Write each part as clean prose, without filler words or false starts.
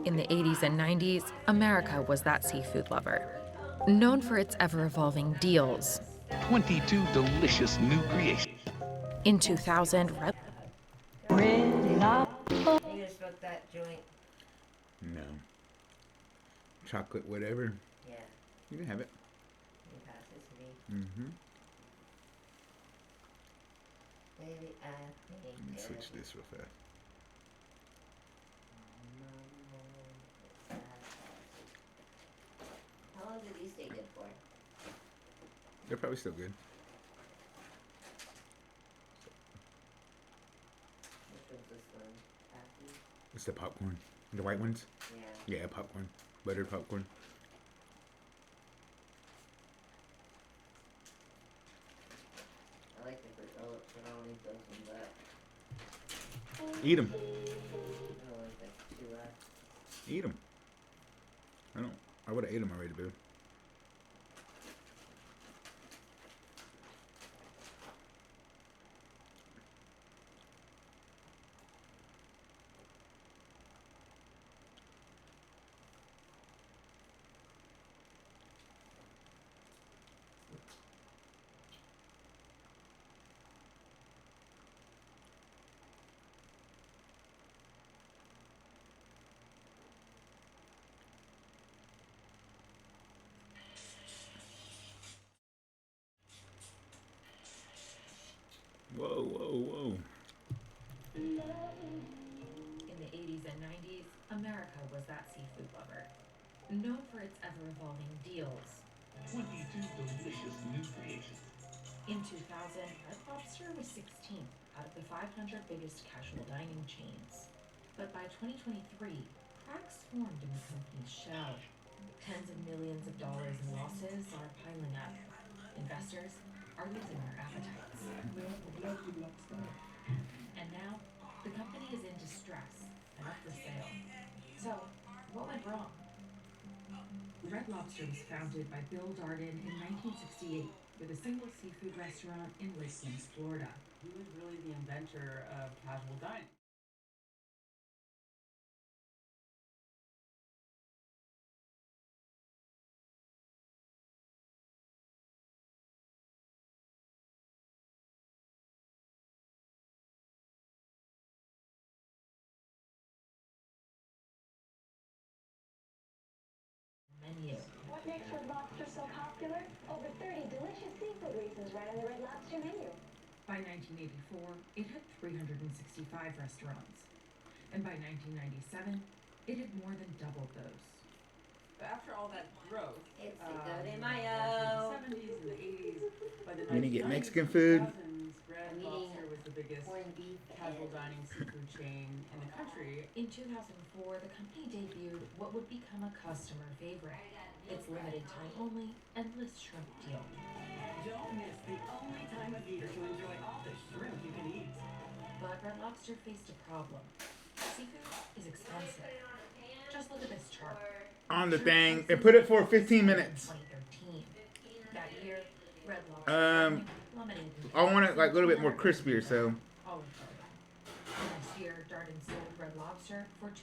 In the 80s and 90s, America was that seafood lover. Known for its ever-evolving deals. 22 delicious new creations. In 2000, You gonna smoke that joint? No. Chocolate, whatever. Yeah. You can have it. You can pass this to me. Mm-hmm. Baby, I think. Let me switch this real fast. How long did these stay good for? They're probably still good. Which one's this one? Happy? It's the popcorn. The white ones? Yeah. Yeah, popcorn. Buttered popcorn. I like the fruit roll-ups, but I don't eat those ones up. Eat them. I don't like that too much. Eat them. I would have ate them already, dude. Whoa, whoa, whoa. In the 80s and 90s, America was that seafood lover. Known for its ever-evolving deals. 22 delicious new creations. In 2000, Red Lobster was 16th out of the 500 biggest casual dining chains. But by 2023, cracks formed in the company's shell. Tens of millions of dollars in losses are piling up. Investors are losing their appetites. And now, the company is in distress and up for sale. So, what went wrong? Red Lobster was founded by Bill Darden in 1968 with a single seafood restaurant in Lakeland, Florida. He was really the inventor of casual dining. Menu. What makes Red Lobster so popular? Over 30 delicious seafood reasons right on the Red Lobster menu. By 1984, it had 365 restaurants. And by 1997, it had more than doubled those. But after all that growth, It's a in good the mayo. 70s and the 80s, by the You need to get 1990s, Mexican food? 2000s, Red I'm Lobster was the biggest corned beef casual and dining seafood chain in the country. In 2004, the company debuted what would become a customer favorite. Its limited time only endless shrimp deal. Don't miss the only time of year to enjoy all the shrimp you can eat. But Red Lobster faced a problem. Seafood is expensive. Just look at this chart. On the thing and put it for 15 minutes. 2013. That year, Red Lobster plummeted. I want it like a little bit more crispier, so. All of them. Last year, Darden sold Red Lobster for $2.1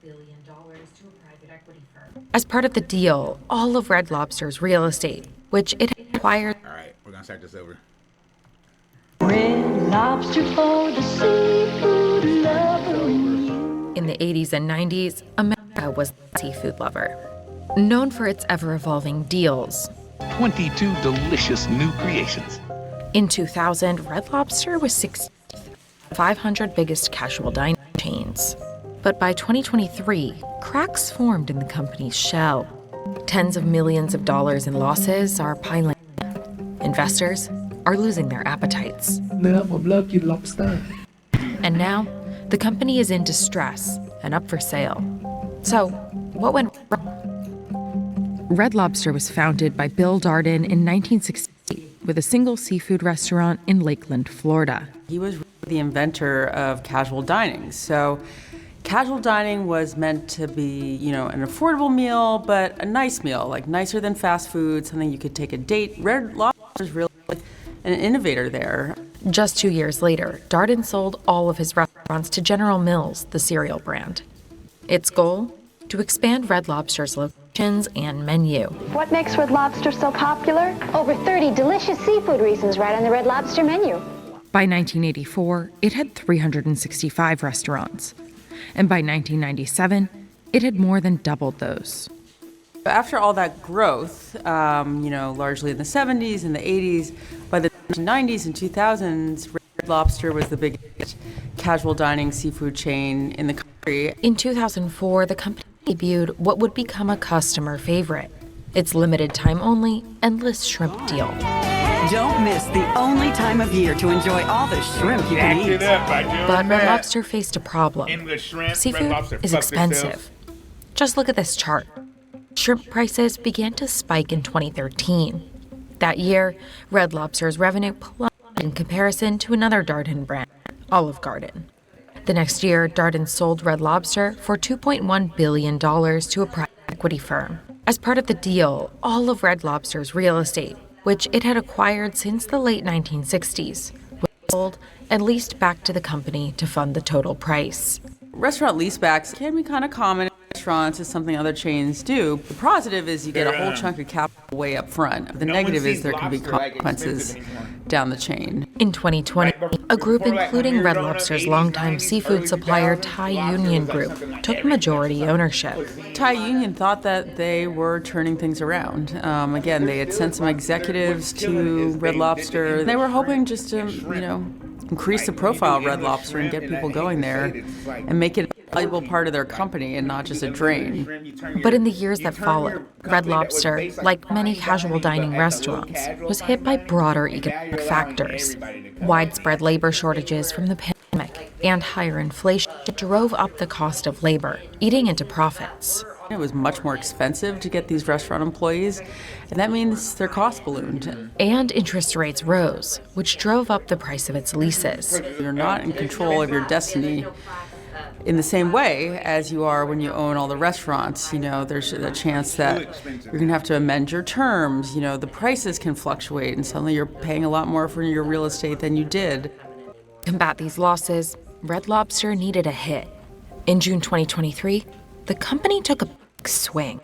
billion to a private equity firm. As part of the deal, all of Red Lobster's real estate, which it acquired. All right, we're gonna start this over. Red Lobster for the seafood lover. In the 80s and 90s, America was a seafood lover. Known for its ever-evolving deals. 22 delicious new creations. In 2000, Red Lobster was 16th, 500 biggest casual dining chains. But by 2023, cracks formed in the company's shell. Tens of millions of dollars in losses are piling up. Investors are losing their appetites. And now, the company is in distress and up for sale. So, what went wrong? Red Lobster was founded by Bill Darden in 1960 with a single seafood restaurant in Lakeland, Florida. He was the inventor of casual dining. So casual dining was meant to be, an affordable meal, but a nice meal, like nicer than fast food, something you could take a date. Red Lobster is really an innovator there. Just 2 years later, Darden sold all of his restaurants to General Mills, the cereal brand. Its goal? to expand Red Lobster's locations and menu. What makes Red Lobster so popular? Over 30 delicious seafood reasons right on the Red Lobster menu. By 1984, it had 365 restaurants. And by 1997, it had more than doubled those. After all that growth, largely in the 70s and the 80s, by the 1990s and 2000s, Red Lobster was the biggest casual dining seafood chain in the country. In 2004, the company debuted what would become a customer favorite, its limited time only endless shrimp deal. Don't miss the only time of year to enjoy all the shrimp you can eat. But Red Lobster faced a problem. Seafood is expensive. Just look at this chart. Shrimp prices began to spike in 2013. That year, Red Lobster's revenue plummeted in comparison to another Darden brand, Olive Garden. The next year, Darden sold Red Lobster for $2.1 billion to a private equity firm. As part of the deal, all of Red Lobster's real estate, which it had acquired since the late 1960s, was sold and leased back to the company to fund the total price. Restaurant leasebacks can be kind of common in restaurants. It's something other chains do. The positive is you get a whole chunk of capital way up front. The negative is there can be consequences down the chain. In 2020, a group including Red Lobster's longtime seafood supplier Thai Union Group took majority ownership. Thai Union thought that they were turning things around. Again, they had sent some executives to Red Lobster. They were hoping just to, increase the profile of Red Lobster and get people going there and make it a valuable part of their company and not just a drain. But in the years that followed, Red Lobster, like many casual dining restaurants, was hit by broader economic factors. Widespread labor shortages from the pandemic and higher inflation drove up the cost of labor, eating into profits. It was much more expensive to get these restaurant employees, and that means their cost ballooned. And interest rates rose, which drove up the price of its leases. You're not in control of your destiny in the same way as you are when you own all the restaurants. There's a chance that you're going to have to amend your terms. The prices can fluctuate, and suddenly you're paying a lot more for your real estate than you did. To combat these losses, Red Lobster needed a hit. In June 2023, the company took a big swing.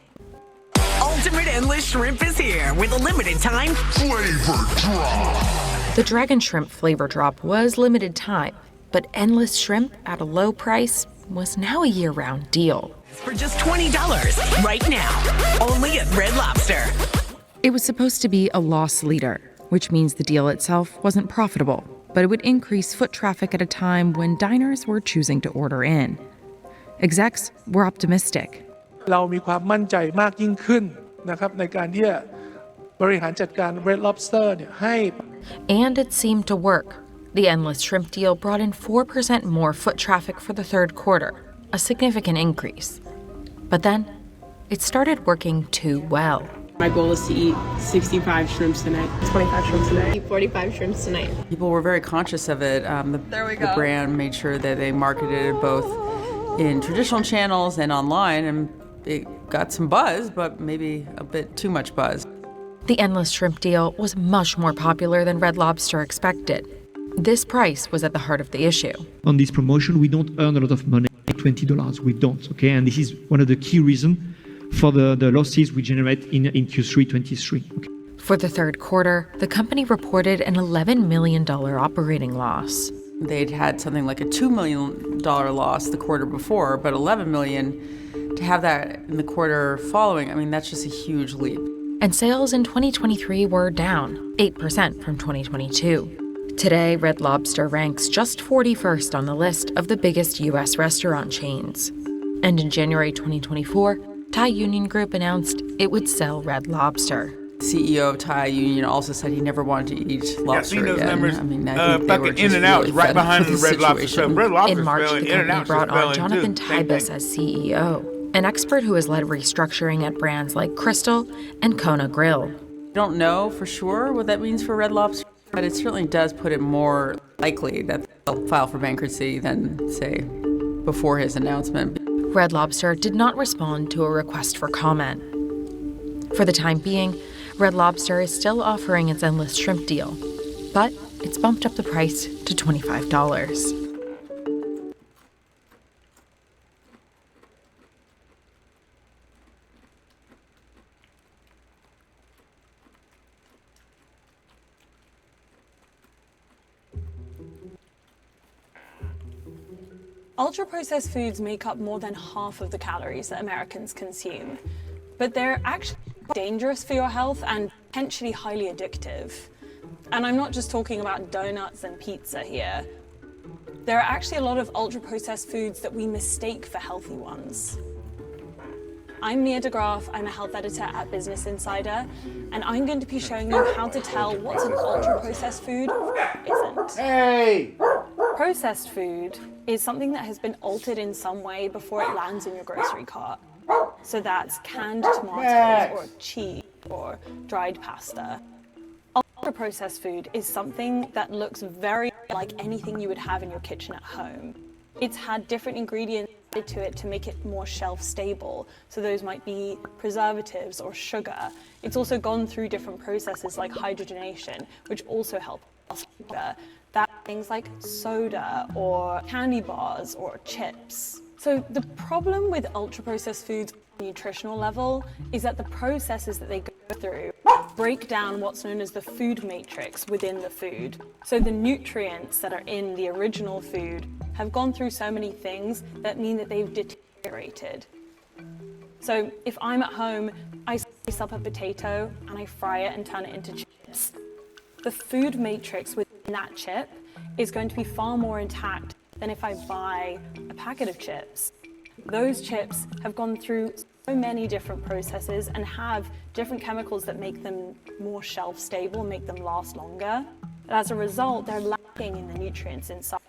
Ultimate Endless Shrimp is here with a limited time flavor drop. The Dragon Shrimp Flavor Drop was limited time, but endless shrimp at a low price was now a year-round deal. For just $20 right now, only at Red Lobster. It was supposed to be a loss leader, which means the deal itself wasn't profitable, but it would increase foot traffic at a time when diners were choosing to order in. Execs were optimistic. เรามีความมั่นใจมากยิ่งขึ้นนะครับในการที่จะบริหารจัดการ Red Lobster เนี่ยให้ And it seemed to work. The endless shrimp deal brought in 4% more foot traffic for the third quarter, a significant increase. But then, it started working too well. My goal is to eat 65 shrimps tonight, 25 shrimps tonight, eat 45 shrimps tonight. People were very conscious of it. The brand made sure that they marketed it both in traditional channels and online, and it got some buzz, but maybe a bit too much buzz. The endless shrimp deal was much more popular than Red Lobster expected. This price was at the heart of the issue. On this promotion, we don't earn a lot of money, $20. We don't, okay? And this is one of the key reasons for the losses we generate in Q3 23. Okay? For the third quarter, the company reported an $11 million operating loss. They'd had something like a $2 million loss the quarter before, but $11 million, to have that in the quarter following, that's just a huge leap. And sales in 2023 were down 8% from 2022. Today, Red Lobster ranks just 41st on the list of the biggest U.S. restaurant chains. And in January 2024, Thai Union Group announced it would sell Red Lobster. CEO of Thai Union also said he never wanted to eat lobster those again. numbers, I think they were just In-N-Out really right fed behind up with the Red Lobster. situation. Red Lobster's In March, failing. the company In-N-Out's brought on failing, Jonathan too. Same Tybus thing. as CEO, an expert who has led restructuring at brands like Crystal and Kona Grill. I don't know for sure what that means for Red Lobster, but it certainly does put it more likely that they'll file for bankruptcy than, say, before his announcement. Red Lobster did not respond to a request for comment. For the time being, Red Lobster is still offering its endless shrimp deal, but it's bumped up the price to $25. Ultra-processed foods make up more than half of the calories that Americans consume, but they're actually dangerous for your health and potentially highly addictive. And I'm not just talking about donuts and pizza here. There are actually a lot of ultra-processed foods that we mistake for healthy ones. I'm Mia DeGraaf, I'm a health editor at Business Insider, and I'm going to be showing you how to tell what's an ultra-processed food isn't. Hey! Processed food is something that has been altered in some way before it lands in your grocery cart. So that's canned tomatoes or cheese or dried pasta. Ultra-processed food is something that looks very like anything you would have in your kitchen at home. It's had different ingredients added to it to make it more shelf stable. So those might be preservatives or sugar. It's also gone through different processes like hydrogenation, which also help sugar. That things like soda or candy bars or chips. So the problem with ultra-processed foods on a nutritional level is that the processes that they go through break down what's known as the food matrix within the food. So the nutrients that are in the original food have gone through so many things that mean that they've deteriorated. So if I'm at home, I slice up a potato and I fry it and turn it into chips. The food matrix within that chip is going to be far more intact than if I buy a packet of chips. Those chips have gone through so many different processes and have different chemicals that make them more shelf stable, make them last longer. And as a result, they're lacking in the nutrients inside.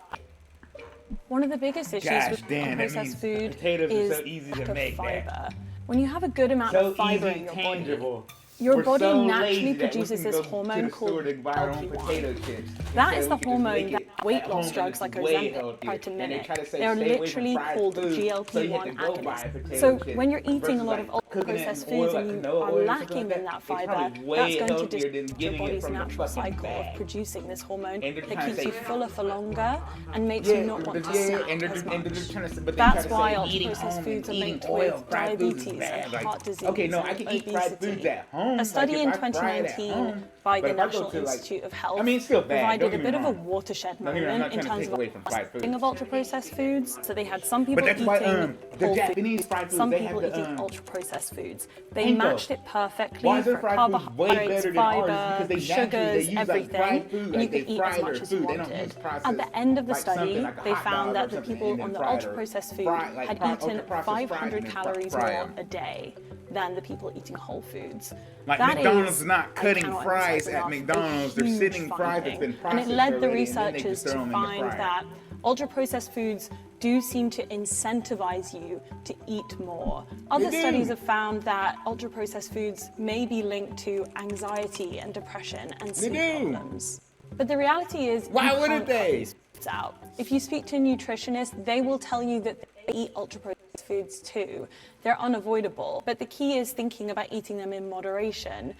One of the biggest issues with processed food is lack of fiber. When you have a good amount of fiber in your body, your body naturally produces this hormone called LP1. That is the hormone that weight loss drugs like Ozempic try to mimic. They're literally called GLP-1 agonists. So when you're eating a lot of ultra-processed foods and you are lacking in that fiber, that's going to disrupt your body's natural cycle of producing this hormone that keeps you fuller for longer and makes you not want to snack as much. That's why ultra-processed foods are linked with diabetes and heart disease and obesity. A study in 2019 by the National Institute of Health provided a bit of a watershed moment in terms of understanding of ultra-processed foods. So they had some people eating whole foods, some people eating ultra-processed foods. They matched it perfectly for carbohydrates, fiber, sugars, everything, and you could eat as much as you wanted. At the end of the study, they found that the people on the ultra-processed food had eaten 500 calories more a day than the people eating whole foods. Like that McDonald's is, not cutting fries at McDonald's, they're sitting fries that's been processed. And it led the already, researchers to find that ultra-processed foods do seem to incentivize you to eat more. Other studies have found that ultra-processed foods may be linked to anxiety and depression and sleep problems. But the reality is, why wouldn't they? Out. If you speak to a nutritionist, they will tell you that they eat ultra-processed foods too. They're unavoidable, but the key is thinking about eating them in moderation.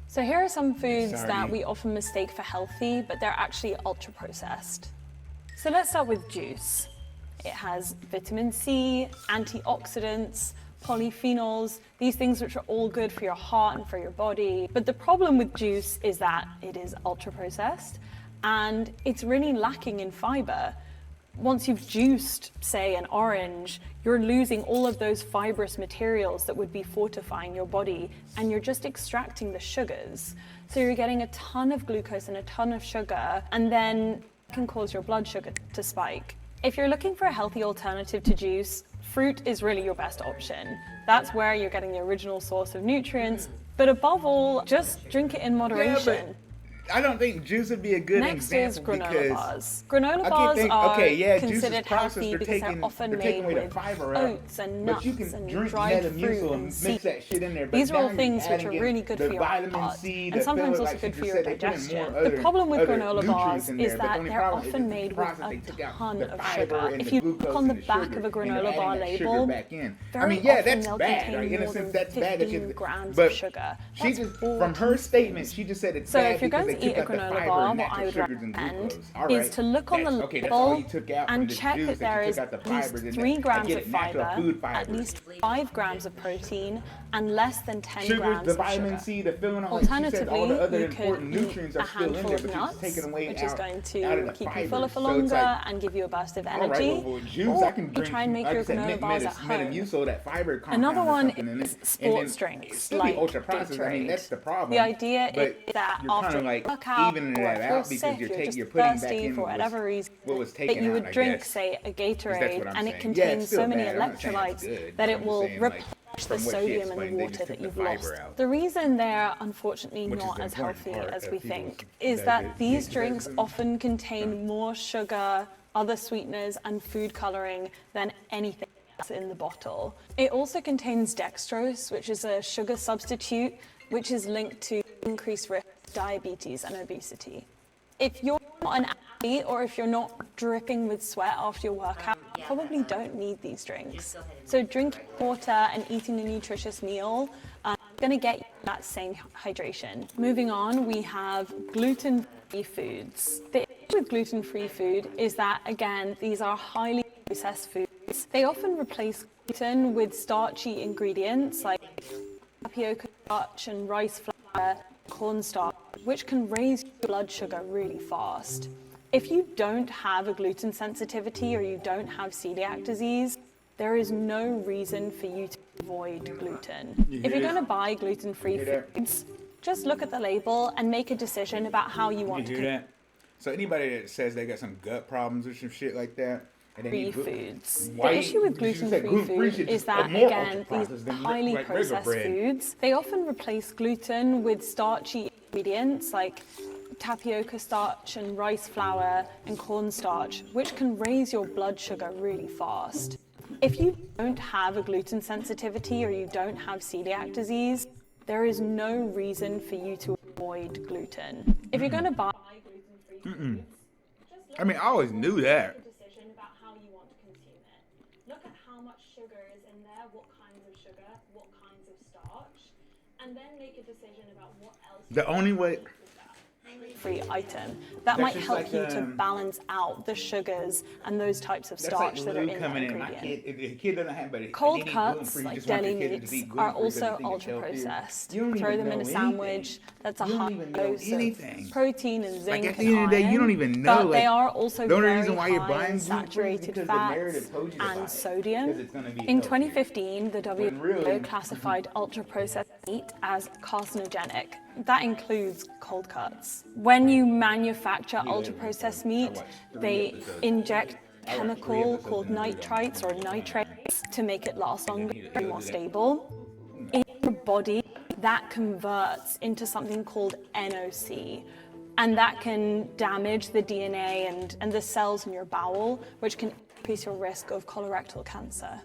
So here are some foods that we often mistake for healthy, but they're actually ultra-processed. So let's start with juice. It has vitamin C, antioxidants, polyphenols, these things which are all good for your heart and for your body. But the problem with juice is that it is ultra-processed and it's really lacking in fiber. Once you've juiced, say, an orange, you're losing all of those fibrous materials that would be fortifying your body, and you're just extracting the sugars. So you're getting a ton of glucose and a ton of sugar, and then it can cause your blood sugar to spike. If you're looking for a healthy alternative to juice, fruit is really your best option. That's where you're getting the original source of nutrients, but above all, just drink it in moderation. I don't think juice would be a good Next example is granola because bars. Granola bars are considered healthy because they're they're often taking made away the with fiber out. oats and nuts But you can and drink dried Metamucil fruit and and mix seeds. that shit in there. But These are all now things you're which are adding really in good the for your vitamin heart C, and the sometimes filler, also like good she for just your said, they put in digestion. more The other- problem with other granola nutrients bars in is there, but the that only they're problem is often the made with process, a they took out ton the of fiber sugar. and If the you glucose look on the and the back sugar, of a and they're granola adding bar that sugar label, back in. I very mean, yeah, often that's they'll bad. contain Like, in a more sense, than that's bad. 15 grams But of sugar. she That's just, from her statement, she just said it's So bad if you're going because to eat a granola bar, what I would recommend is to look on the label and check that there is at least 3 grams of fiber, at least 5 grams of protein, and less than 10 grams of sugar. Alternatively, you could eat a handful of nuts, which is going to keep you fuller for longer and give you a burst of energy, or you try and make your granola bars at home. Another one is sports drinks, like Gatorade. The idea is that after a workout or if you're sick, you're just thirsty for whatever reason, that you would drink, say, a Gatorade, and it contains so many electrolytes that it will replenish the sodium and the water that you've lost. The reason they're unfortunately not as healthy as we think is that these drinks often contain more sugar, other sweeteners, and food coloring than anything else in the bottle. It also contains dextrose, which is a sugar substitute, which is linked to increased risk of diabetes and obesity. If you're not an athlete or if you're not dripping with sweat after your workout, you probably don't need these drinks. So drinking water and eating a nutritious meal is going to get you that same hydration. Moving on, we have gluten-free foods. The issue with gluten-free food is that, again, these are highly processed foods. They often replace gluten with starchy ingredients like tapioca starch and rice flour, cornstarch, which can raise your blood sugar really fast. If you don't have a gluten sensitivity or you don't have celiac disease, there is no reason for you to avoid gluten. If you're going to buy gluten-free foods, just look at the label and make a decision about how you want to do that. So anybody that says they got some gut problems or some shit like that, free foods. The issue with gluten-free food is that, again, these highly processed foods, they often replace gluten with starchy ingredients like tapioca starch and rice flour and cornstarch, which can raise your blood sugar really fast. If you don't have a gluten sensitivity or you don't have celiac disease, there is no reason for you to avoid gluten. If you're going to buy gluten-free foods, I mean, I always knew that. And then make a decision about what else. The only way. Free item that might help you to balance out the sugars and those types of starch that are in that ingredient. Cold cuts, like deli meats, are also ultra processed. Throw them in a sandwich. That's a high dose of protein and zinc. At the end of the day, you don't even know. But they are also very high in saturated fats and sodium. In 2015, the WHO classified ultra processed meat as carcinogenic. That includes cold cuts. When you manufacture ultra-processed meat, they inject a chemical called nitrites or nitrates to make it last longer and more stable. In your body, that converts into something called NOC, and that can damage the DNA and the cells in your bowel, which can increase your risk of colorectal cancer.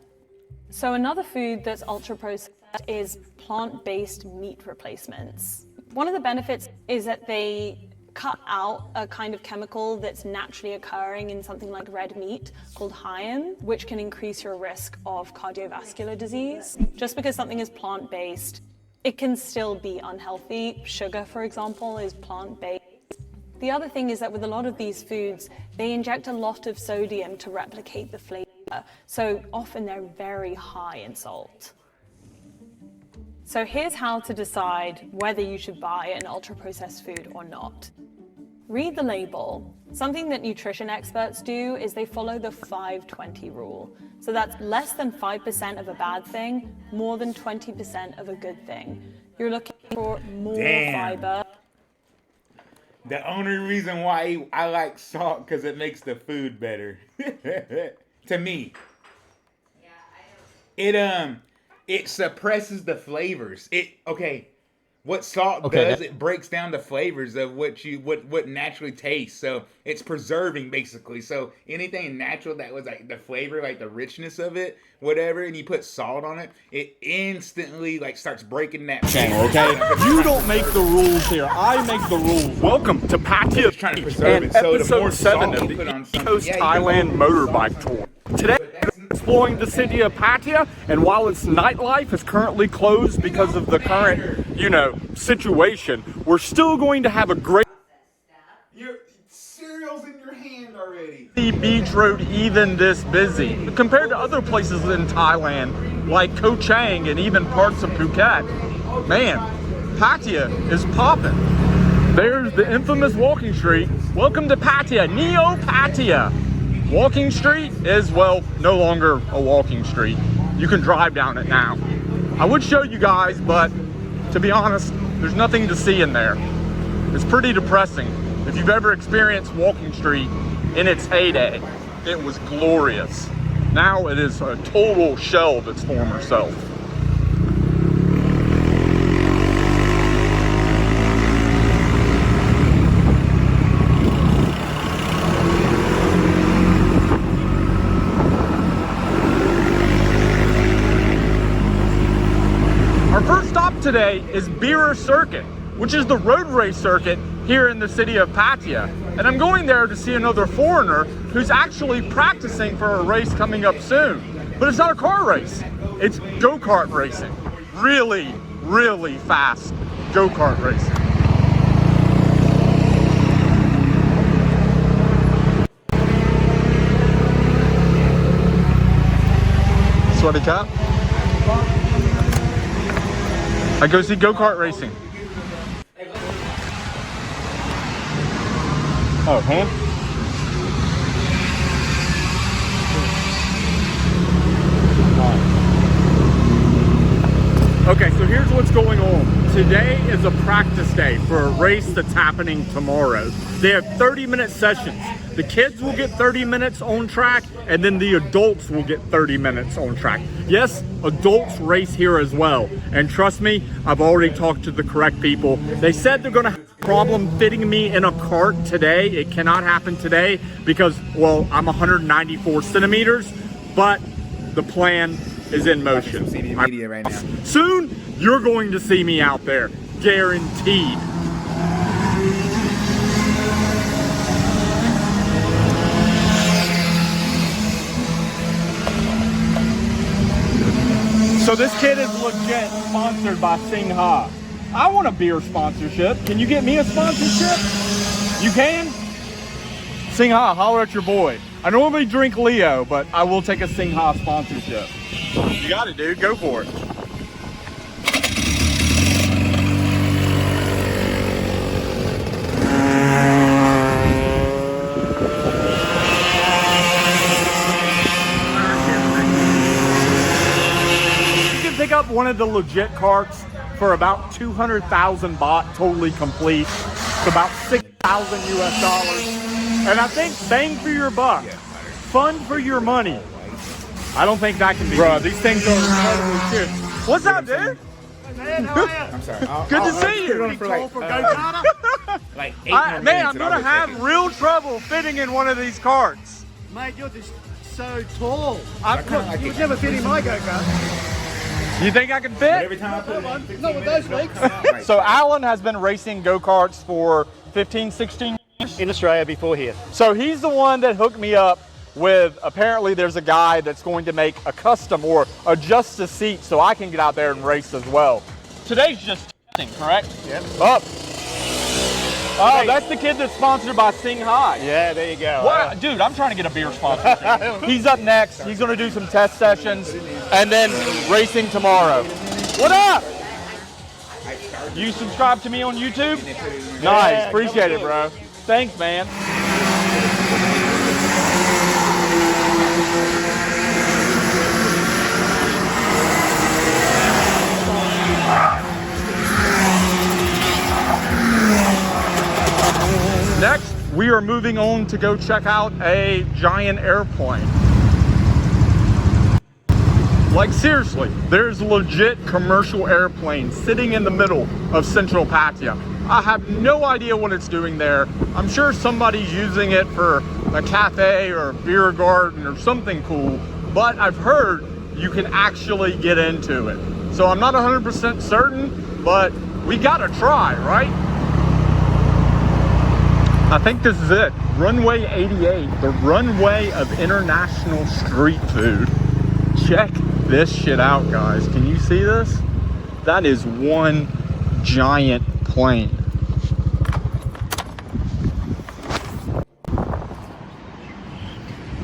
So another food that's ultra-processed is plant-based meat replacements. One of the benefits is that they cut out a kind of chemical that's naturally occurring in something like red meat called hyaline, which can increase your risk of cardiovascular disease. Just because something is plant-based, it can still be unhealthy. Sugar, for example, is plant-based. The other thing is that with a lot of these foods, they inject a lot of sodium to replicate the flavor, so often they're very high in salt. So here's how to decide whether you should buy an ultra-processed food or not. Read the label. Something that nutrition experts do is they follow the 5-20 rule. So that's less than 5% of a bad thing, more than 20% of a good thing. You're looking for more fiber. The only reason why I like salt because it makes the food better. To me. It suppresses the flavors. What salt does, it breaks down the flavors of what naturally tastes. So it's preserving basically. So anything natural that was like the flavor, like the richness of it, whatever, and you put salt on it, it instantly like starts breaking that channel. Okay, you don't make the rules here. I make the rules. Welcome to Pattaya trying to preserve it. So episode 7 of the East Coast Thailand motorbike tour. Today, exploring the city of Pattaya, and while its nightlife is currently closed because of the current, situation, we're still going to have a great The beach road even this busy compared to other places in Thailand like Koh Chang and even parts of Phuket. Man, Pattaya is popping. There's the infamous walking street. Welcome to Pattaya, Neo Pattaya. Walking street is, well, no longer a walking street. You can drive down it now. I would show you guys, but to be honest, there's nothing to see in there. It's pretty depressing. If you've ever experienced walking street in its heyday, it was glorious. Now it is a total shell of its former self. Our first stop today is Beer Circuit, which is the road race circuit here in the city of Pattaya. And I'm going there to see another foreigner who's actually practicing for a race coming up soon. But it's not a car race, it's go-kart racing. Really, really fast go-kart racing. Sweaty cat. I go see go-kart racing. Oh, huh? Okay, so here's what's going on. Today is a practice day for a race that's happening tomorrow. They have 30-minute sessions. The kids will get 30 minutes on track, and then the adults will get 30 minutes on track. Yes, adults race here as well. And trust me, I've already talked to the correct people. They said they're gonna have a problem fitting me in a cart today. It cannot happen today because, well, I'm 194 centimeters, but the plan is in motion. Media right now. Soon, you're going to see me out there, guaranteed. So this kid is legit sponsored by Singha. I want a beer sponsorship. Can you get me a sponsorship? You can? Singha, holler at your boy. I normally drink Leo, but I will take a Singha sponsorship. You got it, dude. Go for it. Pick up one of the legit carts for about 200,000 baht, totally complete. It's about 6,000 US dollars. And I think bang for your buck, fun for your money. I don't think that can be. Bro, these things are incredibly cheap. What's up, dude? I'm sorry. Good to see you. Like 8 more Man, I'm minutes gonna have real trouble fitting in one of these carts. Mate, you're just so tall. You would never fit in my go-kart. You think I can fit? Every time I put it in, Not with those legs. So Alan has been racing go-karts for 15, 16 years? In Australia before here. So he's the one that hooked me up with, apparently there's a guy that's going to make a custom or adjust the seat so I can get out there and race as well. Today's just testing, correct? Yep. Up. Oh, that's the kid that's sponsored by Singha. Yeah, there you go. Wow, dude, I'm trying to get a beer sponsorship. He's up next. He's going to do some test sessions and then racing tomorrow. What up? You subscribe to me on YouTube? Nice. Appreciate it, bro. Thanks, man. Next, we are moving on to go check out a giant airplane. Like seriously, there's legit commercial airplanes sitting in the middle of central Pattaya. I have no idea what it's doing there. I'm sure somebody's using it for a cafe or a beer garden or something cool, but I've heard you can actually get into it. So I'm not 100% certain, but we gotta try, right? I think this is it. Runway 88, the runway of international street food. Check this shit out, guys. Can you see this? That is one giant plane.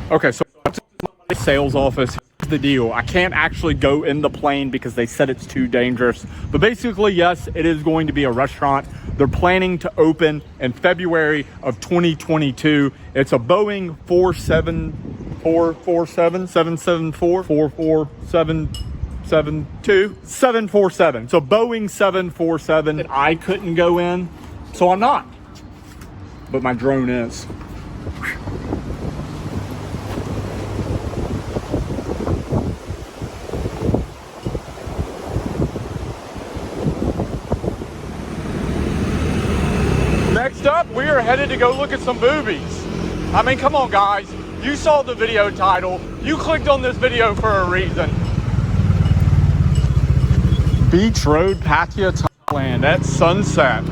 Okay, so the sales office. Here's the deal. I can't actually go in the plane because they said it's too dangerous. But basically, yes, it is going to be a restaurant. They're planning to open in February of 2022. It's a Boeing 747. So Boeing 747. I couldn't go in, so I'm not. But my drone is. Next up, we are headed to go look at some boobies. I mean, come on, guys. You saw the video title. You clicked on this video for a reason. Beach Road, Pattaya, Thailand at sunset.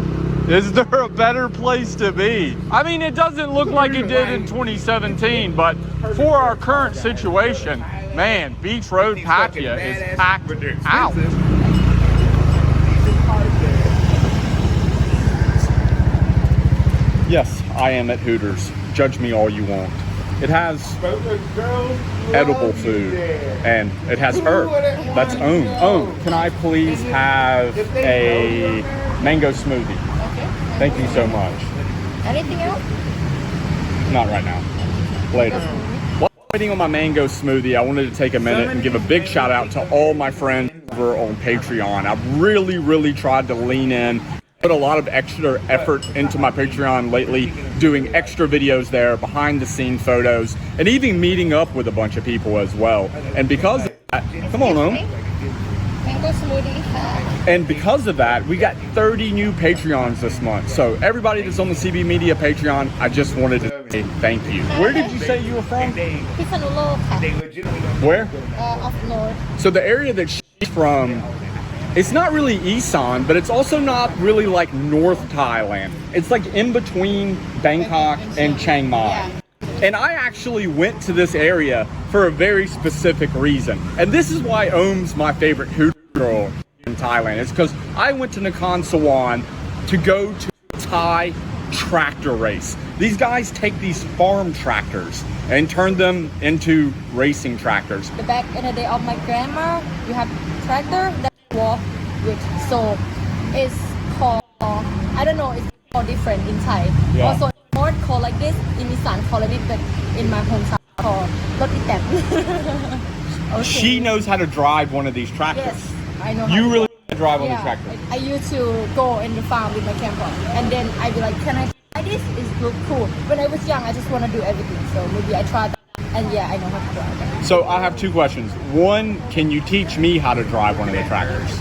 Is there a better place to be? I mean, it doesn't look like it did in 2017, but for our current situation, man, Beach Road, Pattaya is packed out. Yes, I am at Hooters. Judge me all you want. It has edible food, and it has her. That's Ohm. Ohm, can I please have a mango smoothie? Okay. Thank you so much. Anything else? Not right now. Later. While waiting on my mango smoothie, I wanted to take a minute and give a big shout out to all my friends over on Patreon. I've really tried to lean in. Put a lot of extra effort into my Patreon lately, doing extra videos there, behind the scene photos, and even meeting up with a bunch of people as well. And because of that, come on, Om. Mango smoothie. And because of that, we got 30 new Patreons this month. So everybody that's on the CB Media Patreon, I just wanted to say thank you. Where did you say you were from? Pisanulok. Where? Up north. So the area that she's from, it's not really Isan, but it's also not really like North Thailand. It's like in between Bangkok and Chiang Mai. And I actually went to this area for a very specific reason. And this is why Ohm's my favorite Hooter girl in Thailand. It's because I went to Nakhon Sawan to go to a Thai tractor race. These guys take these farm tractors and turn them into racing tractors. The back in the day of my grandma, you have tractor that walk with. So it's called, I don't know, it's called different in Thai. Yeah. Also, North called like this, in Isan called like this, but in my hometown called Lotitem. Okay. She knows how to drive one of these tractors. Yes, I know. You really know how to drive on the tractor. I used to go in the farm with my camper, and then I'd be like, can I try this? It looks cool. When I was young, I just want to do everything, so maybe I tried that, and yeah, I know how to drive that. So I have two questions. One, can you teach me how to drive one of the tractors?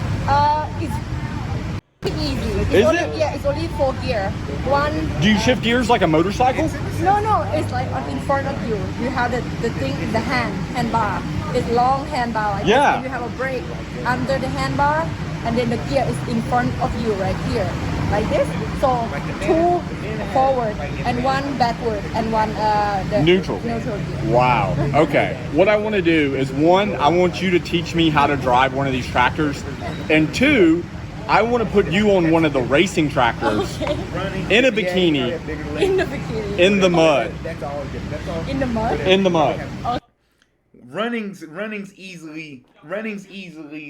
It's easy. Is only, it? Yeah, it's only 4 gear. One. Do you shift gears like a motorcycle? No, it's like in front of you. You have the thing, the handbar. It's long handbar. Like Yeah. this, and you have a brake under the handbar, and then the gear is in front of you right here, like this. So 2 forward and 1 backward and 1 the Neutral. gear. Wow. Okay. What I want to do is, 1, I want you to teach me how to drive one of these tractors, and 2, I want to put you on one of the racing tractors in a bikini, In the bikini. in the mud. In the mud. In the mud. Running's easily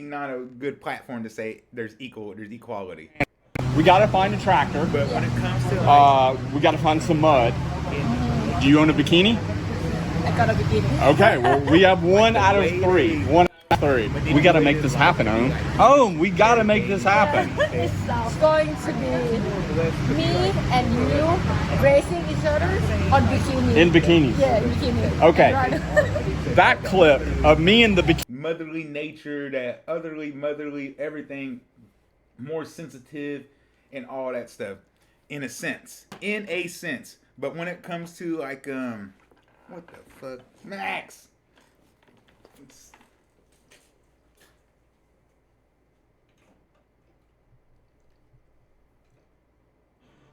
not a good platform to say there's equality. We got to find a tractor. But when it comes to we got to find some mud. Do you own a bikini? I got a bikini. Okay, well, we have 1 out of 3. 1 out of 3. We got to make this happen, Ohm. Ohm, we got to make this happen. It's going to be me and you racing each other on bikini. In bikinis. Yeah, in bikini. Okay. That clip of me in the bikini. Motherly nature, that otherly, motherly, everything, more sensitive and all that stuff, in a sense. But when it comes to like, what the fuck? Max!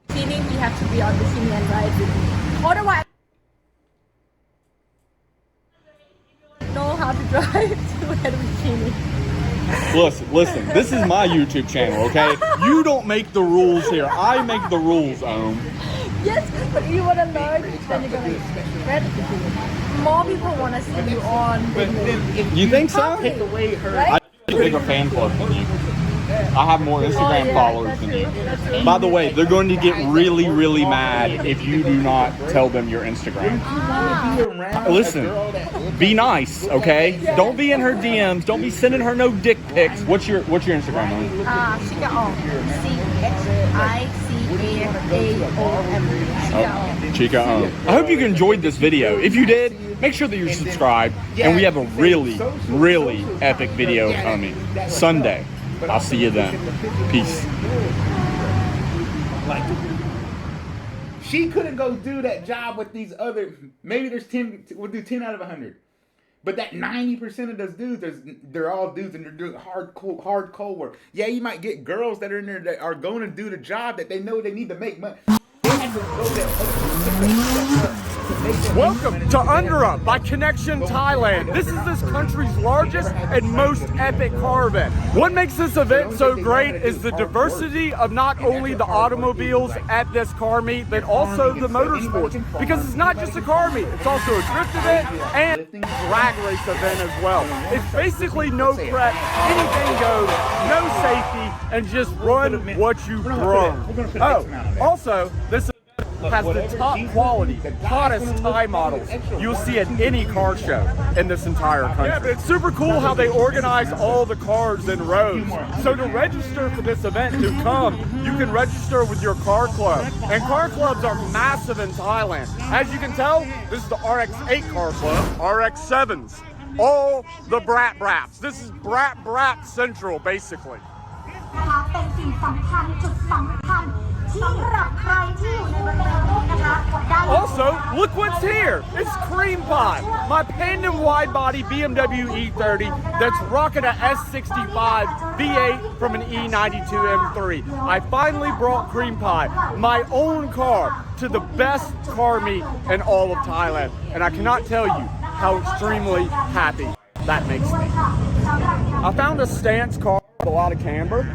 Bikini, we have to be on bikini and ride with me. Otherwise, I don't know how to drive to wear the bikini. Listen, this is my YouTube channel, okay? You don't make the rules here. I make the rules, Ohm. Yes, but if you want to learn, then you're gonna get more people want to see you on video. You think so? Probably, right? A bigger fan club than you. I have more Instagram yeah, followers than you. By the way, they're going to get really, really mad if you do not tell them your Instagram. Listen, be nice, okay? Don't be in her DMs. Don't be sending her no dick pics. What's your Instagram, man? Chicaom. CHICAOM. Chica. I hope you enjoyed this video. If you did, make sure that you're subscribed. And we have a really, really epic video coming Sunday. I'll see you then. Peace. Like, she couldn't go do that job with these other. Maybe there's 10. We'll do 10 out of 100. But that 90% of those dudes, they're all dudes and they're doing hard cold work. Yeah, you might get girls that are in there that are going to do the job that they know they need to make money. Welcome to Under Up by Connection Thailand. This is this country's largest and most epic car event. What makes this event so great is the diversity of not only the automobiles at this car meet, but also the motorsports. Because it's not just a car meet, it's also a drift event and drag race event as well. It's basically no prep, anything goes, no safety, and just run what you brung. Oh, also, this has the top quality, hottest Thai models you'll see at any car show in this entire country. Yeah, but it's super cool how they organize all the cars in rows. So to register for this event to come, you can register with your car club. And car clubs are massive in Thailand. As you can tell, this is the RX-8 car club, RX-7s, all the Brat Brats. This is Brat Central, basically. Also, look what's here. It's Cream Pie, my Pandem wide-body BMW E30 that's rocking a S65 V8 from an E92 M3. I finally brought Cream Pie, my own car, to the best car meet in all of Thailand. And I cannot tell you how extremely happy that makes me. I found a stance car with a lot of camber.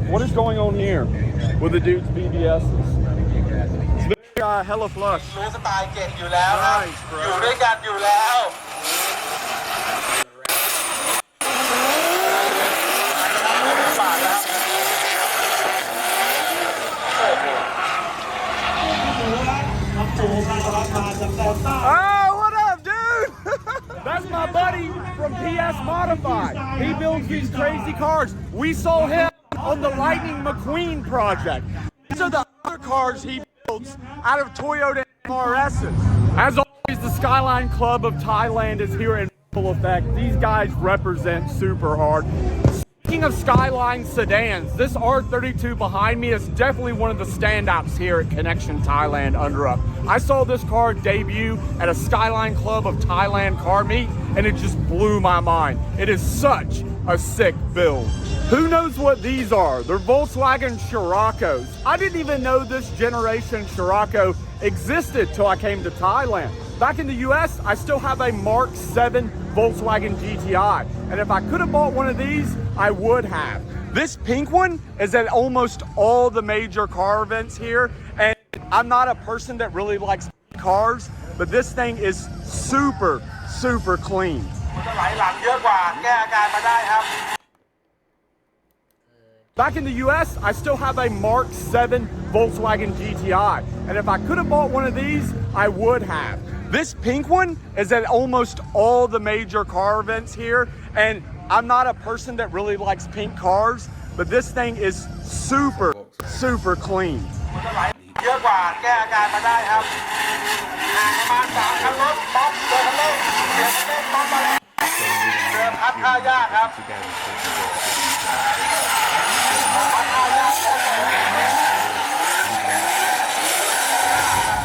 What is going on here with the dude's BBSs? It's very hella flush. Nice, bro. Oh, what up, dude? That's my buddy from PS Modified. He builds these crazy cars. We saw him on the Lightning McQueen project. These are the other cars he builds out of Toyota MRSs. As always, the Skyline Club of Thailand is here in full effect. These guys represent super hard. Speaking of Skyline sedans, this R32 behind me is definitely one of the standouts here at Connection Thailand Under Up. I saw this car debut at a Skyline Club of Thailand car meet, and it just blew my mind. It is such a sick build. Who knows what these are? They're Volkswagen Scirocco's. I didn't even know this generation Scirocco existed till I came to Thailand. Back in the US, I still have a Mark 7 Volkswagen GTI. And if I could have bought one of these, I would have. This pink one is at almost all the major car events here. And I'm not a person that really likes cars, but this thing is super, super clean. Back in the US, I still have a Mark 7 Volkswagen GTI. And if I could have bought one of these, I would have. This pink one is at almost all the major car events here. And I'm not a person that really likes pink cars, but this thing is super, super clean.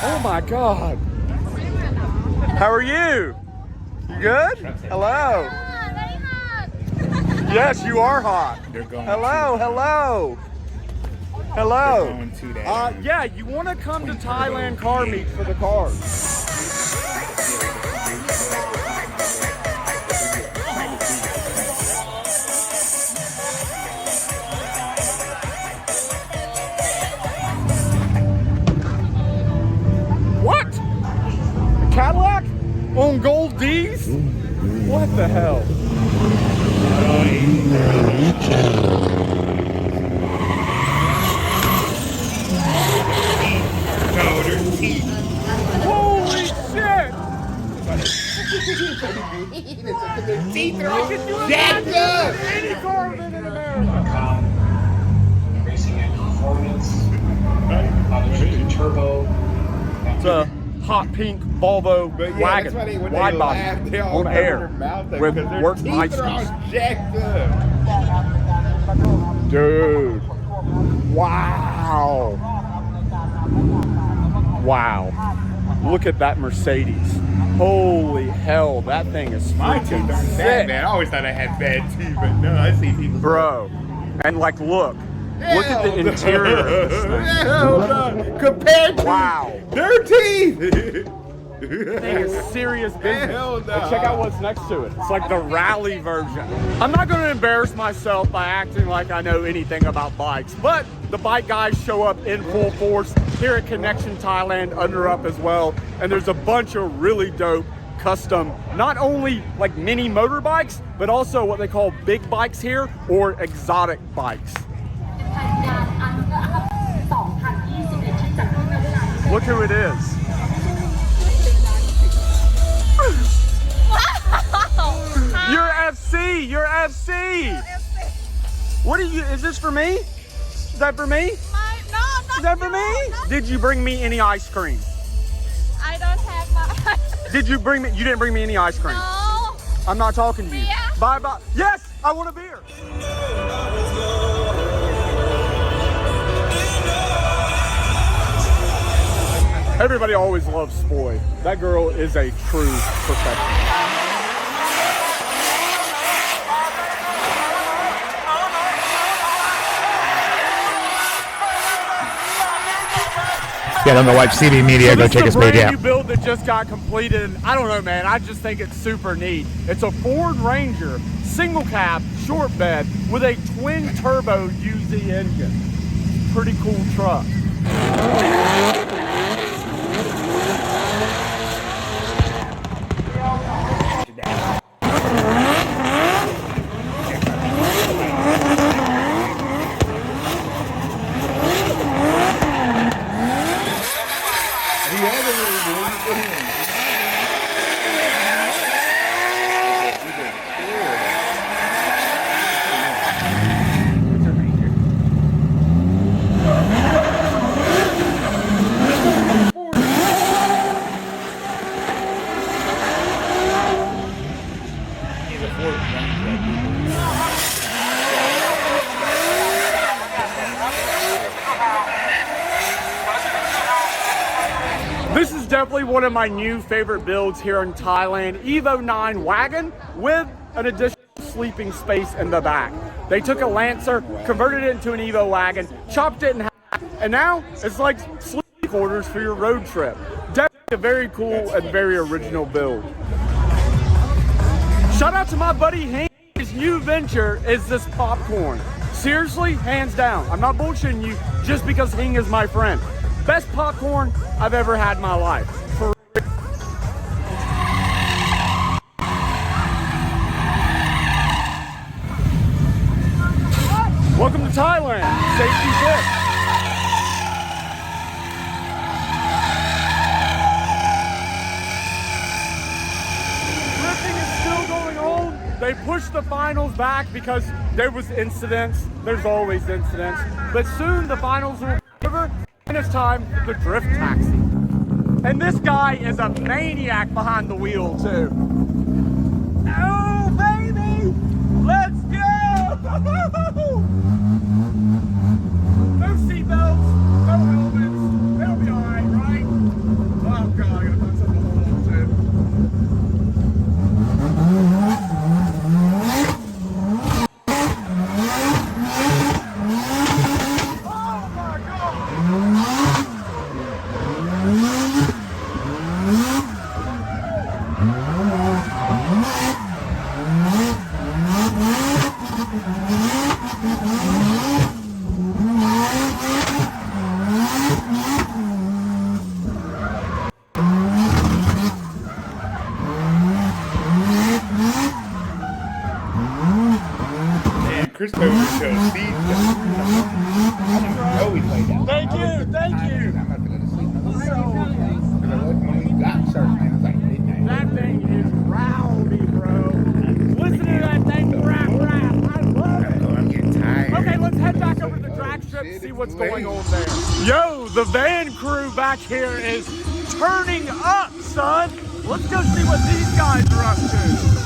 Oh my God. How are you? You good? Hello. Yes, you are hot. Hello, hello. Hello. Yeah, you want to come to Thailand car meet for the cars. the hell? Holy shit! Teeth are all jacked up. Any car in America. Racing and performance. Others do turbo. It's a hot pink Volvo wagon, that's why when wide they body, laugh, they all on cover air, their mouth up with because their worked teeth ice are all cream. jacked up. Dude. Wow. Wow. Look at that Mercedes. Holy hell, that thing is My teeth freaking aren't sick. that bad. I always thought I had bad teeth, but no, I see people. Bro. And like, look at the interior of this thing. Hell no. Compared to their teeth. Thing is serious business. Hell no. And check out what's next to it. It's like the rally version. I'm not going to embarrass myself by acting like I know anything about bikes, but the bike guys show up in full force here at Connection Thailand, Under Up as well. And there's a bunch of really dope custom, not only like mini motorbikes, but also what they call big bikes here, or exotic bikes. Look who it is. You're FC! You're FC! What are you, is this for me? Is that for me? No, not Is that for me? Did you bring me any ice cream? I don't have my. Did you bring me, you didn't bring me any ice cream? No. I'm not talking to you. Beer? Bye bye. Yes, I want a beer. Everybody always loves Spoy. That girl is a true perfection. Yeah, don't go watch CB Media. Go check his page out. Brand new build that just got completed. I don't know, man. I just think it's super neat. It's a Ford Ranger, single cab, short bed with a twin turbo UZ engine. Pretty cool truck. This is definitely one of my new favorite builds here in Thailand. Evo 9 wagon with an additional sleeping space in the back. They took a Lancer, converted it into an Evo wagon, chopped it in half, and now it's like sleeping quarters for your road trip. Definitely a very cool and very original build. Shout out to my buddy Hank. His new venture is this popcorn. Seriously, hands down. I'm not bullshitting you just because Hing is my friend. Best popcorn I've ever had in my life. For welcome to Thailand. Safety first. Drifting is still going on. They pushed the finals back because there was incidents. There's always incidents. But soon the finals will be over. And it's time for the drift taxi. And this guy is a maniac behind the wheel too. Oh baby! Let's go! No seatbelts, no helmets. It'll be alright, right? Oh god, I gotta find something to hold on to. Man, Chris Cooper chose Steve. Oh, we played that. Thank you, thank you. I'm about to go to sleep. When we got started, man, it was like midnight. That thing is rowdy, bro. Listen to that thing rap. I love it. Oh, I'm getting tired. Okay, let's head back over to the drag strip and see what's going on there. Yo, the van crew back here is turning up, son. Let's go see what these guys are up to.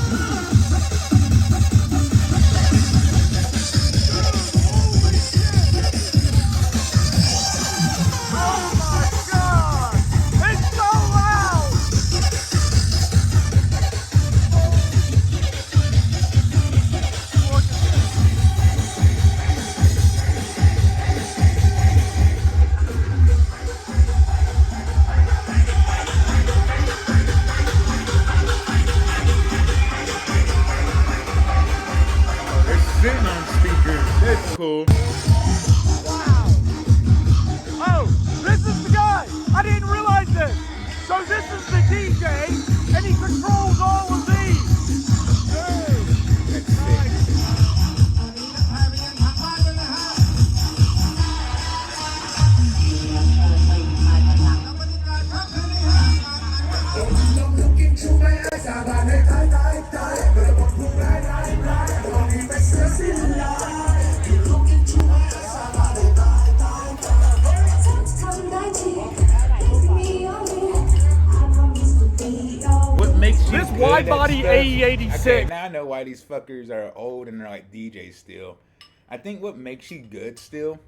Sitting on speakers. That's cool. Wow. Oh, this is the guy. I didn't realize this. So this is the DJ, and he controls all of these. That's sick. What makes you This good wide at body stuff? AE86. Okay, now I know why these fuckers are old and they're like DJs still. I think what makes you good still,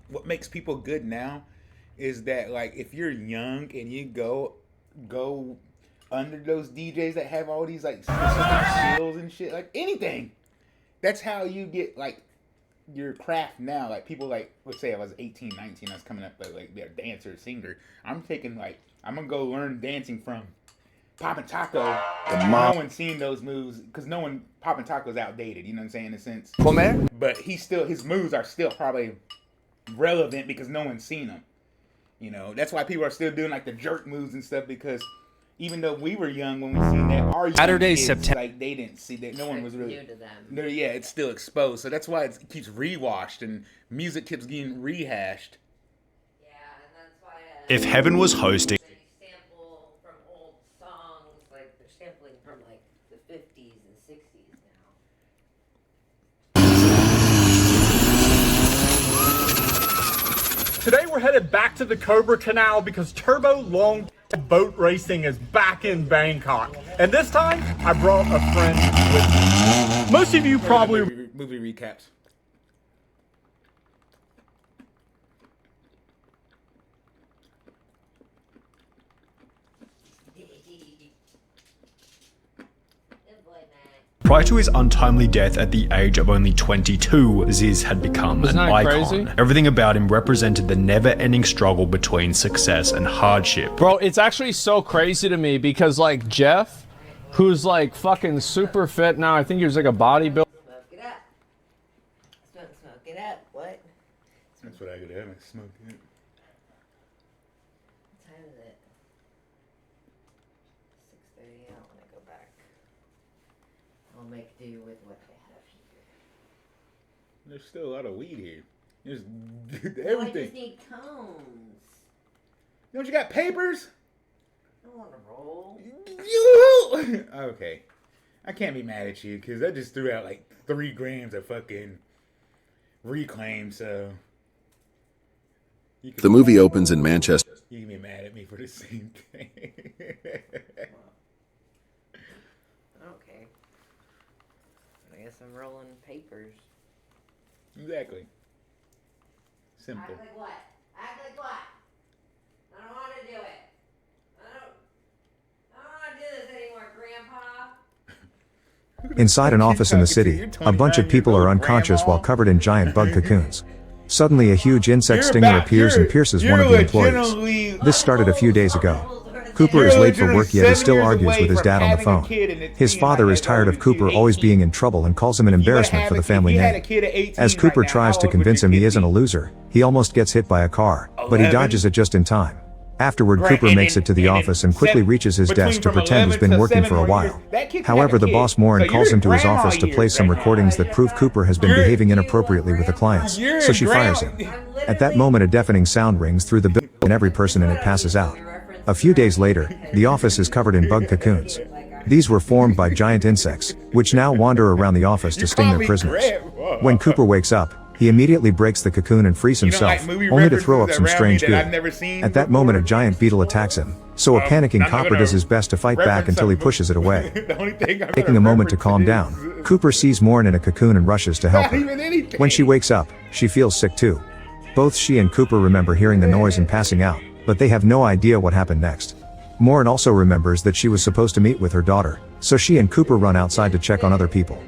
what makes people good now, is that like if you're young and you go under those DJs that have all these like skills and shit, like anything. That's how you get like your craft now. Like people like, let's say I was 18, 19, I was coming up like they're a dancer, singer. I'm gonna go learn dancing from Poppin' Taco. No one's seen those moves because Poppin' Taco's outdated. You know what I'm saying, in a sense. But his moves are still probably relevant because no one's seen them. You know, that's why people are still doing like the jerk moves and stuff, because even though we were young when we seen that, our Saturday, kids, September. like they didn't see that. No one was really new to them. Yeah, it's still exposed. So that's why it keeps rewashed and music keeps getting rehashed. Yeah, and that's why. If Heaven was hosting. They sample from old songs, like they're sampling from like the 50s and 60s now. Today we're headed back to the Cobra Canal because Turbo Long Boat Racing is back in Bangkok. And this time, I brought a friend with me. Most of you probably... Movie recaps. Prior to his untimely death at the age of only 22, Ziz had become an icon. Crazy? Everything about him represented the never-ending struggle between success and hardship. Bro, it's actually so crazy to me because like Jeff, who's like fucking super fit now, I think he was like a bodybuilder. Smoke it up. Smoke it up. What? That's what I could have. Smoke it. What time is it? 6:30. I don't want to go back. I'll make do with what they have here. There's still a lot of weed here. There's Oh, I everything. just need cones. Don't you got papers? I want to roll. You okay? I can't be mad at you because I just threw out like 3 grams of fucking reclaim. So The movie opens in Manchester. You can be mad at me for the same thing. Okay. I guess I'm rolling papers. Exactly. Simple. Act like what? Act like what? I don't want to do it. I don't want to do this anymore, Grandpa. Inside an office in the city, a bunch of people are unconscious while covered in giant bug cocoons. Suddenly a huge insect stinger appears and pierces one of the employees. This started a few days ago. Cooper is late for work yet he still argues with his dad on the phone. His father is tired of Cooper always being in trouble and calls him an embarrassment for the family name. As Cooper tries to convince him he isn't a loser, he almost gets hit by a car, but he dodges it just in time. Afterward, Right, Cooper makes it to the office and quickly reaches his desk to pretend he's been working for a while. However, the boss Morin calls him to his office to play some recordings that prove Cooper has been behaving inappropriately with the clients, so she fires him. At that moment, a deafening sound rings through the building and every person in it passes out. A few days later, the office is covered in bug cocoons. These were formed by giant insects, which now wander around the office to sting their prisoners. When Cooper wakes up, he immediately breaks the cocoon and frees himself, only to throw up some strange goo. At that moment, a giant beetle attacks him, so a panicking Copper does his best to fight back until he pushes it away. Taking a moment to calm down, Cooper sees Morin in a cocoon and rushes to help her. When she wakes up, she feels sick too. Both she and Cooper remember hearing the noise and passing out, but they have no idea what happened next. Morin also remembers that she was supposed to meet with her daughter, so she and Cooper run outside to check on other people.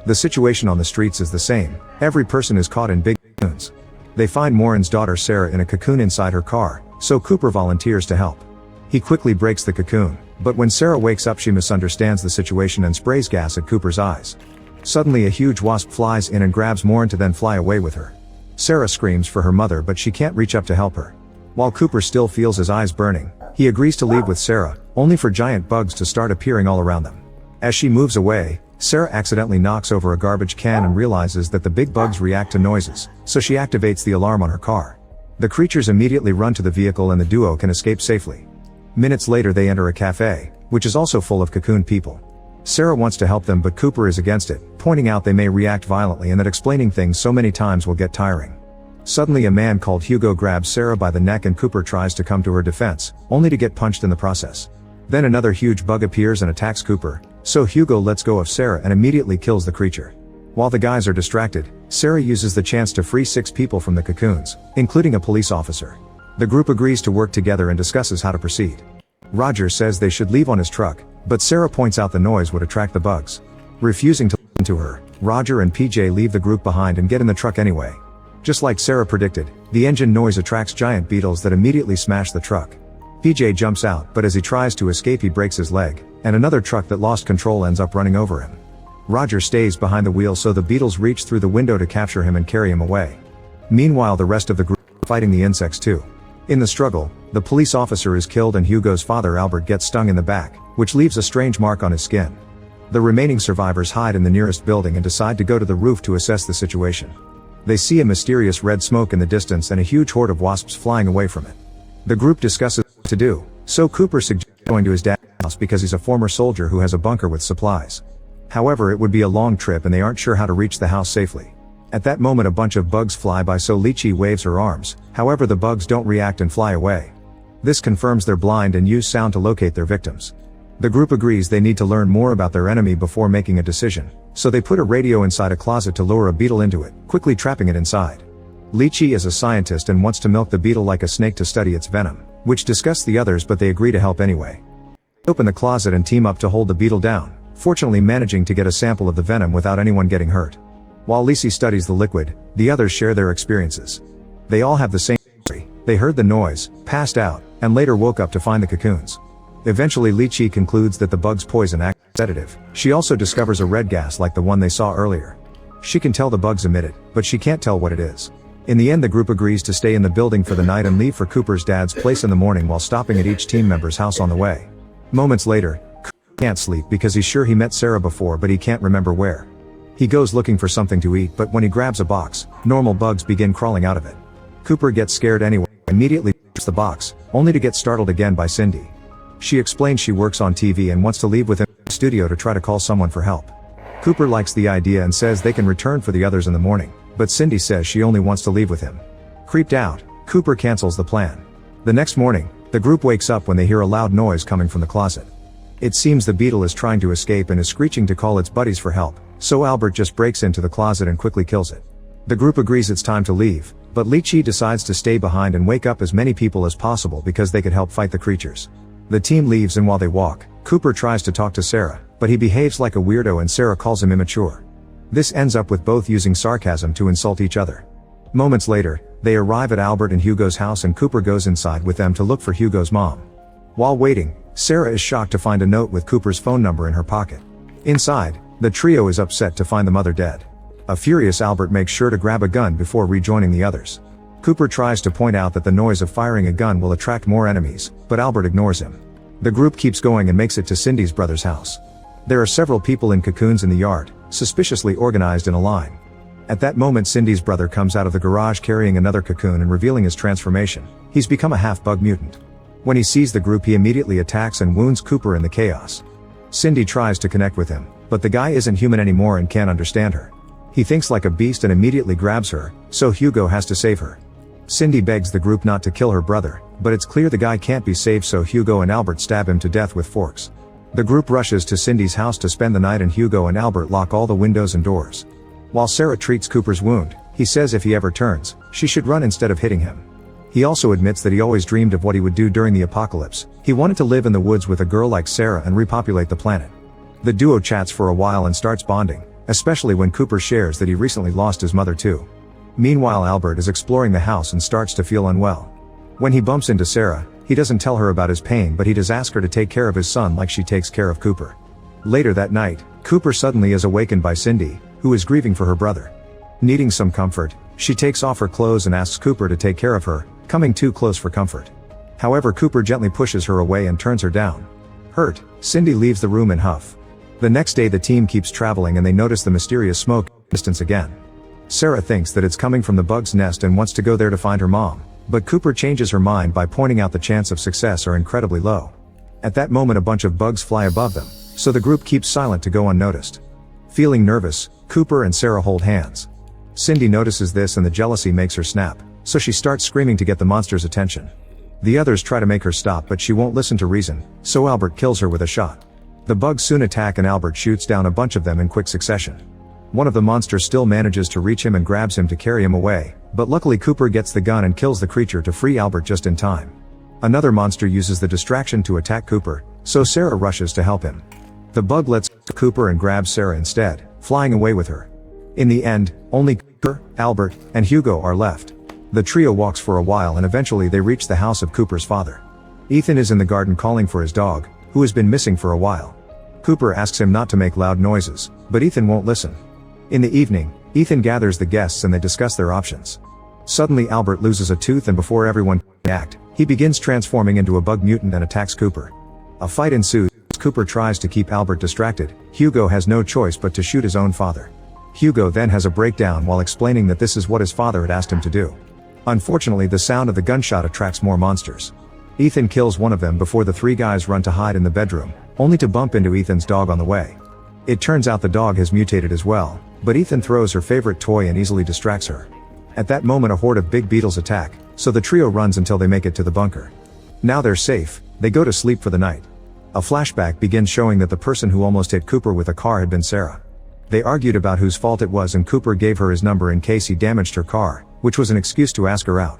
The situation on the streets is the same. Every person is caught in big cocoons. They find Morin's daughter Sarah in a cocoon inside her car, so Cooper volunteers to help. He quickly breaks the cocoon, but when Sarah wakes up she misunderstands the situation and sprays gas at Cooper's eyes. Suddenly a huge wasp flies in and grabs Morin to then fly away with her. Sarah screams for her mother but she can't reach up to help her. While Cooper still feels his eyes burning, he agrees to leave with Sarah, only for giant bugs to start appearing all around them. As she moves away, Sarah accidentally knocks over a garbage can and realizes that the big bugs react to noises, so she activates the alarm on her car. The creatures immediately run to the vehicle and the duo can escape safely. Minutes later they enter a cafe, which is also full of cocoon people. Sarah wants to help them but Cooper is against it, pointing out they may react violently and that explaining things so many times will get tiring. Suddenly a man called Hugo grabs Sarah by the neck and Cooper tries to come to her defense, only to get punched in the process. Then another huge bug appears and attacks Cooper, so Hugo lets go of Sarah and immediately kills the creature. While the guys are distracted, Sarah uses the chance to free 6 people from the cocoons, including a police officer. The group agrees to work together and discusses how to proceed. Roger says they should leave on his truck, but Sarah points out the noise would attract the bugs. Refusing to listen to her, Roger and PJ leave the group behind and get in the truck anyway. Just like Sarah predicted, the engine noise attracts giant beetles that immediately smash the truck. PJ jumps out, but as he tries to escape he breaks his leg, and another truck that lost control ends up running over him. Roger stays behind the wheel so the beetles reach through the window to capture him and carry him away. Meanwhile the rest of the group are fighting the insects too. In the struggle, the police officer is killed and Hugo's father Albert gets stung in the back, which leaves a strange mark on his skin. The remaining survivors hide in the nearest building and decide to go to the roof to assess the situation. They see a mysterious red smoke in the distance and a huge horde of wasps flying away from it. The group discusses what to do, so Cooper suggests going to his dad's house because he's a former soldier who has a bunker with supplies. However, it would be a long trip and they aren't sure how to reach the house safely. At that moment a bunch of bugs fly by so Lychee waves her arms, however the bugs don't react and fly away. This confirms they're blind and use sound to locate their victims. The group agrees they need to learn more about their enemy before making a decision, so they put a radio inside a closet to lure a beetle into it, quickly trapping it inside. Lychee is a scientist and wants to milk the beetle like a snake to study its venom, which disgusts the others but they agree to help anyway. They open the closet and team up to hold the beetle down, fortunately managing to get a sample of the venom without anyone getting hurt. While Lychee studies the liquid, the others share their experiences. They all have the same story. They heard the noise, passed out, and later woke up to find the cocoons. Eventually Lychee concludes that the bug's poison acts as a sedative. She also discovers a red gas like the one they saw earlier. She can tell the bugs emit it, but she can't tell what it is. In the end the group agrees to stay in the building for the night and leave for Cooper's dad's place in the morning while stopping at each team member's house on the way. Moments later, Cooper can't sleep because he's sure he met Sarah before but he can't remember where. He goes looking for something to eat but when he grabs a box, normal bugs begin crawling out of it. Cooper gets scared anyway, immediately puts the box, only to get startled again by Cindy. She explains she works on TV and wants to leave with him in the studio to try to call someone for help. Cooper likes the idea and says they can return for the others in the morning, but Cindy says she only wants to leave with him. Creeped out, Cooper cancels the plan. The next morning, the group wakes up when they hear a loud noise coming from the closet. It seems the beetle is trying to escape and is screeching to call its buddies for help, so Albert just breaks into the closet and quickly kills it. The group agrees it's time to leave, but Lychee decides to stay behind and wake up as many people as possible because they could help fight the creatures. The team leaves and while they walk, Cooper tries to talk to Sarah, but he behaves like a weirdo and Sarah calls him immature. This ends up with both using sarcasm to insult each other. Moments later, they arrive at Albert and Hugo's house and Cooper goes inside with them to look for Hugo's mom. While waiting, Sarah is shocked to find a note with Cooper's phone number in her pocket. Inside, the trio is upset to find the mother dead. A furious Albert makes sure to grab a gun before rejoining the others. Cooper tries to point out that the noise of firing a gun will attract more enemies, but Albert ignores him. The group keeps going and makes it to Cindy's brother's house. There are several people in cocoons in the yard, suspiciously organized in a line. At that moment, Cindy's brother comes out of the garage carrying another cocoon and revealing his transformation. He's become a half-bug mutant. When he sees the group, he immediately attacks and wounds Cooper in the chaos. Cindy tries to connect with him, but the guy isn't human anymore and can't understand her. He thinks like a beast and immediately grabs her, so Hugo has to save her. Cindy begs the group not to kill her brother, but it's clear the guy can't be saved, so Hugo and Albert stab him to death with forks. The group rushes to Cindy's house to spend the night, and Hugo and Albert lock all the windows and doors. While Sarah treats Cooper's wound, he says if he ever turns, she should run instead of hitting him. He also admits that he always dreamed of what he would do during the apocalypse. He wanted to live in the woods with a girl like Sarah and repopulate the planet. The duo chats for a while and starts bonding, especially when Cooper shares that he recently lost his mother too. Meanwhile, Albert is exploring the house and starts to feel unwell. When he bumps into Sarah, he doesn't tell her about his pain, but he does ask her to take care of his son like she takes care of Cooper. Later that night, Cooper suddenly is awakened by Cindy, who is grieving for her brother. Needing some comfort, she takes off her clothes and asks Cooper to take care of her, coming too close for comfort. However, Cooper gently pushes her away and turns her down. Hurt, Cindy leaves the room in huff. The next day the team keeps traveling and they notice the mysterious smoke in the distance again. Sarah thinks that it's coming from the bug's nest and wants to go there to find her mom, but Cooper changes her mind by pointing out the chance of success are incredibly low. At that moment, a bunch of bugs fly above them, so the group keeps silent to go unnoticed. Feeling nervous, Cooper and Sarah hold hands. Cindy notices this and the jealousy makes her snap, so she starts screaming to get the monster's attention. The others try to make her stop, but she won't listen to reason, so Albert kills her with a shot. The bugs soon attack and Albert shoots down a bunch of them in quick succession. One of the monsters still manages to reach him and grabs him to carry him away, but luckily Cooper gets the gun and kills the creature to free Albert just in time. Another monster uses the distraction to attack Cooper, so Sarah rushes to help him. The bug lets Cooper and grabs Sarah instead, flying away with her. In the end, only Cooper, Albert, and Hugo are left. The trio walks for a while and eventually they reach the house of Cooper's father. Ethan is in the garden calling for his dog, who has been missing for a while. Cooper asks him not to make loud noises, but Ethan won't listen. In the evening, Ethan gathers the guests and they discuss their options. Suddenly Albert loses a tooth, and before everyone can act, he begins transforming into a bug mutant and attacks Cooper. A fight ensues. Cooper tries to keep Albert distracted. Hugo has no choice but to shoot his own father. Hugo then has a breakdown while explaining that this is what his father had asked him to do. Unfortunately, the sound of the gunshot attracts more monsters. Ethan kills one of them before the three guys run to hide in the bedroom, only to bump into Ethan's dog on the way. It turns out the dog has mutated as well, but Ethan throws her favorite toy and easily distracts her. At that moment, a horde of big beetles attack, so the trio runs until they make it to the bunker. Now they're safe, they go to sleep for the night. A flashback begins showing that the person who almost hit Cooper with a car had been Sarah. They argued about whose fault it was, and Cooper gave her his number in case he damaged her car, which was an excuse to ask her out.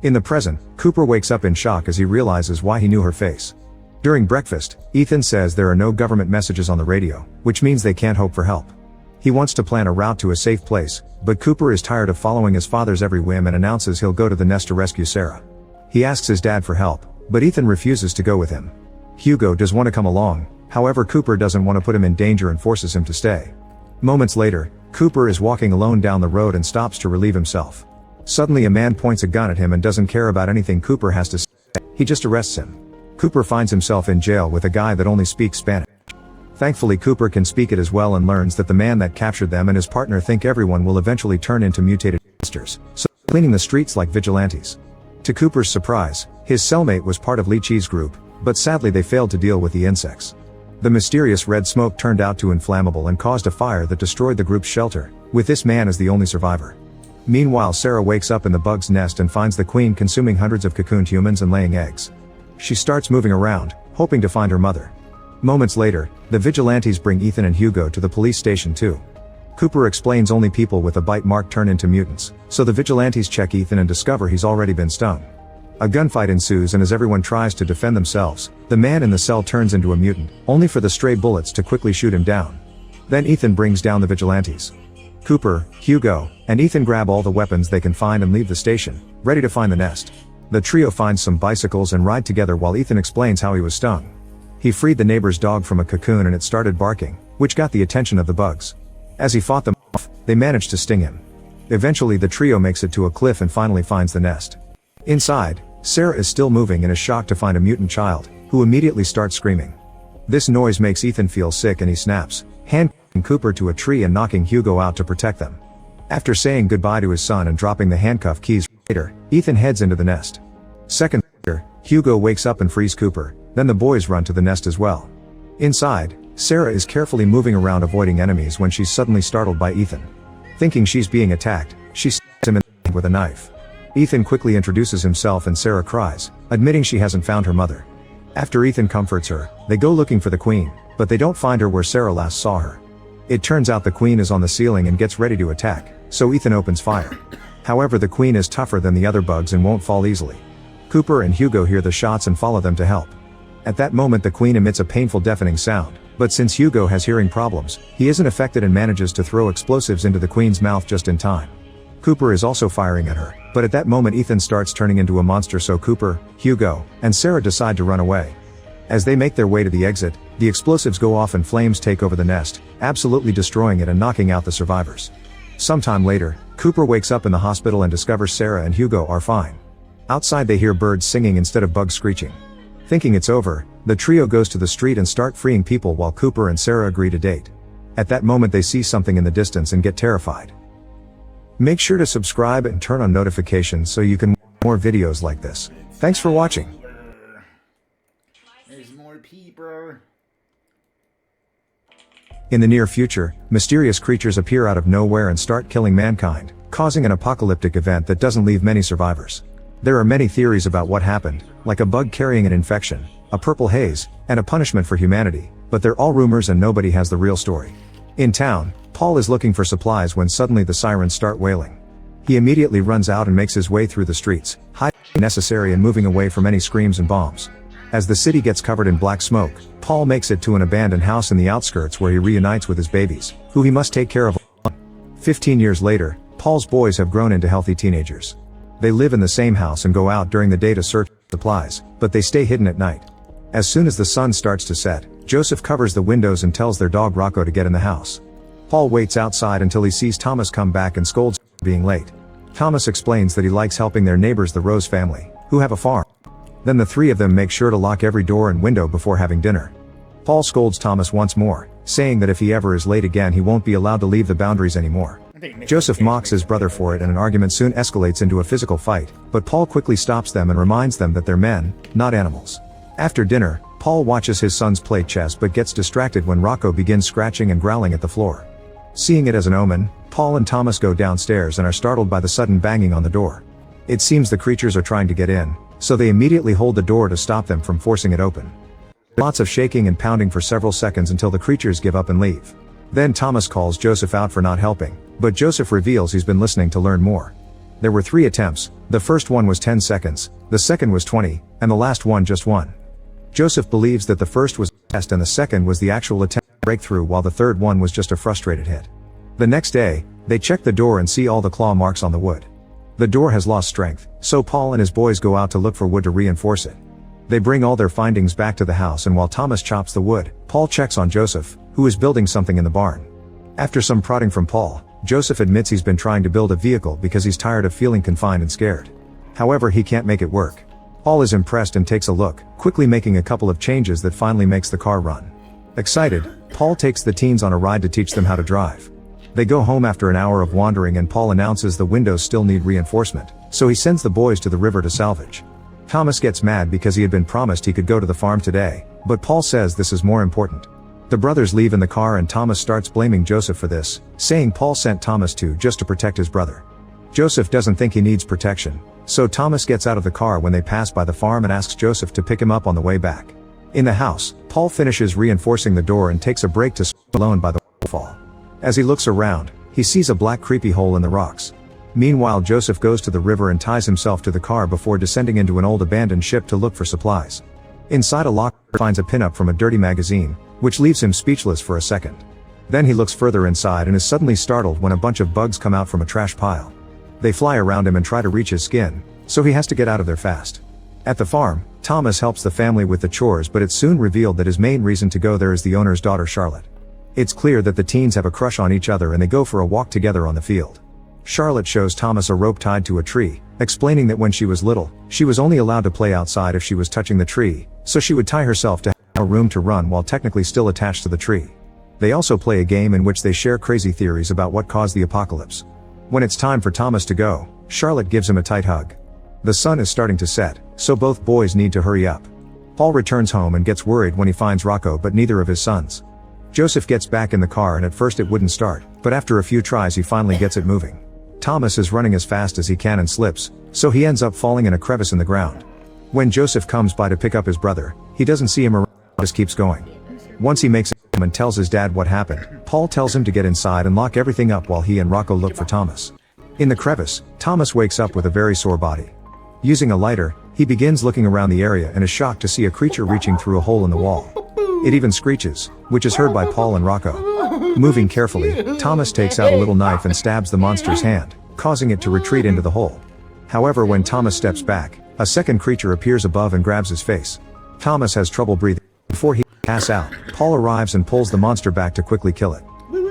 In the present, Cooper wakes up in shock as he realizes why he knew her face. During breakfast, Ethan says there are no government messages on the radio, which means they can't hope for help. He wants to plan a route to a safe place, but Cooper is tired of following his father's every whim and announces he'll go to the nest to rescue Sarah. He asks his dad for help, but Ethan refuses to go with him. Hugo does want to come along, however Cooper doesn't want to put him in danger and forces him to stay. Moments later, Cooper is walking alone down the road and stops to relieve himself. Suddenly a man points a gun at him and doesn't care about anything Cooper has to say, he just arrests him. Cooper finds himself in jail with a guy that only speaks Spanish. Thankfully Cooper can speak it as well and learns that the man that captured them and his partner think everyone will eventually turn into mutated monsters, so they're cleaning the streets like vigilantes. To Cooper's surprise, his cellmate was part of Li Chi's group, but sadly they failed to deal with the insects. The mysterious red smoke turned out too inflammable and caused a fire that destroyed the group's shelter, with this man as the only survivor. Meanwhile, Sarah wakes up in the bug's nest and finds the queen consuming hundreds of cocooned humans and laying eggs. She starts moving around, hoping to find her mother. Moments later, the vigilantes bring Ethan and Hugo to the police station too. Cooper explains only people with a bite mark turn into mutants, so the vigilantes check Ethan and discover he's already been stung. A gunfight ensues, and as everyone tries to defend themselves, the man in the cell turns into a mutant, only for the stray bullets to quickly shoot him down. Then Ethan brings down the vigilantes. Cooper, Hugo, and Ethan grab all the weapons they can find and leave the station, ready to find the nest. The trio finds some bicycles and ride together while Ethan explains how he was stung. He freed the neighbor's dog from a cocoon and it started barking, which got the attention of the bugs. As he fought them off, they managed to sting him. Eventually the trio makes it to a cliff and finally finds the nest. Inside, Sarah is still moving and is shocked to find a mutant child, who immediately starts screaming. This noise makes Ethan feel sick and he snaps, handcuffing Cooper to a tree and knocking Hugo out to protect them. After saying goodbye to his son and dropping the handcuff keys later, Ethan heads into the nest. Seconds later, Hugo wakes up and frees Cooper, then the boys run to the nest as well. Inside, Sarah is carefully moving around avoiding enemies when she's suddenly startled by Ethan. Thinking she's being attacked, she stabs him in the head with a knife. Ethan quickly introduces himself and Sarah cries, admitting she hasn't found her mother. After Ethan comforts her, they go looking for the queen, but they don't find her where Sarah last saw her. It turns out the queen is on the ceiling and gets ready to attack, so Ethan opens fire. However, the queen is tougher than the other bugs and won't fall easily. Cooper and Hugo hear the shots and follow them to help. At that moment the queen emits a painful deafening sound, but since Hugo has hearing problems, he isn't affected and manages to throw explosives into the queen's mouth just in time. Cooper is also firing at her, but at that moment Ethan starts turning into a monster, so Cooper, Hugo, and Sarah decide to run away. As they make their way to the exit, the explosives go off and flames take over the nest, absolutely destroying it and knocking out the survivors. Sometime later, Cooper wakes up in the hospital and discovers Sarah and Hugo are fine. Outside they hear birds singing instead of bugs screeching. Thinking it's over, the trio goes to the street and start freeing people while Cooper and Sarah agree to date. At that moment they see something in the distance and get terrified. Make sure to subscribe and turn on notifications so you can watch more videos like this. Thanks for watching. There's more people. In the near future, mysterious creatures appear out of nowhere and start killing mankind, causing an apocalyptic event that doesn't leave many survivors. There are many theories about what happened, like a bug carrying an infection, a purple haze, and a punishment for humanity, but they're all rumors and nobody has the real story. In town, Paul is looking for supplies when suddenly the sirens start wailing. He immediately runs out and makes his way through the streets, hiding when necessary and moving away from any screams and bombs. As the city gets covered in black smoke, Paul makes it to an abandoned house in the outskirts where he reunites with his babies, who he must take care of. 15 years later, Paul's boys have grown into healthy teenagers. They live in the same house and go out during the day to search for supplies, but they stay hidden at night. As soon as the sun starts to set, Joseph covers the windows and tells their dog Rocco to get in the house. Paul waits outside until he sees Thomas come back and scolds him for being late. Thomas explains that he likes helping their neighbors, the Rose family, who have a farm. Then the three of them make sure to lock every door and window before having dinner. Paul scolds Thomas once more, saying that if he ever is late again he won't be allowed to leave the boundaries anymore. Joseph mocks his brother for it and an argument soon escalates into a physical fight, but Paul quickly stops them and reminds them that they're men, not animals. After dinner, Paul watches his sons play chess but gets distracted when Rocco begins scratching and growling at the floor. Seeing it as an omen, Paul and Thomas go downstairs and are startled by the sudden banging on the door. It seems the creatures are trying to get in, so they immediately hold the door to stop them from forcing it open. Lots of shaking and pounding for several seconds until the creatures give up and leave. Then Thomas calls Joseph out for not helping, but Joseph reveals he's been listening to learn more. There were 3 attempts, the first one was 10 seconds, the second was 20, and the last one just 1. Joseph believes that the first was a test and the second was the actual attempt to break through, while the third one was just a frustrated hit. The next day, they check the door and see all the claw marks on the wood. The door has lost strength, so Paul and his boys go out to look for wood to reinforce it. They bring all their findings back to the house, and while Thomas chops the wood, Paul checks on Joseph, who is building something in the barn. After some prodding from Paul, Joseph admits he's been trying to build a vehicle because he's tired of feeling confined and scared. However, he can't make it work. Paul is impressed and takes a look, quickly making a couple of changes that finally makes the car run. Excited, Paul takes the teens on a ride to teach them how to drive. They go home after an hour of wandering and Paul announces the windows still need reinforcement, so he sends the boys to the river to salvage. Thomas gets mad because he had been promised he could go to the farm today, but Paul says this is more important. The brothers leave in the car and Thomas starts blaming Joseph for this, saying Paul sent Thomas just to protect his brother. Joseph doesn't think he needs protection, so Thomas gets out of the car when they pass by the farm and asks Joseph to pick him up on the way back. In the house, Paul finishes reinforcing the door and takes a break to swim alone by the waterfall. As he looks around, he sees a black creepy hole in the rocks. Meanwhile, Joseph goes to the river and ties himself to the car before descending into an old abandoned ship to look for supplies. Inside a locker, he finds a pinup from a dirty magazine, which leaves him speechless for a second. Then he looks further inside and is suddenly startled when a bunch of bugs come out from a trash pile. They fly around him and try to reach his skin, so he has to get out of there fast. At the farm, Thomas helps the family with the chores, but it's soon revealed that his main reason to go there is the owner's daughter Charlotte. It's clear that the teens have a crush on each other and they go for a walk together on the field. Charlotte shows Thomas a rope tied to a tree, explaining that when she was little, she was only allowed to play outside if she was touching the tree, so she would tie herself to have room to run while technically still attached to the tree. They also play a game in which they share crazy theories about what caused the apocalypse. When it's time for Thomas to go, Charlotte gives him a tight hug. The sun is starting to set, so both boys need to hurry up. Paul returns home and gets worried when he finds Rocco but neither of his sons. Joseph gets back in the car and at first it wouldn't start, but after a few tries he finally gets it moving. Thomas is running as fast as he can and slips, so he ends up falling in a crevice in the ground. When Joseph comes by to pick up his brother, he doesn't see him around, just keeps going. Once he makes it home and tells his dad what happened, Paul tells him to get inside and lock everything up while he and Rocco look for Thomas. In the crevice, Thomas wakes up with a very sore body. Using a lighter, he begins looking around the area and is shocked to see a creature reaching through a hole in the wall. It even screeches, which is heard by Paul and Rocco. Moving carefully, Thomas takes out a little knife and stabs the monster's hand, causing it to retreat into the hole. However, when Thomas steps back, a second creature appears above and grabs his face. Thomas has trouble breathing. Before he passes out, Paul arrives and pulls the monster back to quickly kill it.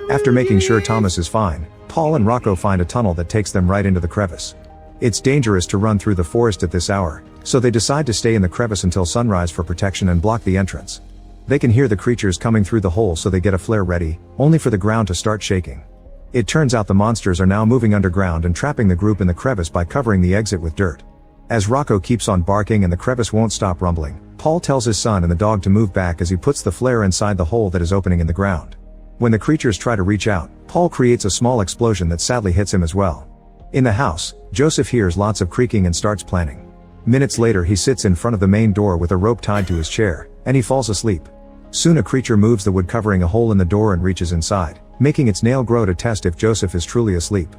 After making sure Thomas is fine, Paul and Rocco find a tunnel that takes them right into the crevice. It's dangerous to run through the forest at this hour, so they decide to stay in the crevice until sunrise for protection and block the entrance. They can hear the creatures coming through the hole, so they get a flare ready, only for the ground to start shaking. It turns out the monsters are now moving underground and trapping the group in the crevice by covering the exit with dirt. As Rocco keeps on barking and the crevice won't stop rumbling, Paul tells his son and the dog to move back as he puts the flare inside the hole that is opening in the ground. When the creatures try to reach out, Paul creates a small explosion that sadly hits him as well. In the house, Joseph hears lots of creaking and starts planning. Minutes later he sits in front of the main door with a rope tied to his chair, and he falls asleep. Soon a creature moves the wood covering a hole in the door and reaches inside, making its nail grow to test if Joseph is truly asleep.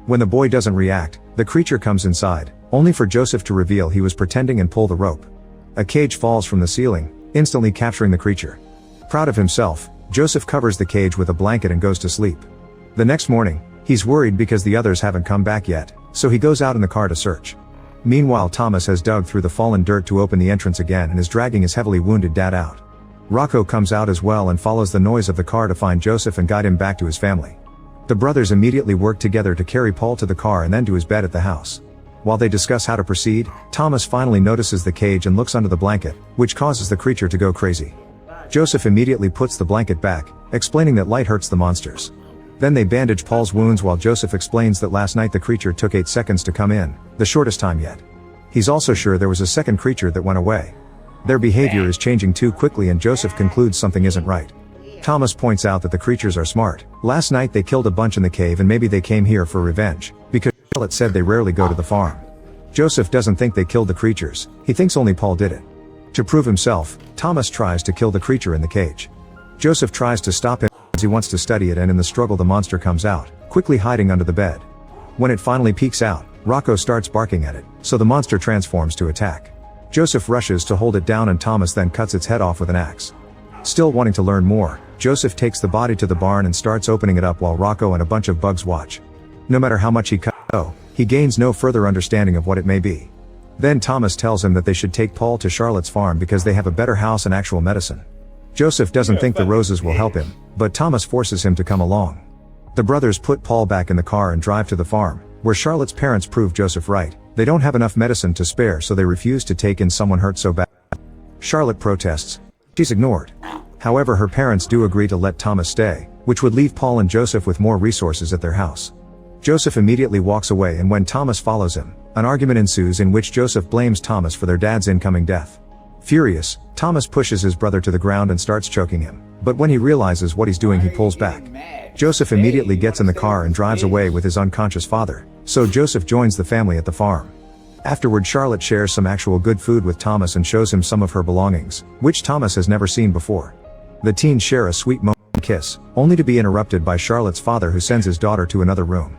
When the boy doesn't react, the creature comes inside, only for Joseph to reveal he was pretending and pull the rope. A cage falls from the ceiling, instantly capturing the creature. Proud of himself, Joseph covers the cage with a blanket and goes to sleep. The next morning, he's worried because the others haven't come back yet, so he goes out in the car to search. Meanwhile, Thomas has dug through the fallen dirt to open the entrance again and is dragging his heavily wounded dad out. Rocco comes out as well and follows the noise of the car to find Joseph and guide him back to his family. The brothers immediately work together to carry Paul to the car and then to his bed at the house. While they discuss how to proceed, Thomas finally notices the cage and looks under the blanket, which causes the creature to go crazy. Joseph immediately puts the blanket back, explaining that light hurts the monsters. Then they bandage Paul's wounds while Joseph explains that last night the creature took 8 seconds to come in, the shortest time yet. He's also sure there was a second creature that went away. Their behavior is changing too quickly and Joseph concludes something isn't right. Thomas points out that the creatures are smart. Last night they killed a bunch in the cave and maybe they came here for revenge, because Charlotte said they rarely go to the farm. Joseph doesn't think they killed the creatures, he thinks only Paul did it. To prove himself, Thomas tries to kill the creature in the cage. Joseph tries to stop him as he wants to study it, and in the struggle the monster comes out, quickly hiding under the bed. When it finally peeks out, Rocco starts barking at it, so the monster transforms to attack. Joseph rushes to hold it down and Thomas then cuts its head off with an axe. Still wanting to learn more, Joseph takes the body to the barn and starts opening it up while Rocco and a bunch of bugs watch. No matter how much he cuts, he gains no further understanding of what it may be. Then Thomas tells him that they should take Paul to Charlotte's farm because they have a better house and actual medicine. Joseph doesn't think the roses will help him, but Thomas forces him to come along. The brothers put Paul back in the car and drive to the farm, where Charlotte's parents prove Joseph right. They don't have enough medicine to spare, so they refuse to take in someone hurt so bad. Charlotte protests. She's ignored. However, her parents do agree to let Thomas stay, which would leave Paul and Joseph with more resources at their house. Joseph immediately walks away, and when Thomas follows him, an argument ensues in which Joseph blames Thomas for their dad's incoming death. Furious, Thomas pushes his brother to the ground and starts choking him, but when he realizes what he's doing he pulls back. Joseph immediately gets in the car and drives away with his unconscious father, so Joseph joins the family at the farm. Afterward, Charlotte shares some actual good food with Thomas and shows him some of her belongings, which Thomas has never seen before. The teens share a sweet moment and kiss, only to be interrupted by Charlotte's father, who sends his daughter to another room.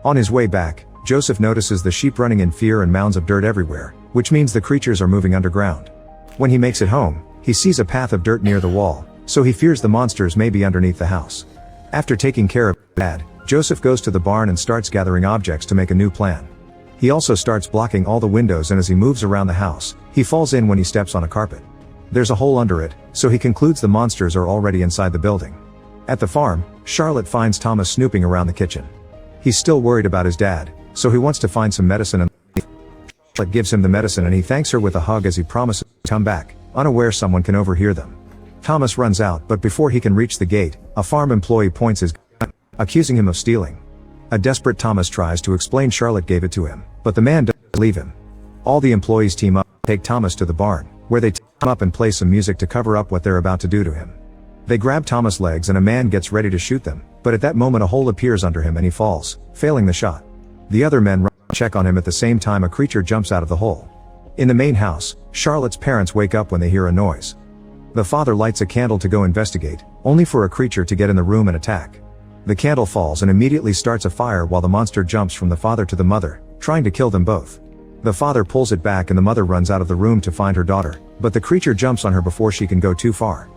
On his way back, Joseph notices the sheep running in fear and mounds of dirt everywhere, which means the creatures are moving underground. When he makes it home, he sees a path of dirt near the wall, so he fears the monsters may be underneath the house. After taking care of Dad, Joseph goes to the barn and starts gathering objects to make a new plan. He also starts blocking all the windows, and as he moves around the house, he falls in when he steps on a carpet. There's a hole under it, so he concludes the monsters are already inside the building. At the farm, Charlotte finds Thomas snooping around the kitchen. He's still worried about his dad, so he wants to find some medicine and Charlotte gives him the medicine and he thanks her with a hug as he promises to come back, unaware someone can overhear them. Thomas runs out, but before he can reach the gate, a farm employee points his gun, accusing him of stealing. A desperate Thomas tries to explain Charlotte gave it to him, but the man doesn't believe him. All the employees team up and take Thomas to the barn, where they tie him up and play some music to cover up what they're about to do to him. They grab Thomas' legs and a man gets ready to shoot them, but at that moment a hole appears under him and he falls, failing the shot. The other men run to check on him at the same time a creature jumps out of the hole. In the main house, Charlotte's parents wake up when they hear a noise. The father lights a candle to go investigate, only for a creature to get in the room and attack. The candle falls and immediately starts a fire while the monster jumps from the father to the mother, trying to kill them both. The father pulls it back and the mother runs out of the room to find her daughter, but the creature jumps on her before she can go too far.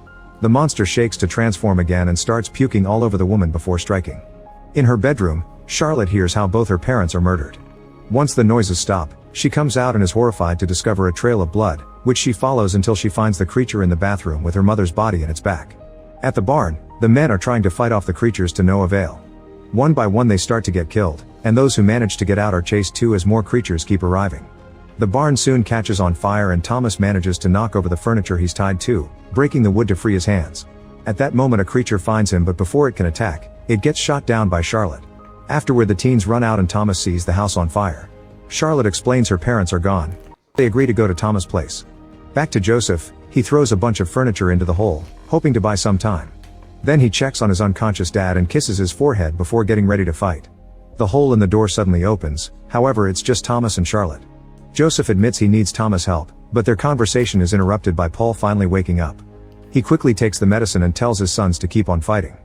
The monster shakes to transform again and starts puking all over the woman before striking. In her bedroom, Charlotte hears how both her parents are murdered. Once the noises stop, she comes out and is horrified to discover a trail of blood, which she follows until she finds the creature in the bathroom with her mother's body in its back. At the barn, the men are trying to fight off the creatures to no avail. One by one they start to get killed, and those who manage to get out are chased too as more creatures keep arriving. The barn soon catches on fire and Thomas manages to knock over the furniture he's tied to, breaking the wood to free his hands. At that moment a creature finds him, but before it can attack, it gets shot down by Charlotte. Afterward the teens run out and Thomas sees the house on fire. Charlotte explains her parents are gone. They agree to go to Thomas' place. Back to Joseph, he throws a bunch of furniture into the hole, hoping to buy some time. Then he checks on his unconscious dad and kisses his forehead before getting ready to fight. The hole in the door suddenly opens, however it's just Thomas and Charlotte. Joseph admits he needs Thomas' help, but their conversation is interrupted by Paul finally waking up. He quickly takes the medicine and tells his sons to keep on fighting.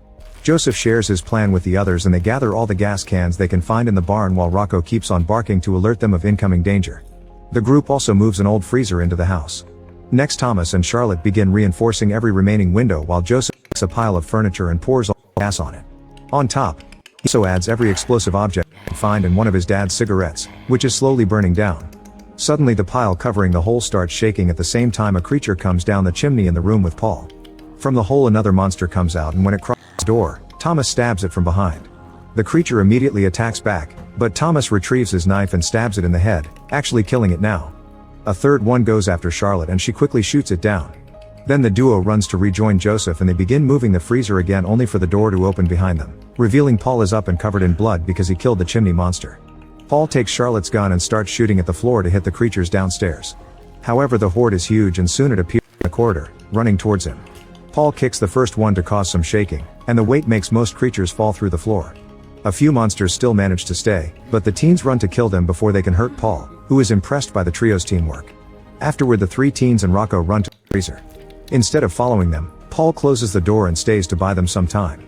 Joseph shares his plan with the others and they gather all the gas cans they can find in the barn while Rocco keeps on barking to alert them of incoming danger. The group also moves an old freezer into the house. Next Thomas and Charlotte begin reinforcing every remaining window while Joseph takes a pile of furniture and pours all the gas on it. On top, he also adds every explosive object he can find and one of his dad's cigarettes, which is slowly burning down. Suddenly the pile covering the hole starts shaking at the same time a creature comes down the chimney in the room with Paul. From the hole another monster comes out and when it crosses the door, Thomas stabs it from behind. The creature immediately attacks back, but Thomas retrieves his knife and stabs it in the head, actually killing it now. A third one goes after Charlotte and she quickly shoots it down. Then the duo runs to rejoin Joseph and they begin moving the freezer again only for the door to open behind them, revealing Paul is up and covered in blood because he killed the chimney monster. Paul takes Charlotte's gun and starts shooting at the floor to hit the creatures downstairs. However the horde is huge and soon it appears in the corridor, running towards him. Paul kicks the first one to cause some shaking, and the weight makes most creatures fall through the floor. A few monsters still manage to stay, but the teens run to kill them before they can hurt Paul, who is impressed by the trio's teamwork. Afterward the three teens and Rocco run to the freezer. Instead of following them, Paul closes the door and stays to buy them some time.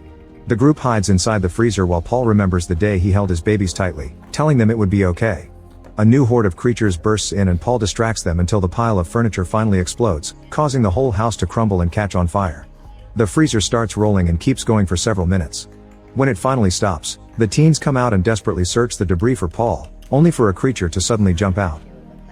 The group hides inside the freezer while Paul remembers the day he held his babies tightly, telling them it would be okay. A new horde of creatures bursts in and Paul distracts them until the pile of furniture finally explodes, causing the whole house to crumble and catch on fire. The freezer starts rolling and keeps going for several minutes. When it finally stops, the teens come out and desperately search the debris for Paul, only for a creature to suddenly jump out.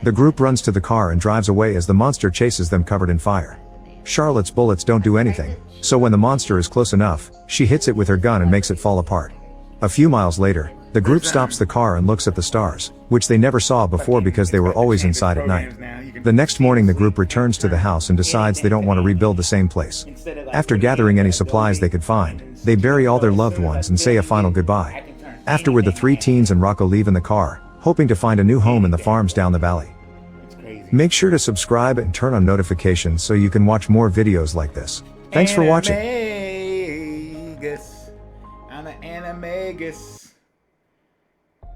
The group runs to the car and drives away as the monster chases them covered in fire. Charlotte's bullets don't do anything, so when the monster is close enough, she hits it with her gun and makes it fall apart. A few miles later, the group stops the car and looks at the stars, which they never saw before because they were always inside at night. The next morning the group returns to the house and decides they don't want to rebuild the same place. After gathering any supplies they could find, they bury all their loved ones and say a final goodbye. Afterward the three teens and Rocco leave in the car, hoping to find a new home in the farms down the valley. Make sure to subscribe and turn on notifications so you can watch more videos like this. Thanks for watching. I'm an animagus.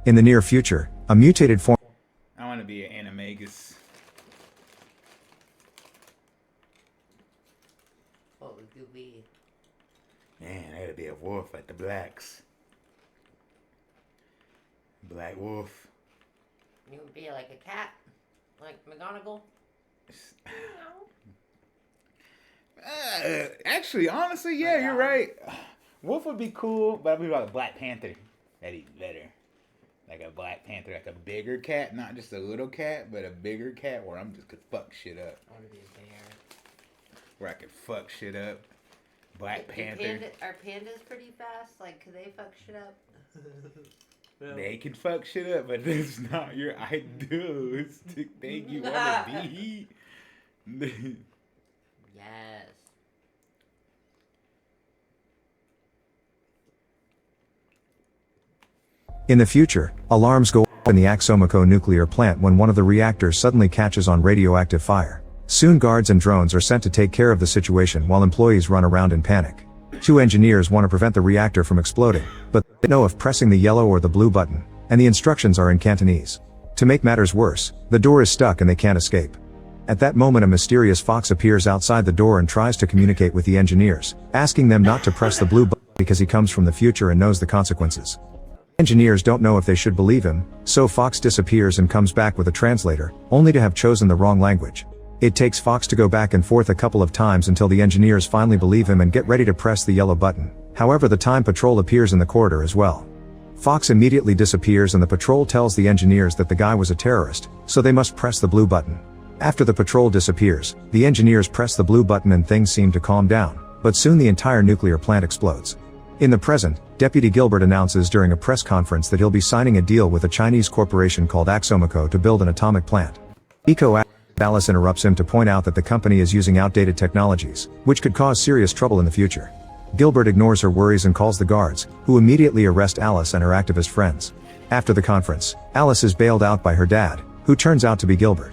In the near future, a mutated form. I want to be an animagus. What would you be? Man, I gotta be a wolf like the blacks. Black wolf. You would be like a cat? Like McGonagall? Actually, honestly, yeah, you're right. Wolf would be cool, but I'd be like a Black Panther. That'd be better. Like a Black Panther, like a bigger cat, not just a little cat, but a bigger cat where I'm just could fuck shit up. I want to be a bear. Where I could fuck shit up. Black Panther. Are pandas pretty fast? Like, could they fuck shit up? They can fuck shit up, but that's not your idealistic thing you want to be. Yes. In the future, alarms go off in the Axomico nuclear plant when one of the reactors suddenly catches on radioactive fire. Soon guards and drones are sent to take care of the situation while employees run around in panic. 2 engineers want to prevent the reactor from exploding, but they know of pressing the yellow or the blue button, and the instructions are in Cantonese. To make matters worse, the door is stuck and they can't escape. At that moment a mysterious fox appears outside the door and tries to communicate with the engineers, asking them not to press the blue button because he comes from the future and knows the consequences. Engineers don't know if they should believe him, so Fox disappears and comes back with a translator, only to have chosen the wrong language. It takes Fox to go back and forth a couple of times until the engineers finally believe him and get ready to press the yellow button. However, the Time Patrol appears in the corridor as well. Fox immediately disappears and the patrol tells the engineers that the guy was a terrorist, so they must press the blue button. After the patrol disappears, the engineers press the blue button and things seem to calm down, but soon the entire nuclear plant explodes. In the present, Deputy Gilbert announces during a press conference that he'll be signing a deal with a Chinese corporation called Axomico to build an atomic plant. Alice interrupts him to point out that the company is using outdated technologies, which could cause serious trouble in the future. Gilbert ignores her worries and calls the guards, who immediately arrest Alice and her activist friends. After the conference, Alice is bailed out by her dad, who turns out to be Gilbert.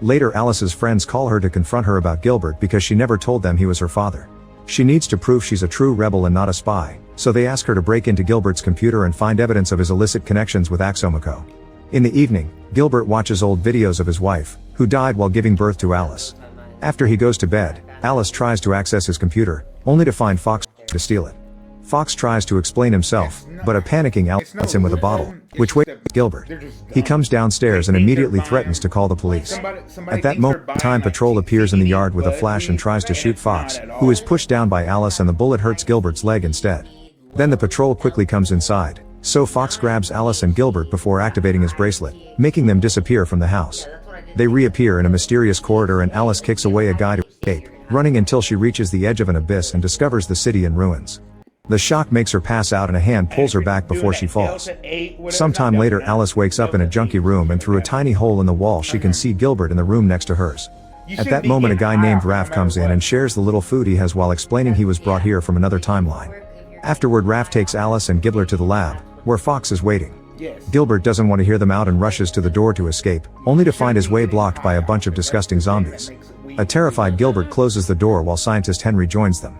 Later Alice's friends call her to confront her about Gilbert because she never told them he was her father. She needs to prove she's a true rebel and not a spy, so they ask her to break into Gilbert's computer and find evidence of his illicit connections with Axomico. In the evening, Gilbert watches old videos of his wife, who died while giving birth to Alice. After he goes to bed, Alice tries to access his computer, only to find Fox to steal it. Fox tries to explain himself, but a panicking Alice hits him with a bottle, which wakes Gilbert. He comes downstairs and immediately threatens to call the police. At that moment, Time Patrol appears in the yard with a flash and tries to shoot Fox, who is pushed down by Alice and the bullet hurts Gilbert's leg instead. Then the patrol quickly comes inside, so Fox grabs Alice and Gilbert before activating his bracelet, making them disappear from the house. They reappear in a mysterious corridor and Alice kicks away a guy to escape, running until she reaches the edge of an abyss and discovers the city in ruins. The shock makes her pass out and a hand pulls her back before she falls. Sometime later Alice wakes up in a junky room and through a tiny hole in the wall she can see Gilbert in the room next to hers. At that moment a guy named Raph comes in and shares the little food he has while explaining he was brought here from another timeline. Afterward Raph takes Alice and Gilbert to the lab, where Fox is waiting. Gilbert doesn't want to hear them out and rushes to the door to escape, only to find his way blocked by a bunch of disgusting zombies. A terrified Gilbert closes the door while scientist Henry joins them.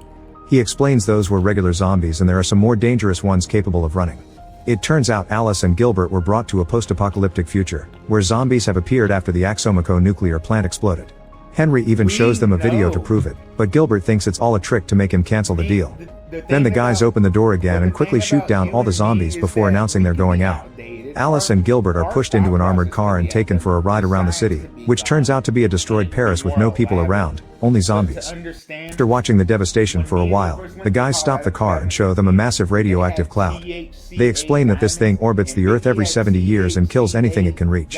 He explains those were regular zombies and there are some more dangerous ones capable of running. It turns out Alice and Gilbert were brought to a post-apocalyptic future, where zombies have appeared after the Axomico nuclear plant exploded. Henry even shows them a video to prove it, but Gilbert thinks it's all a trick to make him cancel the deal. Then the guys open the door again and quickly shoot down all the zombies before announcing they're going out. Alice and Gilbert are pushed into an armored car and taken for a ride around the city, which turns out to be a destroyed Paris with no people around, only zombies. After watching the devastation for a while, the guys stop the car and show them a massive radioactive cloud. They explain that this thing orbits the Earth every 70 years and kills anything it can reach.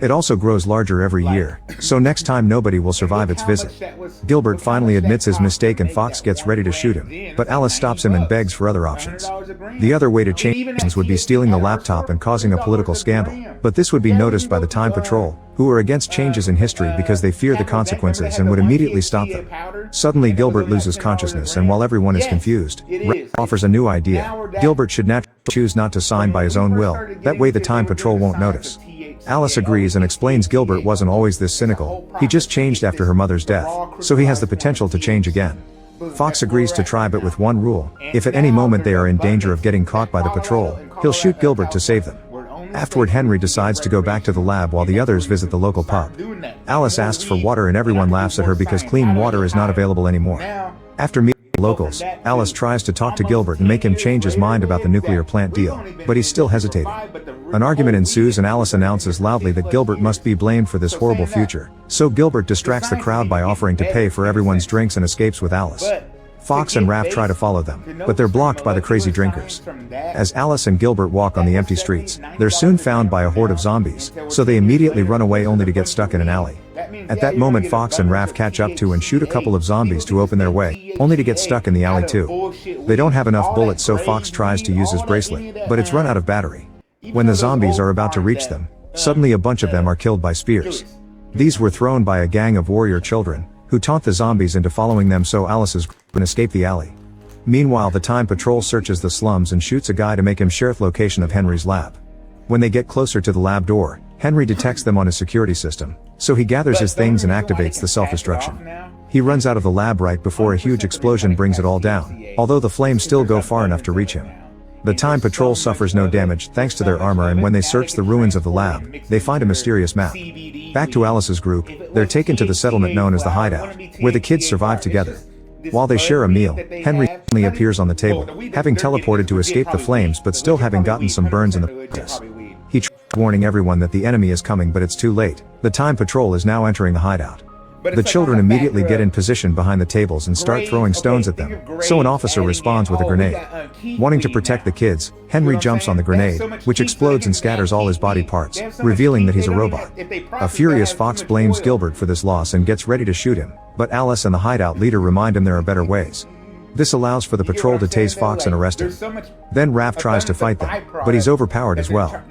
It also grows larger every year, so next time nobody will survive its visit. Gilbert finally admits his mistake and Fox gets ready to shoot him, but Alice stops him and begs for other options. The other way to change things would be stealing the laptop and causing a political scandal, but this would be noticed by the Time Patrol, who are against changes in history because they fear the consequences and would immediately stop them. Suddenly Gilbert loses consciousness and while everyone is confused, Raph offers a new idea. Gilbert should naturally choose not to sign by his own will, that way the Time Patrol won't notice. Alice agrees and explains Gilbert wasn't always this cynical, he just changed after her mother's death, so he has the potential to change again. Fox agrees to try but with one rule: if at any moment they are in danger of getting caught by the patrol, he'll shoot Gilbert to save them. Afterward Henry decides to go back to the lab while the others visit the local pub. Alice asks for water and everyone laughs at her because clean water is not available anymore. After meeting the locals, Alice tries to talk to Gilbert and make him change his mind about the nuclear plant deal, but he's still hesitating. An argument ensues and Alice announces loudly that Gilbert must be blamed for this horrible future, so Gilbert distracts the crowd by offering to pay for everyone's drinks and escapes with Alice. Fox and Raph try to follow them, but they're blocked by the crazy drinkers. As Alice and Gilbert walk on the empty streets, they're soon found by a horde of zombies, so they immediately run away only to get stuck in an alley. At that moment Fox and Raph catch up to and shoot a couple of zombies to open their way, only to get stuck in the alley too. They don't have enough bullets so Fox tries to use his bracelet, but it's run out of battery. When the zombies are about to reach them, suddenly a bunch of them are killed by spears. These were thrown by a gang of warrior children, who taunt the zombies into following them so Alice's group can escape the alley. Meanwhile, the Time Patrol searches the slums and shoots a guy to make him share the location of Henry's lab. When they get closer to the lab door, Henry detects them on his security system, so he gathers his things and activates the self-destruction. He runs out of the lab right before a huge explosion brings it all down, although the flames still go far enough to reach him. The Time Patrol suffers no damage thanks to their armor, and when they search the ruins of the lab, they find a mysterious map. Back to Alice's group, they're taken to the settlement known as the Hideout, where the kids survive together. While they share a meal, Henry suddenly appears on the table, having teleported to escape the flames but still having gotten some burns in the process. He tries warning everyone that the enemy is coming, but it's too late. The Time Patrol is now entering the hideout. The children immediately get in position behind the tables and start throwing stones at them, so an officer responds with a grenade. Wanting to protect the kids, Henry jumps on the grenade, which explodes and scatters all his body parts, revealing that he's a robot. A furious Fox blames Gilbert for this loss and gets ready to shoot him, but Alice and the hideout leader remind him there are better ways. This allows for the patrol to tase Fox and arrest him. Then Raph tries to fight them, but he's overpowered as well.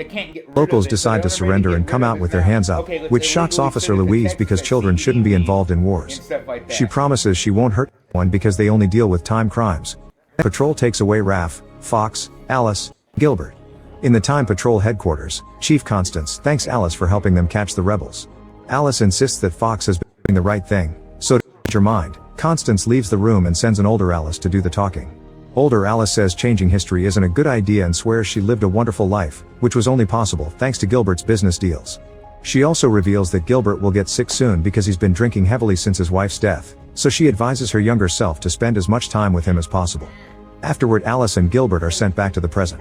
Locals decide to surrender and come out with their hands up, which shocks Officer Louise because children shouldn't be involved in wars. She promises she won't hurt anyone because they only deal with time crimes. Patrol takes away Raph, Fox, Alice, Gilbert. In the Time Patrol headquarters, Chief Constance thanks Alice for helping them catch the rebels. Alice insists that Fox has been doing the right thing, so to change her mind, Constance leaves the room and sends an older Alice to do the talking. Older Alice says changing history isn't a good idea and swears she lived a wonderful life, which was only possible thanks to Gilbert's business deals. She also reveals that Gilbert will get sick soon because he's been drinking heavily since his wife's death, so she advises her younger self to spend as much time with him as possible. Afterward, Alice and Gilbert are sent back to the present.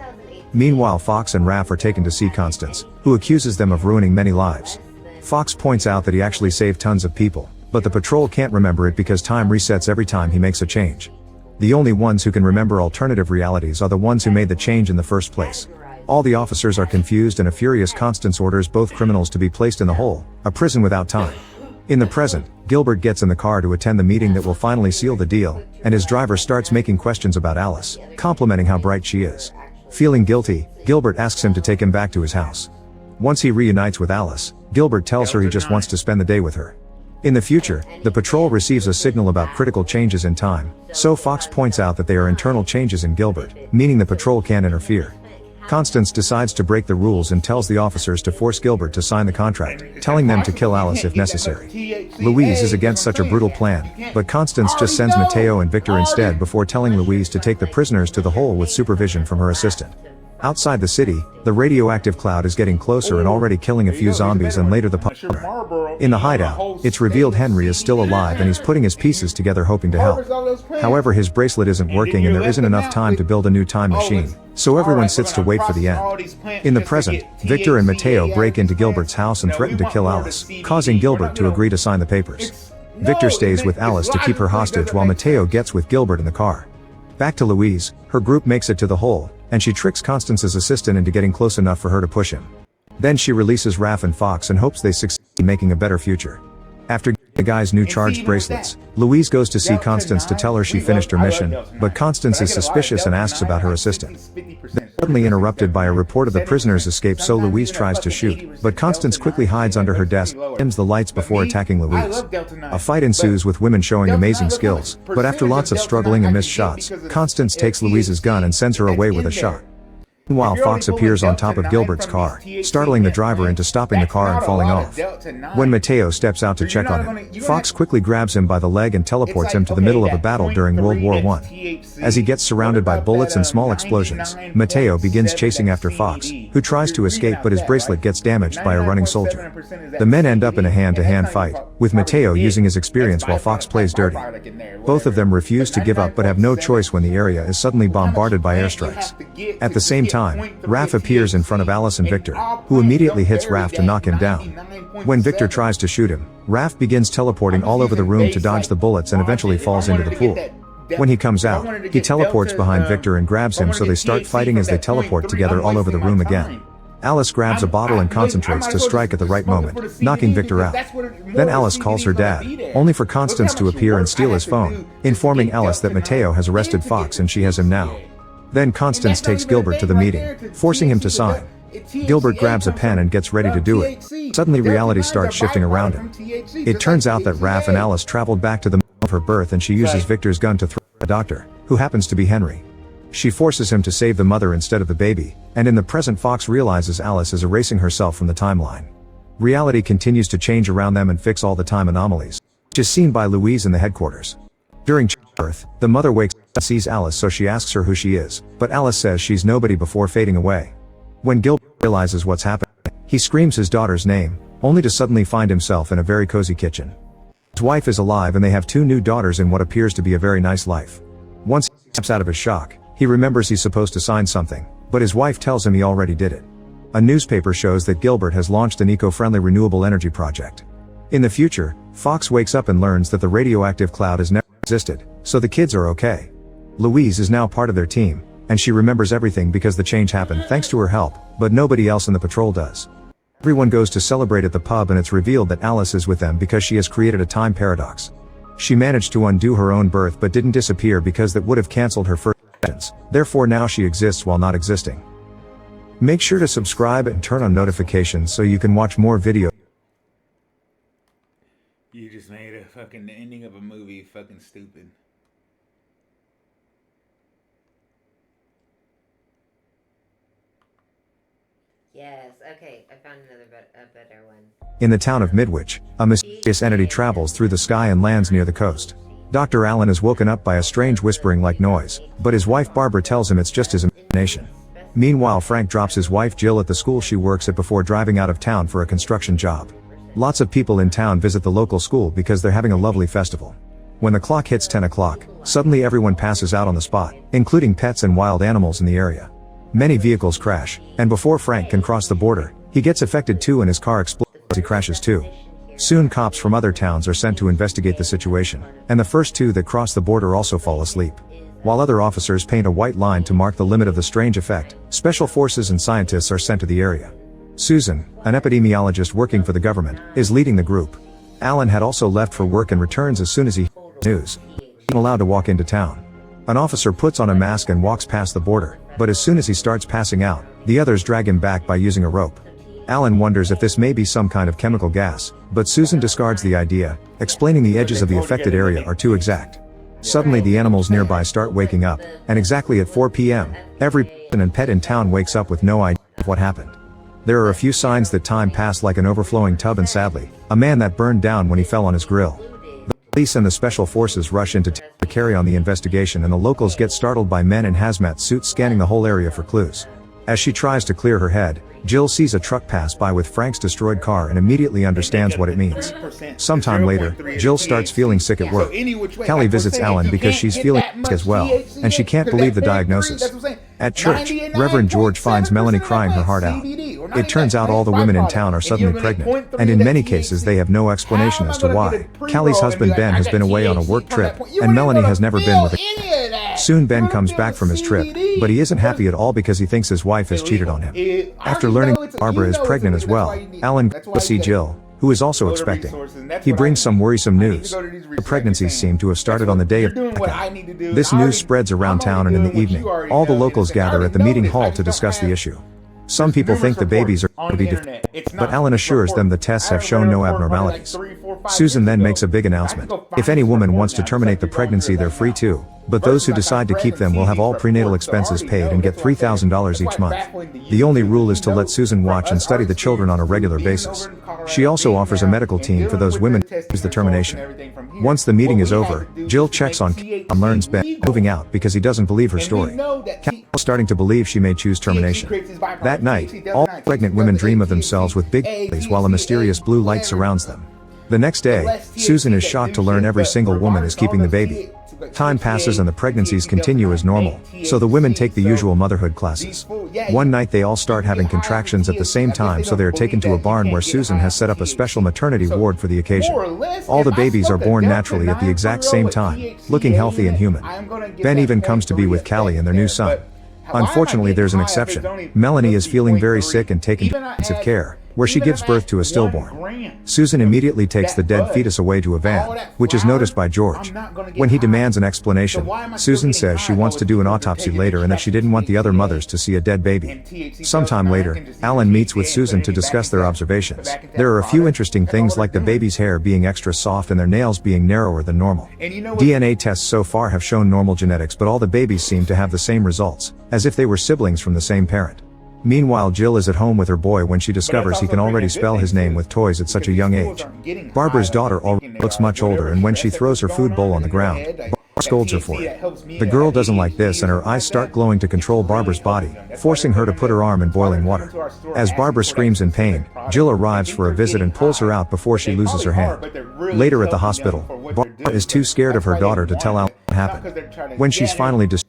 Meanwhile, Fox and Raph are taken to see Constance, who accuses them of ruining many lives. Fox points out that he actually saved tons of people, but the patrol can't remember it because time resets every time he makes a change. The only ones who can remember alternative realities are the ones who made the change in the first place. All the officers are confused and a furious Constance orders both criminals to be placed in the hole, a prison without time. In the present, Gilbert gets in the car to attend the meeting that will finally seal the deal, and his driver starts making questions about Alice, complimenting how bright she is. Feeling guilty, Gilbert asks him to take him back to his house. Once he reunites with Alice, Gilbert tells her he just wants to spend the day with her. In the future, the patrol receives a signal about critical changes in time, so Fox points out that they are internal changes in Gilbert, meaning the patrol can't interfere. Constance decides to break the rules and tells the officers to force Gilbert to sign the contract, telling them to kill Alice if necessary. Louise is against such a brutal plan, but Constance just sends Mateo and Victor instead before telling Louise to take the prisoners to the hole with supervision from her assistant. Outside the city, the radioactive cloud is getting closer and already killing a few zombies and later the puncher. In the hideout, it's revealed Henry is still alive and he's putting his pieces together hoping to help. However, his bracelet isn't working and there isn't enough time to build a new time machine, so everyone sits to wait for the end. In the present, Victor and Mateo break into Gilbert's house and threaten to kill Alice, causing Gilbert to agree to sign the papers. Victor stays with Alice to keep her hostage while Mateo gets with Gilbert in the car. Back to Louise, her group makes it to the hole, and she tricks Constance's assistant into getting close enough for her to push him. Then she releases Raph and Fox and hopes they succeed in making a better future. After getting the guy's new charged bracelets, Louise goes to see Constance to tell her she finished her mission, but Constance is suspicious and asks about her assistant. They're suddenly interrupted by a report of the prisoner's escape, so Louise tries to shoot, but Constance quickly hides under her desk and dims the lights before attacking Louise. A fight ensues with women showing amazing skills, but after lots of struggling and missed shots, Constance takes Louise's gun and sends her away with a shot. Meanwhile, Fox appears on top of Gilbert's car, startling the driver into stopping the car and falling off. When Mateo steps out to check on him, Fox quickly grabs him by the leg and teleports him to the middle of a battle during World War I. As he gets surrounded by bullets and small explosions, Mateo begins chasing after Fox, who tries to escape but his bracelet gets damaged by a running soldier. The men end up in a hand-to-hand fight, with Mateo using his experience while Fox plays dirty. Both of them refuse to give up but have no choice when the area is suddenly bombarded by airstrikes. At the same time, Raph appears in front of Alice and Victor, who immediately hits Raph to knock him down. When Victor tries to shoot him, Raph begins teleporting all over the room to dodge the bullets and eventually falls into the pool. When he comes out, he teleports behind Victor and grabs him, so they start fighting as they teleport together all over the room again. Alice grabs a bottle and concentrates to strike at the right moment, knocking Victor out. Then Alice calls her dad, only for Constance to appear and steal his phone, informing Alice that Mateo has arrested Fox and she has him now. Then Constance takes Gilbert to the meeting, forcing him to sign. Gilbert grabs a pen and gets ready to do it. Suddenly reality starts shifting around him. It turns out that Raph and Alice traveled back to the moment of her birth and she uses Victor's gun to throw at the doctor, who happens to be Henry. She forces him to save the mother instead of the baby, and in the present Fox realizes Alice is erasing herself from the timeline. Reality continues to change around them and fix all the time anomalies, which is seen by Louise in the headquarters. During childbirth, the mother wakes up and sees Alice, so she asks her who she is, but Alice says she's nobody before fading away. When Gilbert realizes what's happening, he screams his daughter's name, only to suddenly find himself in a very cozy kitchen. His wife is alive and they have 2 new daughters in what appears to be a very nice life. Once he snaps out of his shock, he remembers he's supposed to sign something, but his wife tells him he already did it. A newspaper shows that Gilbert has launched an eco-friendly renewable energy project. In the future, Fox wakes up and learns that the radioactive cloud has never existed, so the kids are okay. Louise is now part of their team, and she remembers everything because the change happened thanks to her help, but nobody else in the patrol does. Everyone goes to celebrate at the pub and it's revealed that Alice is with them because she has created a time paradox. She managed to undo her own birth but didn't disappear because that would have cancelled her first sentence. Therefore now she exists while not existing. Make sure to subscribe and turn on notifications so you can watch more videos. You just made a fucking ending of a movie fucking stupid. Yes, okay, I found a better one. In the town of Midwich, a mysterious entity travels through the sky and lands near the coast. Dr. Allen is woken up by a strange whispering-like noise, but his wife Barbara tells him it's just his imagination. Meanwhile, Frank drops his wife Jill at the school she works at before driving out of town for a construction job. Lots of people in town visit the local school because they're having a lovely festival. When the clock hits 10 o'clock, suddenly everyone passes out on the spot, including pets and wild animals in the area. Many vehicles crash, and before Frank can cross the border, he gets affected too and his car explodes as he crashes too. Soon cops from other towns are sent to investigate the situation, and the first 2 that cross the border also fall asleep. While other officers paint a white line to mark the limit of the strange effect, special forces and scientists are sent to the area. Susan, an epidemiologist working for the government, is leading the group. Alan had also left for work and returns as soon as he hears news. He's allowed to walk into town. An officer puts on a mask and walks past the border, but as soon as he starts passing out, the others drag him back by using a rope. Alan wonders if this may be some kind of chemical gas, but Susan discards the idea, explaining the edges of the affected area are too exact. Suddenly the animals nearby start waking up, and exactly at 4 p.m., every person and pet in town wakes up with no idea of what happened. There are a few signs that time passed, like an overflowing tub and sadly, a man that burned down when he fell on his grill. The police and the special forces rush into town to carry on the investigation, and the locals get startled by men in hazmat suits scanning the whole area for clues. As she tries to clear her head, Jill sees a truck pass by with Frank's destroyed car and immediately understands what it means. Sometime later, Jill starts feeling sick at work. Kelly visits Alan because she's feeling sick as well, and she can't believe the diagnosis. At church, Reverend George finds Melanie crying her heart out. It turns out all the women in town are suddenly pregnant, and in many cases they have no explanation as to why. Kelly's husband Ben has been away on a work trip, and Melanie has never been with a Soon Ben comes back from his trip, but he isn't happy at all because he thinks his wife has cheated on him. After learning Barbara is pregnant as well, Alan goes to see Jill, who is also expecting. He brings some worrisome news. The pregnancies seem to have started on the day of the second. This news spreads around town, and in the evening, all the locals gather at the meeting hall to discuss the issue. Some people think the babies are going to be defective, but Alan assures them the tests have shown no abnormalities. Susan then makes a big announcement. If any woman wants to terminate the pregnancy, they're free to, but those who decide to keep them will have all prenatal expenses paid and get $3,000 each month. The only rule is to let Susan watch and study the children on a regular basis. She also offers a medical team for those women who choose the termination. Once the meeting is over, Jill checks on Cal and learns Ben is moving out because he doesn't believe her story. Cal is starting to believe she may choose termination. That night, all pregnant women dream of themselves with big bellies while a mysterious blue light surrounds them. The next day, Susan is shocked to learn every single woman is keeping the baby. Time passes and the pregnancies continue as normal, so the women take the usual motherhood classes. One night they all start having contractions at the same time, so they are taken to a barn where Susan has set up a special maternity ward for the occasion. All the babies are born naturally at the exact same time, looking healthy and human. Ben even comes to be with Callie and their new son. Unfortunately, there's an exception. Melanie is feeling very sick and taken into intensive care, where she gives birth to a stillborn. Susan immediately takes the dead fetus away to a van, which is noticed by George. When he demands an explanation, Susan says she wants to do an autopsy later and that she didn't want the other mothers to see a dead baby. Sometime later, Alan meets with Susan to discuss their observations. There are a few interesting things like the baby's hair being extra soft and their nails being narrower than normal. DNA tests so far have shown normal genetics, but all the babies seem to have the same results, as if they were siblings from the same parent. Meanwhile, Jill is at home with her boy when she discovers he can already spell his name with toys at such a young age. Barbara's daughter already looks much older, and when she throws her food bowl on the ground, Barbara scolds her for it. The girl doesn't like this, and her eyes start glowing to control Barbara's body, forcing her to put her arm in boiling water. As Barbara screams in pain, Jill arrives for a visit and pulls her out before she loses her hand. Later at the hospital, Barbara is too scared of her daughter to tell Alan what happened. When she's finally discharged,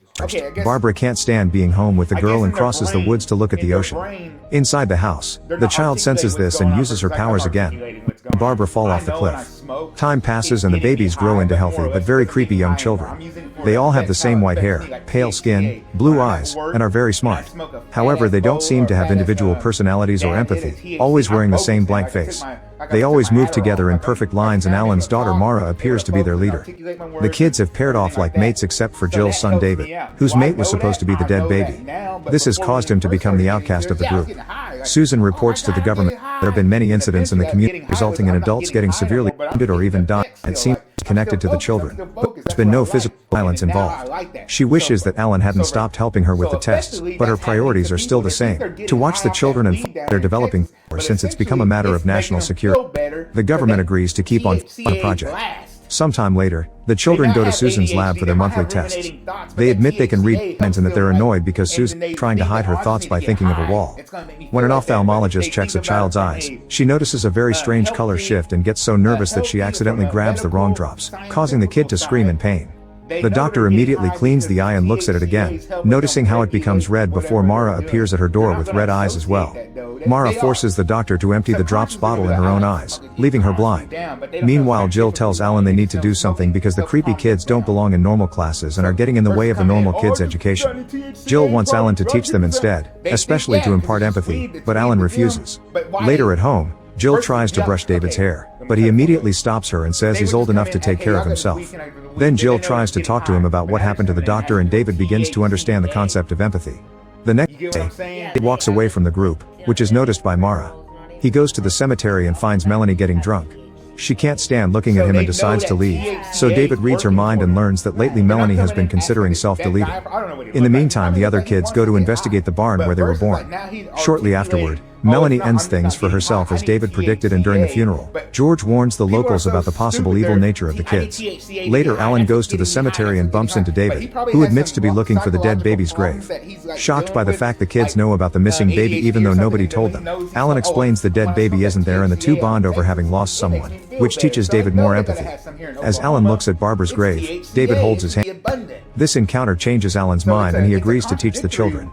Barbara can't stand being home with the girl and crosses the woods to look at the ocean. Inside the house, the child senses this and uses her powers again. Barbara fall off the cliff. Time passes and the babies grow into healthy but very creepy young children. They all have the same white hair, pale skin, blue eyes, and are very smart. However, they don't seem to have individual personalities or empathy, always wearing the same blank face. They always move together in perfect lines, and Alan's daughter Mara appears to be their leader. The kids have paired off like mates except for Jill's son David, whose mate was supposed to be the dead baby. This has caused him to become the outcast of the group. Susan reports to the government there have been many incidents in the community resulting in adults getting severely wounded or even dying. It seems connected to the children, but there's been no physical violence involved. She wishes that Alan hadn't stopped helping her with the tests, but her priorities are still the same: to watch the children and find their developing power, since it's become a matter of national security. The government agrees to keep on the project. Sometime later, the children go to Susan's lab for their monthly tests. They admit they can read minds and that they're annoyed because Susan is trying to hide her thoughts by thinking of a wall. When an ophthalmologist checks a child's eyes, she notices a very strange color shift and gets so nervous that she accidentally grabs the wrong drops, causing the kid to scream in pain. The doctor immediately cleans the eye and looks at it again, noticing how it becomes red before Mara appears at her door with red eyes as well. Mara forces the doctor to empty the drops bottle in her own eyes, leaving her blind. Meanwhile, Jill tells Alan they need to do something because the creepy kids don't belong in normal classes and are getting in the way of the normal kids' education. Jill wants Alan to teach them instead, especially to impart empathy, but Alan refuses. Later at home, Jill tries to brush David's hair, but he immediately stops her and says he's old enough to take care of himself. Then Jill tries to talk to him about what happened to the doctor, and David begins to understand the concept of empathy. The next day, he walks away from the group, which is noticed by Mara. He goes to the cemetery and finds Melanie getting drunk. She can't stand looking at him and decides to leave, so David reads her mind and learns that lately Melanie has been considering self-deleting. In the meantime, the other kids go to investigate the barn where they were born. Shortly afterward, Melanie ends things for herself as David predicted, and during the funeral, George warns the locals about the possible evil nature of the kids. Later, Alan goes to the cemetery and bumps into David, who admits to be looking for the dead baby's grave. Shocked by the fact the kids know about the missing baby even though nobody told them, Alan explains the dead baby isn't there and the two bond over having lost someone, which teaches David more empathy. As Alan looks at Barbara's grave, David holds his hand. This encounter changes Alan's mind and he agrees to teach the children.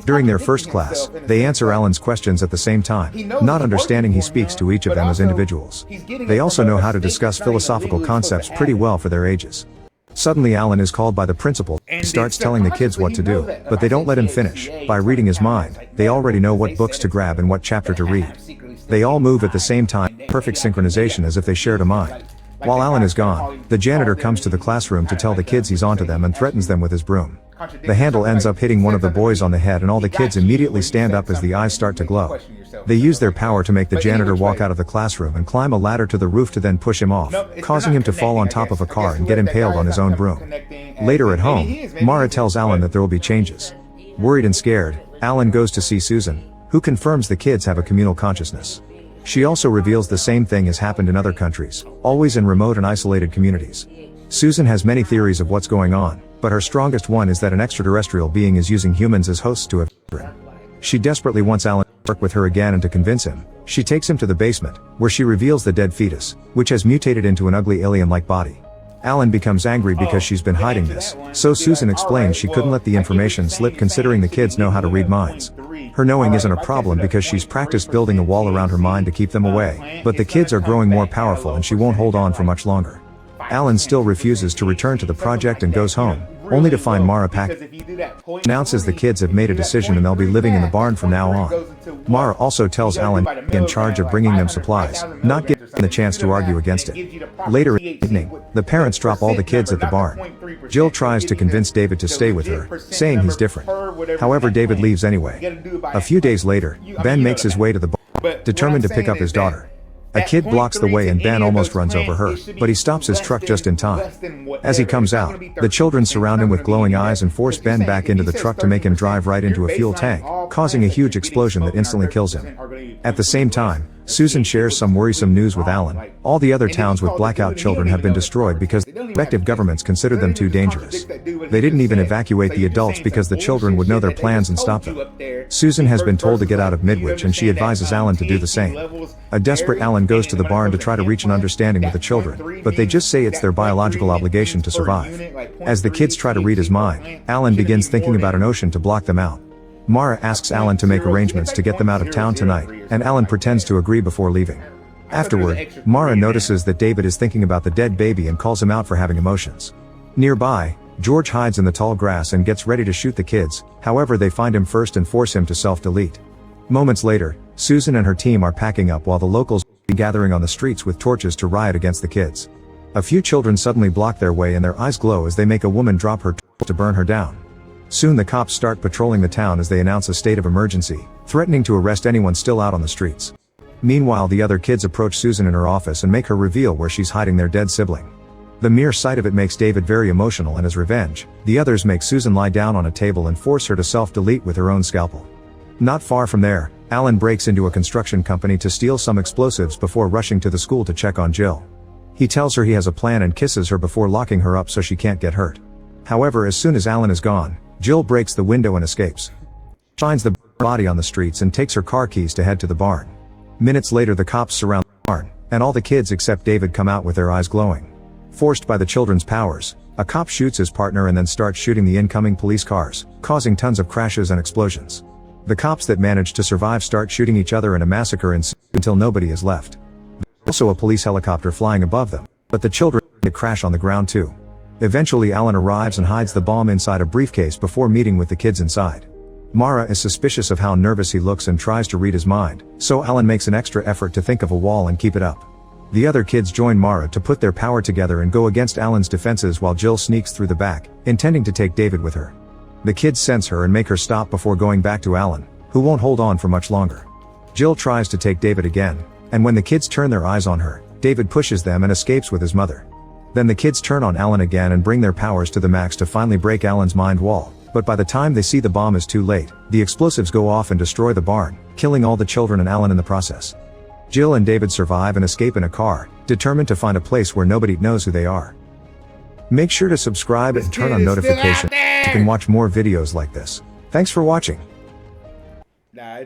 During their first class, they answer Alan's questions at the same time, not understanding he speaks to each of them as individuals. They also know how to discuss philosophical concepts pretty well for their ages. Suddenly Alan is called by the principal. He starts telling the kids what to do, but they don't let him finish. By reading his mind, they already know what books to grab and what chapter to read. They all move at the same time, perfect synchronization as if they shared a mind. While Alan is gone, the janitor comes to the classroom to tell the kids he's onto them and threatens them with his broom. The handle ends up hitting one of the boys on the head and all the kids immediately stand up as the eyes start to glow. They use their power to make the janitor walk out of the classroom and climb a ladder to the roof to then push him off, causing him to fall on top of a car and get impaled on his own broom. Later at home, Mara tells Alan that there will be changes. Worried and scared, Alan goes to see Susan, who confirms the kids have a communal consciousness. She also reveals the same thing has happened in other countries, always in remote and isolated communities. Susan has many theories of what's going on, but her strongest one is that an extraterrestrial being is using humans as hosts to have children. She desperately wants Alan to work with her again, and to convince him, she takes him to the basement, where she reveals the dead fetus, which has mutated into an ugly alien-like body. Alan becomes angry because she's been hiding this, so Susan explains she couldn't let the information slip considering the kids know how to read minds. Her knowing isn't a problem because she's practiced building a wall around her mind to keep them away, but the kids are growing more powerful and she won't hold on for much longer. Alan still refuses to return to the project and goes home, only to find Mara packed. Announces the kids have made a decision and they'll be living in the barn from now on. Mara also tells Alan in charge of bringing them supplies, not giving him the chance to argue against it. Later in the evening, the parents drop all the kids at the barn. Jill tries to convince David to stay with her, saying he's different. However, David leaves anyway. A few days later, Ben makes his way to the barn, determined to pick up his daughter. A kid blocks the way and Ben almost runs over her, but he stops his truck just in time. As he comes out, the children surround him with glowing eyes and force Ben back into the truck to make him drive right into a fuel tank, causing a huge explosion that instantly kills him. At the same time, Susan shares some worrisome news with Alan. All the other towns with blackout children have been destroyed because the respective governments considered them too dangerous. They didn't even evacuate the adults because the children would know their plans and stop them. Susan has been told to get out of Midwich and she advises Alan to do the same. A desperate Alan goes to the barn to try to reach an understanding with the children, but they just say it's their biological obligation to survive. As the kids try to read his mind, Alan begins thinking about an ocean to block them out. Mara asks Alan to make arrangements to get them out of town tonight, and Alan pretends to agree before leaving. Afterward, Mara notices that David is thinking about the dead baby and calls him out for having emotions. Nearby, George hides in the tall grass and gets ready to shoot the kids, however they find him first and force him to self-delete. Moments later, Susan and her team are packing up while the locals are gathering on the streets with torches to riot against the kids. A few children suddenly block their way and their eyes glow as they make a woman drop her torch to burn her down. Soon the cops start patrolling the town as they announce a state of emergency, threatening to arrest anyone still out on the streets. Meanwhile, the other kids approach Susan in her office and make her reveal where she's hiding their dead sibling. The mere sight of it makes David very emotional, and as revenge, the others make Susan lie down on a table and force her to self-delete with her own scalpel. Not far from there, Alan breaks into a construction company to steal some explosives before rushing to the school to check on Jill. He tells her he has a plan and kisses her before locking her up so she can't get hurt. However, as soon as Alan is gone, Jill breaks the window and escapes. She finds the body on the streets and takes her car keys to head to the barn. Minutes later, the cops surround the barn, and all the kids except David come out with their eyes glowing. Forced by the children's powers, a cop shoots his partner and then starts shooting the incoming police cars, causing tons of crashes and explosions. The cops that manage to survive start shooting each other and a massacre ensues until nobody is left. There's also a police helicopter flying above them, but the children crash on the ground too. Eventually Alan arrives and hides the bomb inside a briefcase before meeting with the kids inside. Mara is suspicious of how nervous he looks and tries to read his mind, so Alan makes an extra effort to think of a wall and keep it up. The other kids join Mara to put their power together and go against Alan's defenses while Jill sneaks through the back, intending to take David with her. The kids sense her and make her stop before going back to Alan, who won't hold on for much longer. Jill tries to take David again, and when the kids turn their eyes on her, David pushes them and escapes with his mother. Then the kids turn on Alan again and bring their powers to the max to finally break Alan's mind wall, but by the time they see the bomb is too late. The explosives go off and destroy the barn, killing all the children and Alan in the process. Jill and David survive and escape in a car, determined to find a place where nobody knows who they are. Make sure to subscribe and turn on notifications so you can watch more videos like this. Thanks for watching. Nah,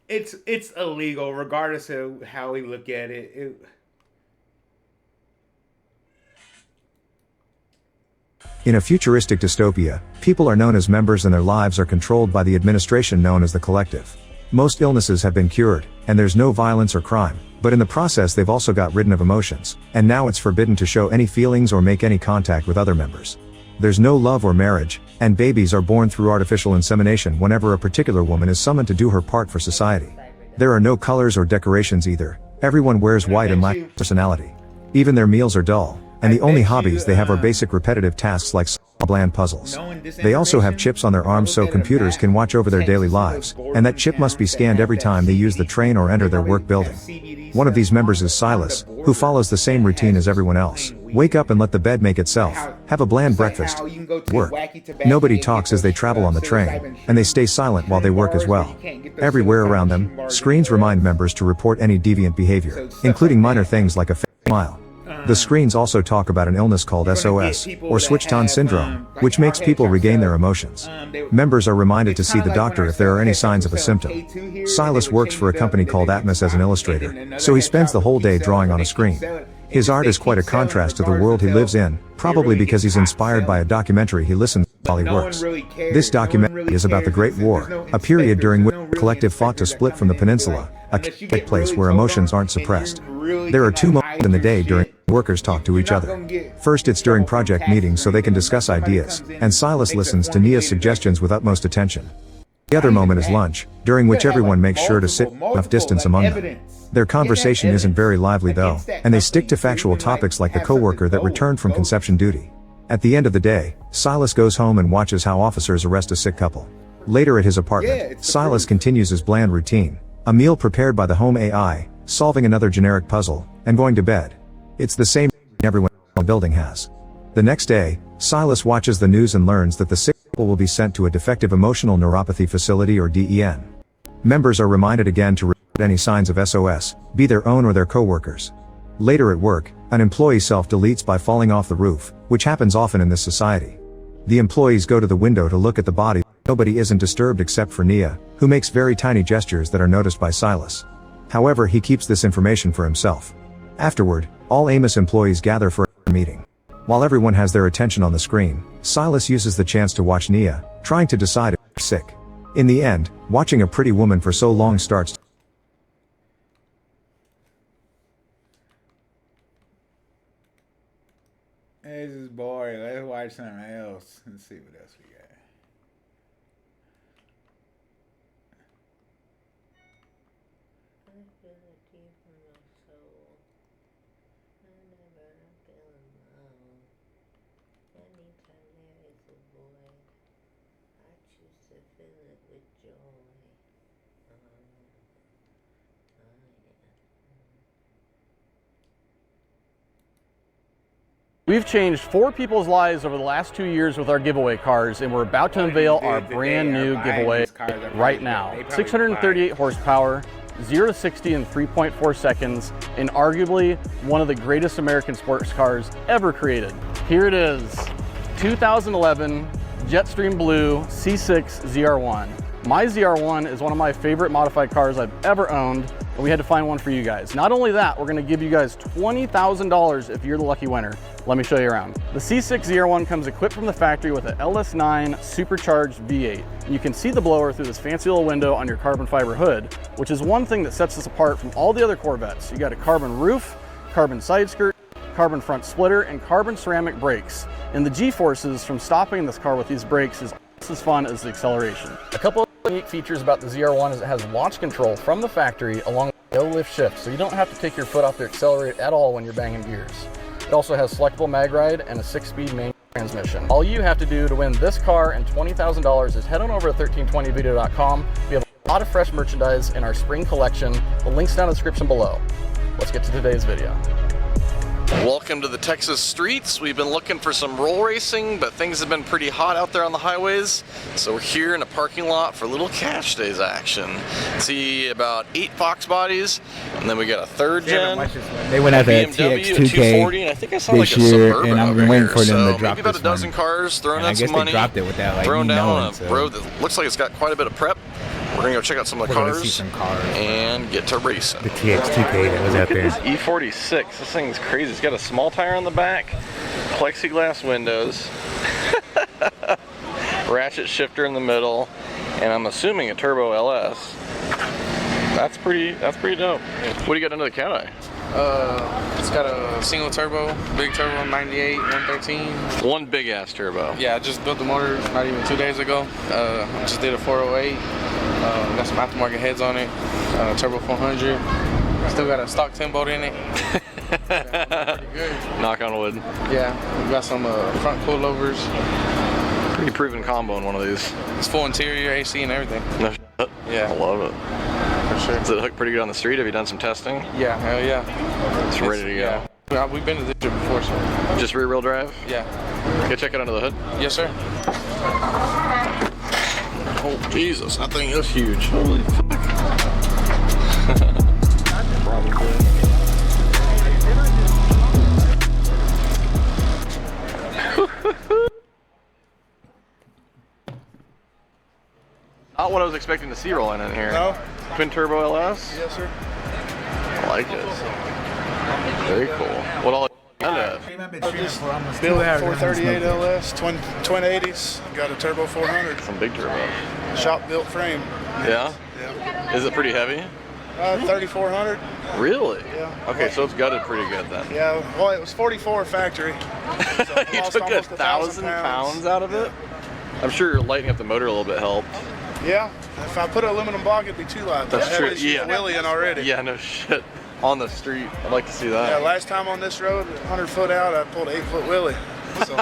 it's illegal regardless of how we look at it. In a futuristic dystopia, people are known as members and their lives are controlled by the administration known as the collective. Most illnesses have been cured, and there's no violence or crime, but in the process they've also got rid of emotions, and now it's forbidden to show any feelings or make any contact with other members. There's no love or marriage, and babies are born through artificial insemination whenever a particular woman is summoned to do her part for society. There are no colors or decorations either. Everyone wears white and lacks personality. Even their meals are dull, and the only hobbies they have are basic repetitive tasks like bland puzzles. They also have chips on their arms so computers can watch over their daily lives, and that chip must be scanned every time they use the train or enter their work building. One of these members is Silas, who follows the same routine as everyone else. Wake up and let the bed make itself. Have a bland breakfast. Work. Nobody talks as they travel on the train, and they stay silent while they work as well. Everywhere around them, screens remind members to report any deviant behavior, including minor things like a fake smile. The screens also talk about an illness called SOS, or switched-on syndrome, which makes people regain their emotions. Members are reminded to see the doctor if there are any signs of a symptom. Silas works for a company called Atmos as an illustrator, so he spends the whole day drawing on a screen. His art is quite a contrast to the world he lives in, probably because he's inspired by a documentary he listens to while he works. This documentary is about the Great War, a period during which the collective fought to split from the peninsula, a place where emotions aren't suppressed. There are 2 moments in the day during workers talk to each other. First it's during project meetings so they can discuss ideas, and Silas listens to Nia's suggestions with utmost attention. The other moment is lunch, during which everyone makes sure to sit enough distance among them. Their conversation isn't very lively though, and they stick to factual topics like the coworker that returned from conception duty. At the end of the day, Silas goes home and watches how officers arrest a sick couple. Later at his apartment, Silas continues his bland routine, a meal prepared by the home AI, solving another generic puzzle, and going to bed. It's the same everyone in the building has. The next day, Silas watches the news and learns that the sick couple will be sent to a defective emotional neuropathy facility or DEN. Members are reminded again to report any signs of SOS, be their own or their coworkers. Later at work, an employee self-deletes by falling off the roof, which happens often in this society. The employees go to the window to look at the body. Nobody isn't disturbed except for Nia, who makes very tiny gestures that are noticed by Silas. However, he keeps this information for himself. Afterward, all Amos employees gather for a meeting. While everyone has their attention on the screen, Silas uses the chance to watch Nia, trying to decide if she's sick. In the end, watching a pretty woman for so long starts to This is boring. Let's watch something else. Let's see what else we got. We've changed 4 people's lives over the last 2 years with our giveaway cars, and we're about to unveil our brand new giveaway right now. 638 horsepower, 0 to 60 in 3.4 seconds, and arguably one of the greatest American sports cars ever created. Here it is, 2011 Jetstream Blue C6 ZR1. My ZR1 is one of my favorite modified cars I've ever owned, and we had to find one for you guys. Not only that, we're gonna give you guys $20,000 if you're the lucky winner. Let me show you around. The C6 ZR1 comes equipped from the factory with an LS9 supercharged V8. You can see the blower through this fancy little window on your carbon fiber hood, which is one thing that sets us apart from all the other Corvettes. You got a carbon roof, carbon side skirt, carbon front splitter, and carbon ceramic brakes. And the G-forces from stopping this car with these brakes is just as fun as the acceleration. A couple of unique features about the ZR1 is it has launch control from the factory along with no lift shift, so you don't have to take your foot off the accelerator at all when you're banging gears. It also has selectable mag ride and a 6-speed manual transmission. All you have to do to win this car and $20,000 is head on over to 1320video.com. We have a lot of fresh merchandise in our spring collection. The link's down in the description below. Let's get to today's video. Welcome to the Texas streets. We've been looking for some roll racing, but things have been pretty hot out there on the highways. So we're here in a parking lot for little cash days action. See about 8 Fox bodies, and then we got a 3rd gen. They went out the BMW, a 240, and I think I saw like a Suburban over here. So maybe about a dozen cars, throwing in some money, dropped it without, like, throwing down knowing, on a so. road that looks like it's got quite a bit of prep. We're gonna go check out some of the cars, and get to racing. The TX2K that was out there. Look at this E46. This thing's crazy. It's got a small tire on the back, plexiglass windows, ratchet shifter in the middle, and I'm assuming a turbo LS. That's pretty dope. What do you got under the cat eye? It's got a single turbo, big turbo, 98, 113. One big ass turbo. Yeah, I just built the motor not even 2 days ago. I just did a 408. Got some aftermarket heads on it. Turbo 400. Still got a stock 10 bolt in it. Pretty good. Knock on wood. Yeah, we got some front coilovers. Pretty proven combo in one of these. It's full interior, AC, and everything. No shit. Yeah. I love it. For sure. Does it hook pretty good on the street? Have you done some testing? Yeah, hell yeah. It's ready to go. Yeah. We've been to this trip before, so. Just rear wheel drive? Yeah. Can I check it under the hood? Yes, sir. Oh, Jesus, that thing is huge. Holy fuck. Probably. Not what I was expecting to see rolling in here. No. Twin turbo LS? Yes, sir. I like it. Very cool. What all Built 438 LS, twin 80s, got a turbo 400. Some big turbo. Shop built frame. Yeah? Yeah. Is it pretty heavy? 3,400. Really? Yeah. Okay, so it's gutted pretty good then. Yeah, well, it was 44 factory. So You lost took almost 1,000 pounds out of it? I'm sure lighting up the motor a little bit helped. Yeah, if I put an aluminum block, it'd be too light. That's true. Yeah. Wheelie in already. Yeah, no shit. On the street, I'd like to see that. Yeah, last time on this road, 100 foot out, I pulled an 8-foot wheelie. So.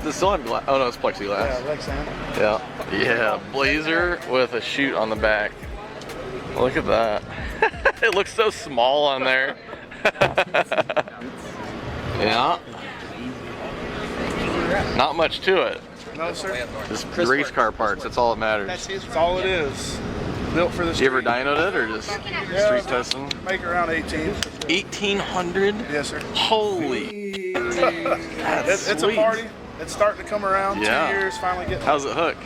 Does it still have glass? Oh no, it's plexiglass. Yeah, Lexan. Yeah. Yeah, Blazer with a chute on the back. Look at that. It looks so small on there. Yeah. Not much to it. No, sir. Just race car parts, that's all that matters. That's all it is. Built for the street. You ever dynoed it or just street testing? Make around 18. 1,800? Yes, sir. Holy. It's a party. It's starting to come around. Yeah. 2 years, finally getting. How's it hook?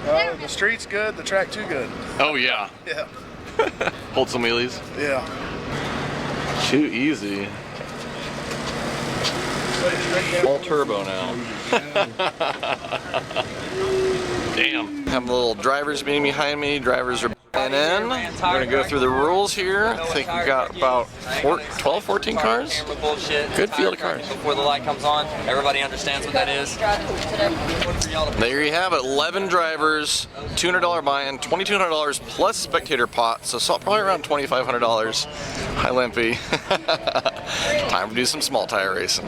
The street's good, the track too good. Oh yeah. Yeah. Hold some wheelies. Yeah. Too easy. All turbo now. Damn. Have a little drivers meeting behind me. Drivers are buying in. We're gonna go through the rules here. I think we got about 12, 14 cars. Good field of cars. Before the light comes on, everybody understands what that is. There you have it. 11 drivers, $200 buy-in, $2,200 plus spectator pot. So probably around $2,500. Hi, Limpy. Time to do some small tire racing.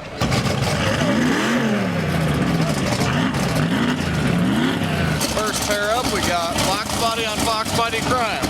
First pair up, we got Fox Body on Fox Body Crime.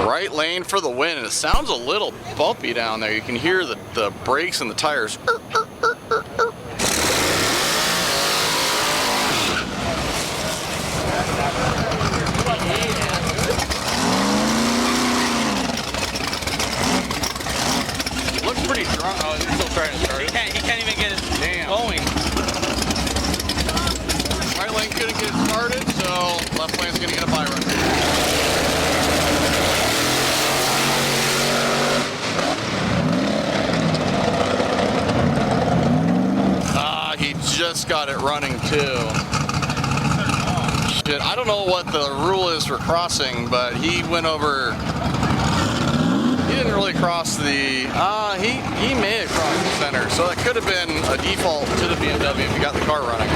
Right lane for the win, and it sounds a little bumpy down there. You can hear the brakes and the tires. Looks pretty strong. Oh, he's still trying to start it. He can't even get it going. Right lane couldn't get it started, so left lane's gonna get a buy run. He just got it running too. Shit, I don't know what the rule is for crossing, but he went over. He didn't really cross the. He may have crossed the center, so that could have been a default to the BMW if you got the car running.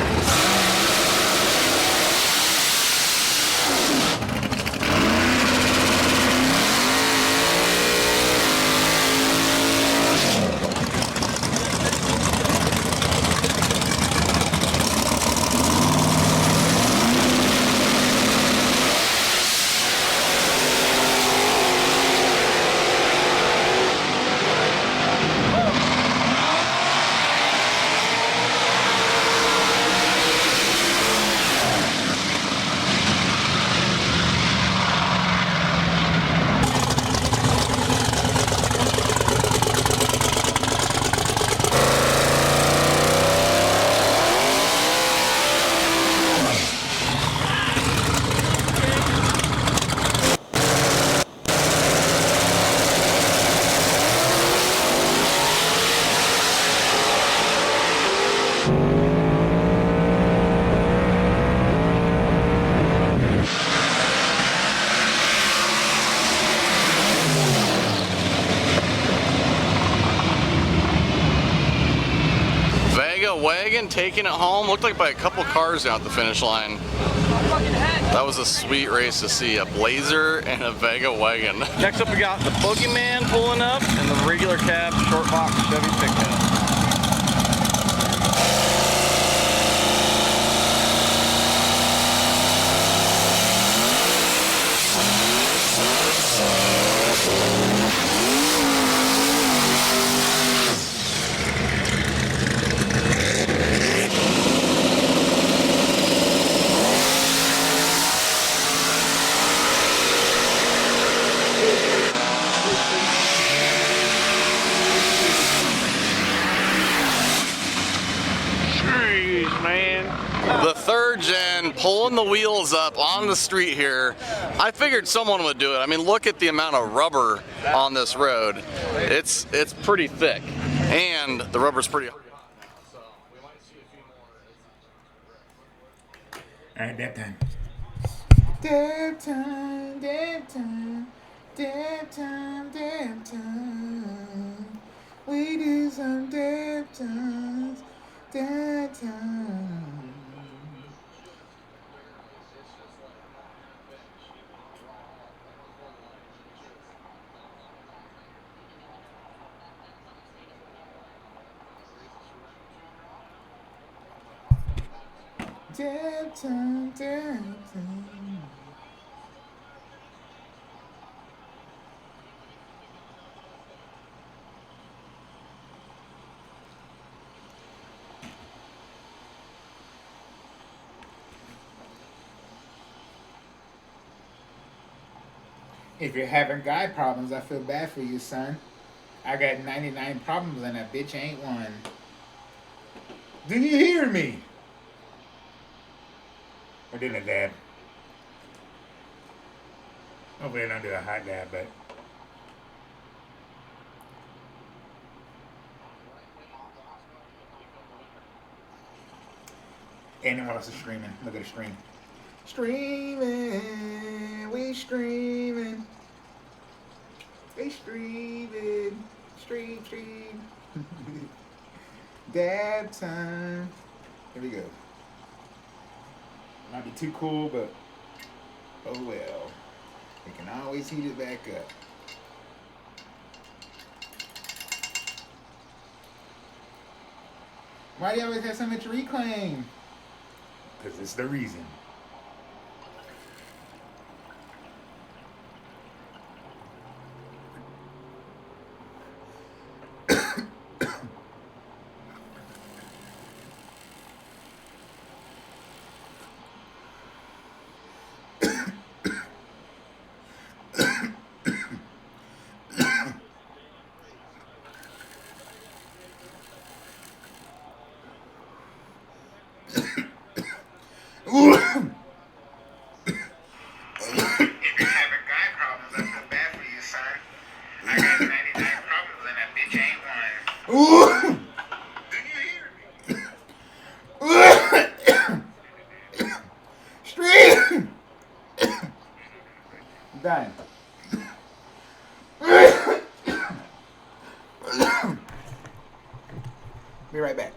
Wagon taking it home. Looked like by a couple cars out the finish line. That was a sweet race to see. A Blazer and a Vega wagon. Next up we got the Boogeyman pulling up and the regular cab short box Chevy pickup. the third gen pulling the wheels up on the street here. I figured someone would do it. I mean, look at the amount of rubber on this road. It's pretty thick, and the rubber's pretty hard. All right, that time. Dab time, dab time, dab time, dab time. We do some dab times, dab time. Dab time, dab time. If you're having guy problems, I feel bad for you, son. I got 99 problems and that bitch ain't one. Do you hear me? Or didn't I dab? Hopefully I don't do a hot dab, but... Anyone else is streaming. Look at the stream. Streaming, we streaming. We streaming. Stream. Dab time. Here we go. Might be too cool, but oh well. We can always heat it back up. Why do you always have so much reclaim? Because it's the reason. Done. Be right back.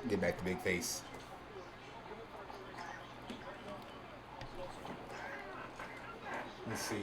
Get back to big face. Let's see.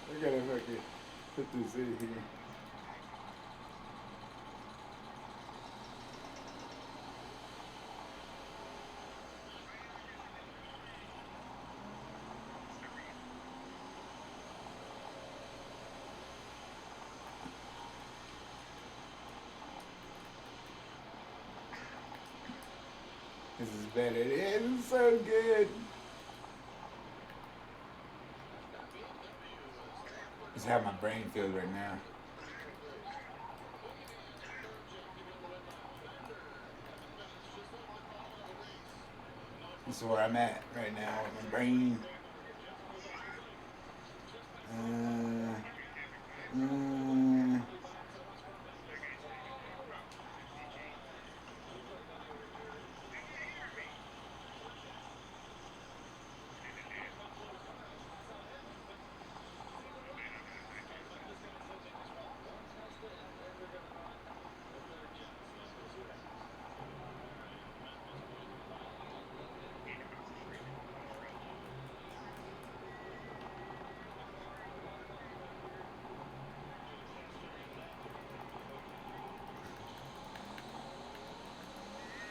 I gotta fucking put this in here. This is better. It is so good. This is how my brain feels right now. This is where I'm at right now with my brain.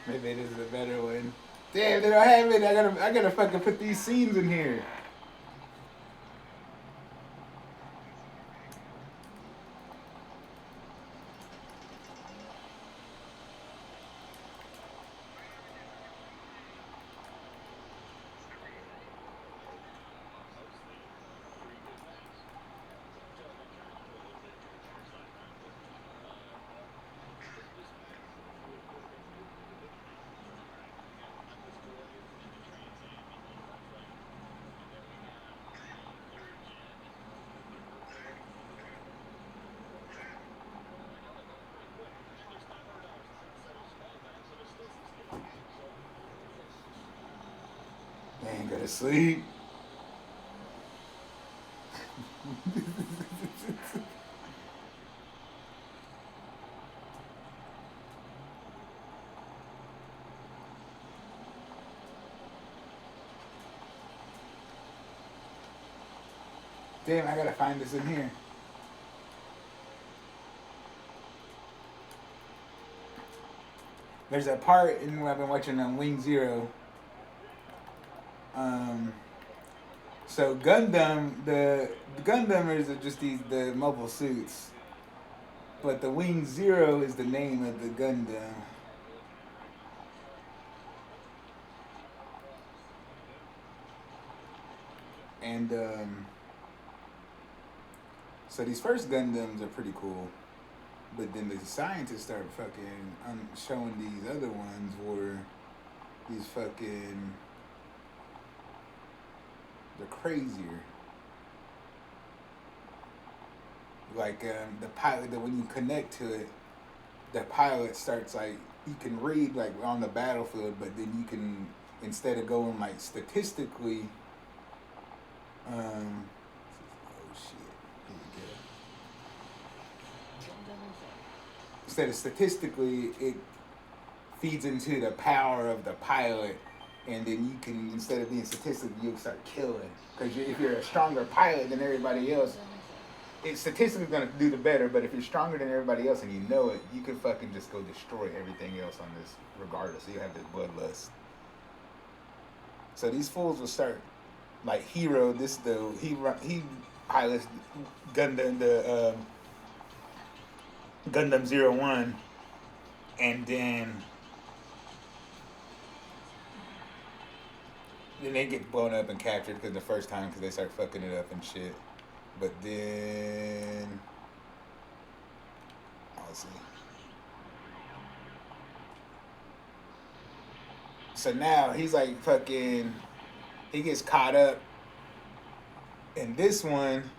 Maybe this is a better one. Damn, they don't have it. I gotta fucking put these scenes in here. Man, go to sleep. Damn, I gotta find this in here. There's a part in what I've been watching on Wing Zero. So Gundam, the Gundamers are just the mobile suits, but the Wing Zero is the name of the Gundam. And so these first Gundams are pretty cool, but then the scientists start fucking showing these other ones where these fucking, they're crazier. Like the pilot, that when you connect to it, the pilot starts like, you can read like on the battlefield, but then you can, instead of going like statistically, oh shit, here we go. Instead of statistically, it feeds into the power of the pilot, and then you can, instead of being statistically, you'll start killing. Because if you're a stronger pilot than everybody else, it's statistically going to do the better, but if you're stronger than everybody else and you know it, you can fucking just go destroy everything else on this regardless. So you have this bloodlust. So these fools will start, like Hero, this though, he pilots Gundam the Gundam 01, and then they get blown up and captured because the first time because they start fucking it up and shit. But then let's see. So now he's like fucking. He gets caught up in this one,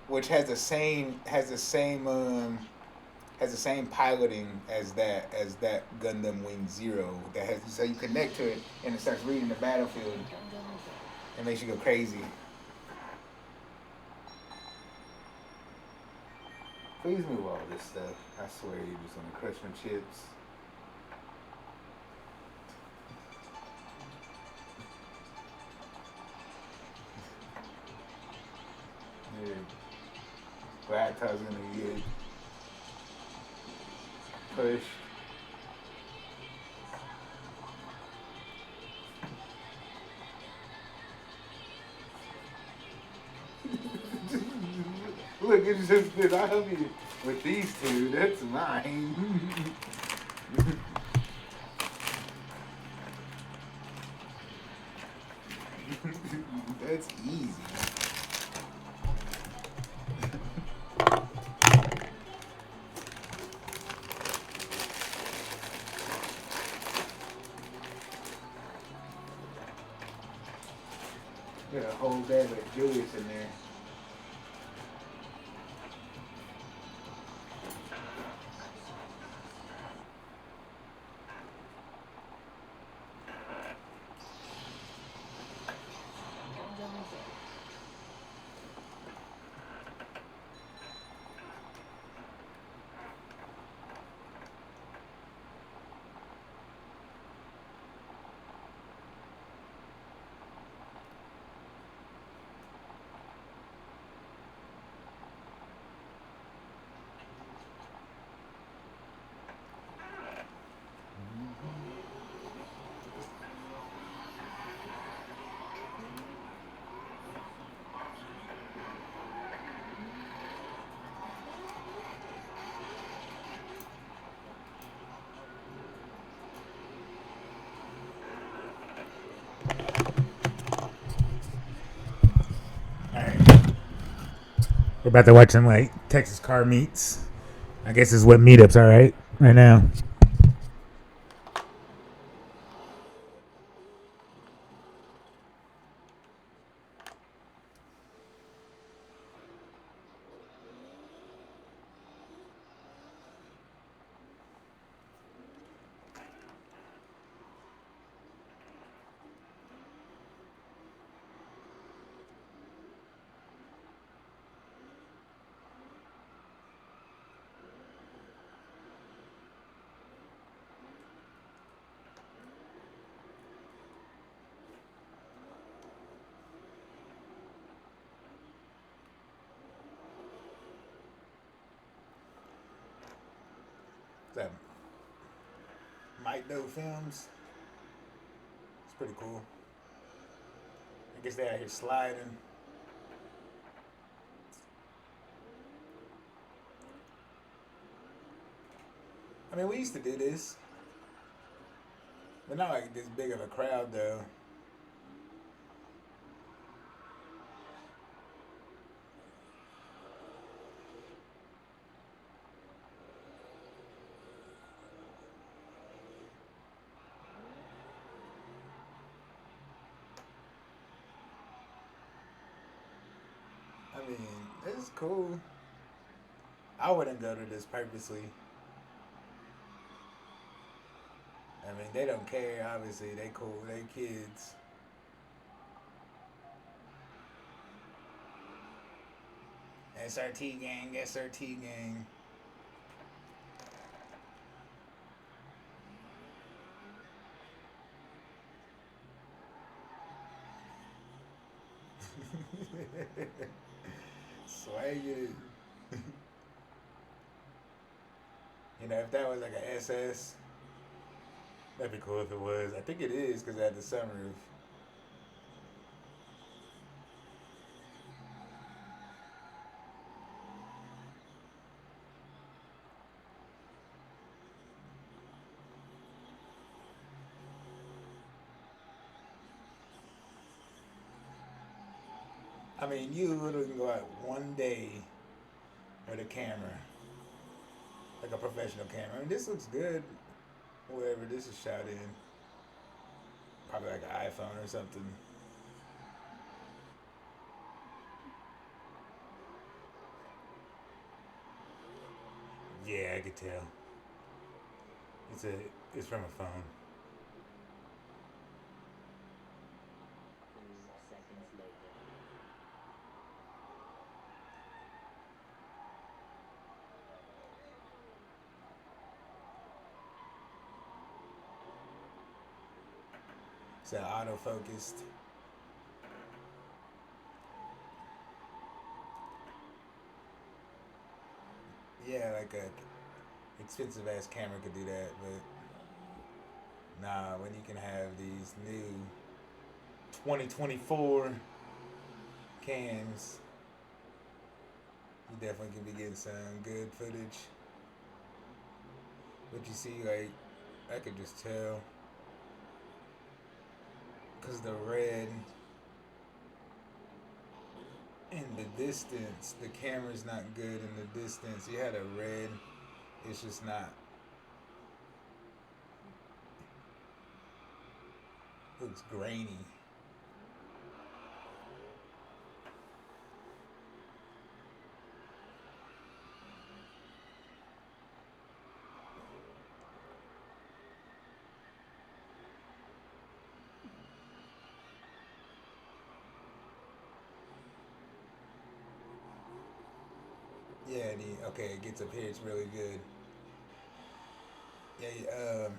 which has the same piloting as that Gundam Wing Zero. That has so you connect to it and it starts reading the battlefield. It makes you go crazy. Please move all this stuff. I swear you're just gonna crush my chips. Laptop's gonna get pushed. Look, it's just that I help you with these two. That's mine. That's easy. Got a whole bag of Julius in there. We're about to watch some like Texas car meets. I guess is what meetups are right now. That Mike Doe Films. It's pretty cool. I guess they out here sliding. I mean, we used to do this, but not like this big of a crowd though. I mean, it's cool. I wouldn't go to this purposely. I mean, they don't care, obviously. They cool. They kids. SRT gang, SRT gang. Swag it. You know, if that was like an SS, that'd be cool if it was. I think it is because it had the sunroof. I mean, you literally can go out one day with a camera, like a professional camera. I mean, this looks good, wherever this is shot in. Probably like an iPhone or something. Yeah, I could tell. It's from a phone. It's auto-focused. Yeah, like a expensive ass camera could do that, but nah, when you can have these new 2024 cams, you definitely can be getting some good footage. But you see, like, I could just tell, because the red in the distance, the camera's not good in the distance. You had a red, it's just not. Looks grainy. Yeah, okay, it gets up here, it's really good. Yeah,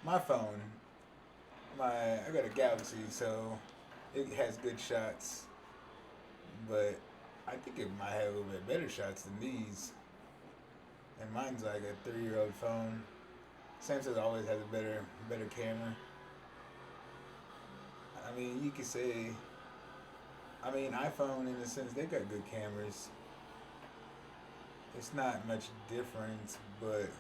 my phone, I got a Galaxy, so it has good shots, but I think it might have a little bit better shots than these. And mine's like a 3-year-old phone. Samsung always has a better camera. I mean, you could say, iPhone in a sense, they got good cameras. It's not much difference, but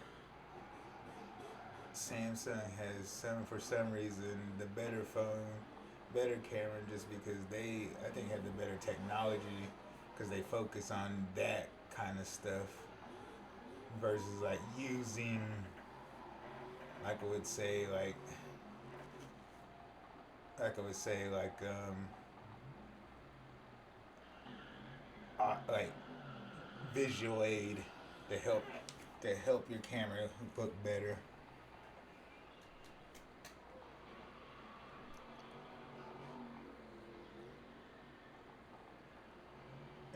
Samsung has for some reason, the better phone, better camera, just because they, I think, have the better technology, because they focus on that kind of stuff versus like using, like I would say, like visual aid to help your camera look better.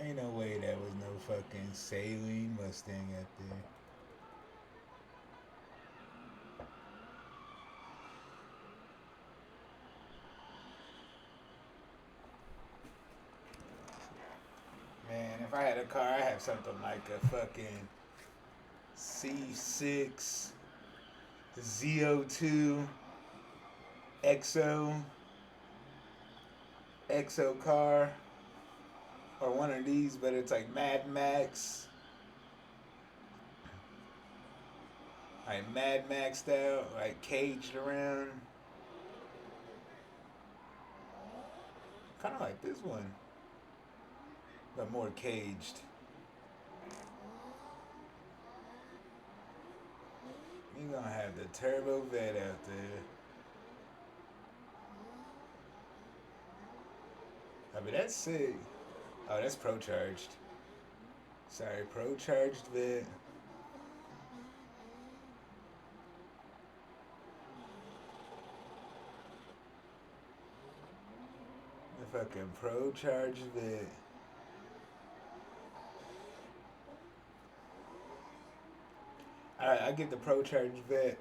Ain't no way that was no fucking saline Mustang out there. Man, if I had a car, I'd have something like a fucking C6 Z02 XO car, or one of these, but it's like Mad Max, like Mad Max style, like caged around, kind of like this one, but more caged. You're gonna have the turbo vet out there. I mean, that's sick. Oh, that's Pro Charged. Sorry, Pro Charged vet. The fucking Pro Charged vet. Alright, I get the Pro Charged vet.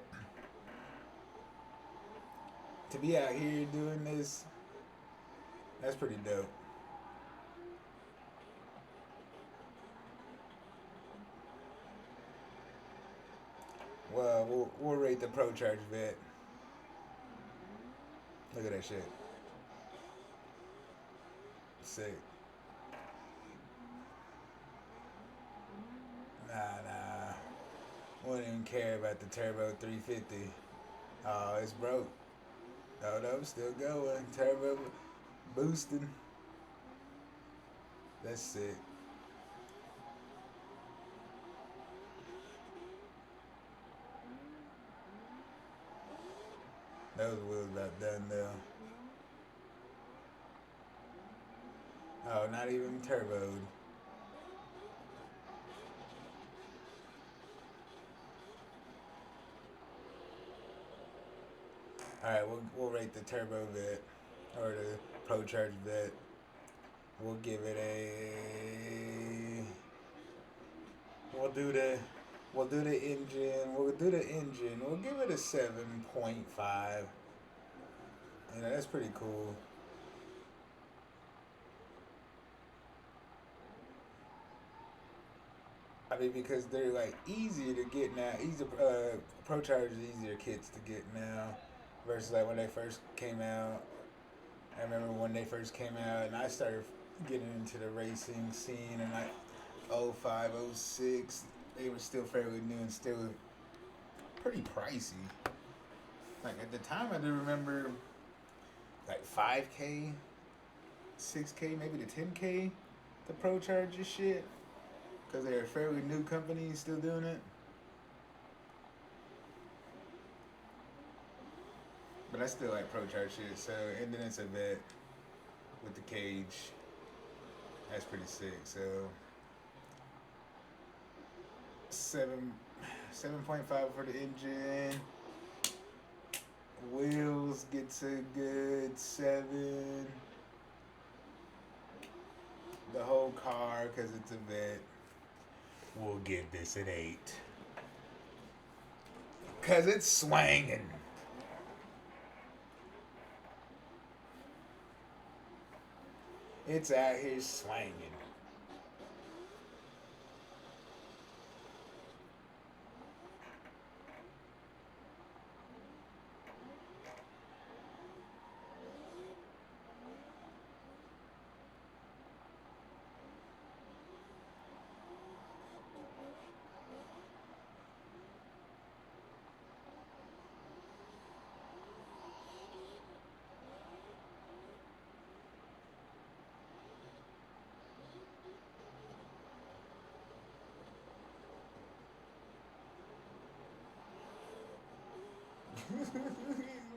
To be out here doing this, that's pretty dope. Well, we'll rate the Pro Charged vet. Look at that shit. Sick. Nah. Wouldn't even care about the Turbo 350. Oh, it's broke. Oh no, still going. Turbo boosting. That's sick. Those wheels about done though. Oh, not even turboed. Alright, we'll rate the turbo vet or the Pro Charge vet. We'll give it a we'll do the engine. We'll give it a 7.5. You know, that's pretty cool. I mean, because they're like easier to get now. Pro Charge is easier kits to get now versus like when they first came out. I remember when they first came out and I started getting into the racing scene in like 05, 06. They were still fairly new and still pretty pricey. Like at the time I do remember like 5K, 6K, maybe the 10K, the Pro Charger shit. Because they're a fairly new company still doing it. But I still like Pro Charge shit. So, and then it's a vet with the cage. That's pretty sick. So, 7.5 for the engine. Wheels gets a good 7. The whole car, because it's a vet, we'll give this an 8. Because it's swanging. It's out here swanging.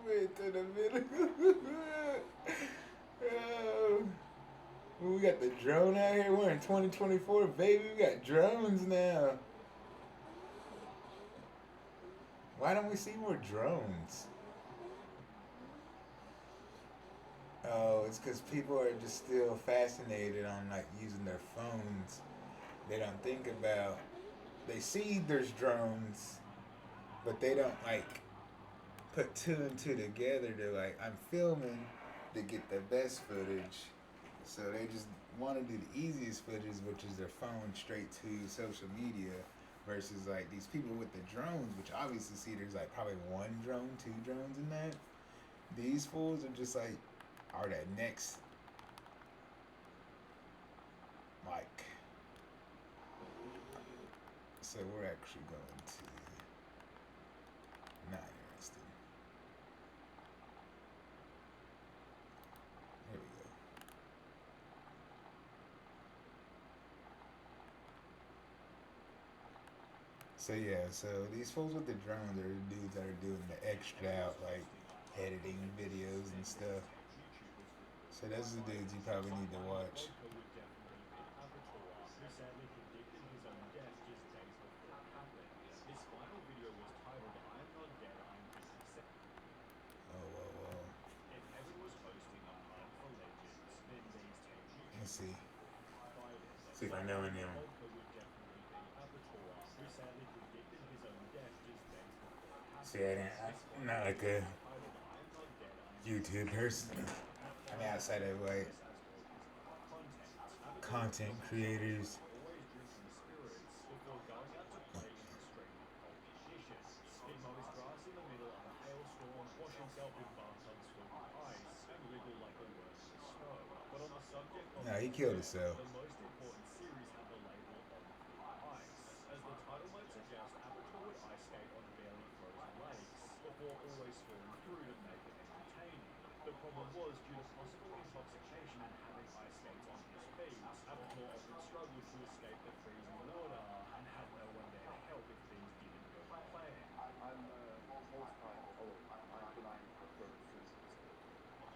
Wait to the middle. We got the drone out here. We're in 2024, baby. We got drones now. Why don't we see more drones? Oh, it's because people are just still fascinated on like using their phones. They don't think about. They see there's drones, but they don't like put 2 and 2 together to like, I'm filming to get the best footage. So they just want to do the easiest footage, which is their phone straight to social media, versus like these people with the drones, which obviously see there's like probably 1 drone, 2 drones in that. These fools are just like, are that next, like, so we're actually going to, not interested. Here we go. So yeah, so these fools with the drones are the dudes that are doing the extra out, like editing videos and stuff. So those are the dudes you probably need to watch. Oh, whoa, whoa. Let's see. See if I know any of them. See, I'm not like a YouTube person. I mean, outside of like content creators. No, he killed himself. problem was due to possible intoxication and having ice skates on his feet. Avatar often struggled to escape the freezing water and had no one there to help if things didn't go to plan.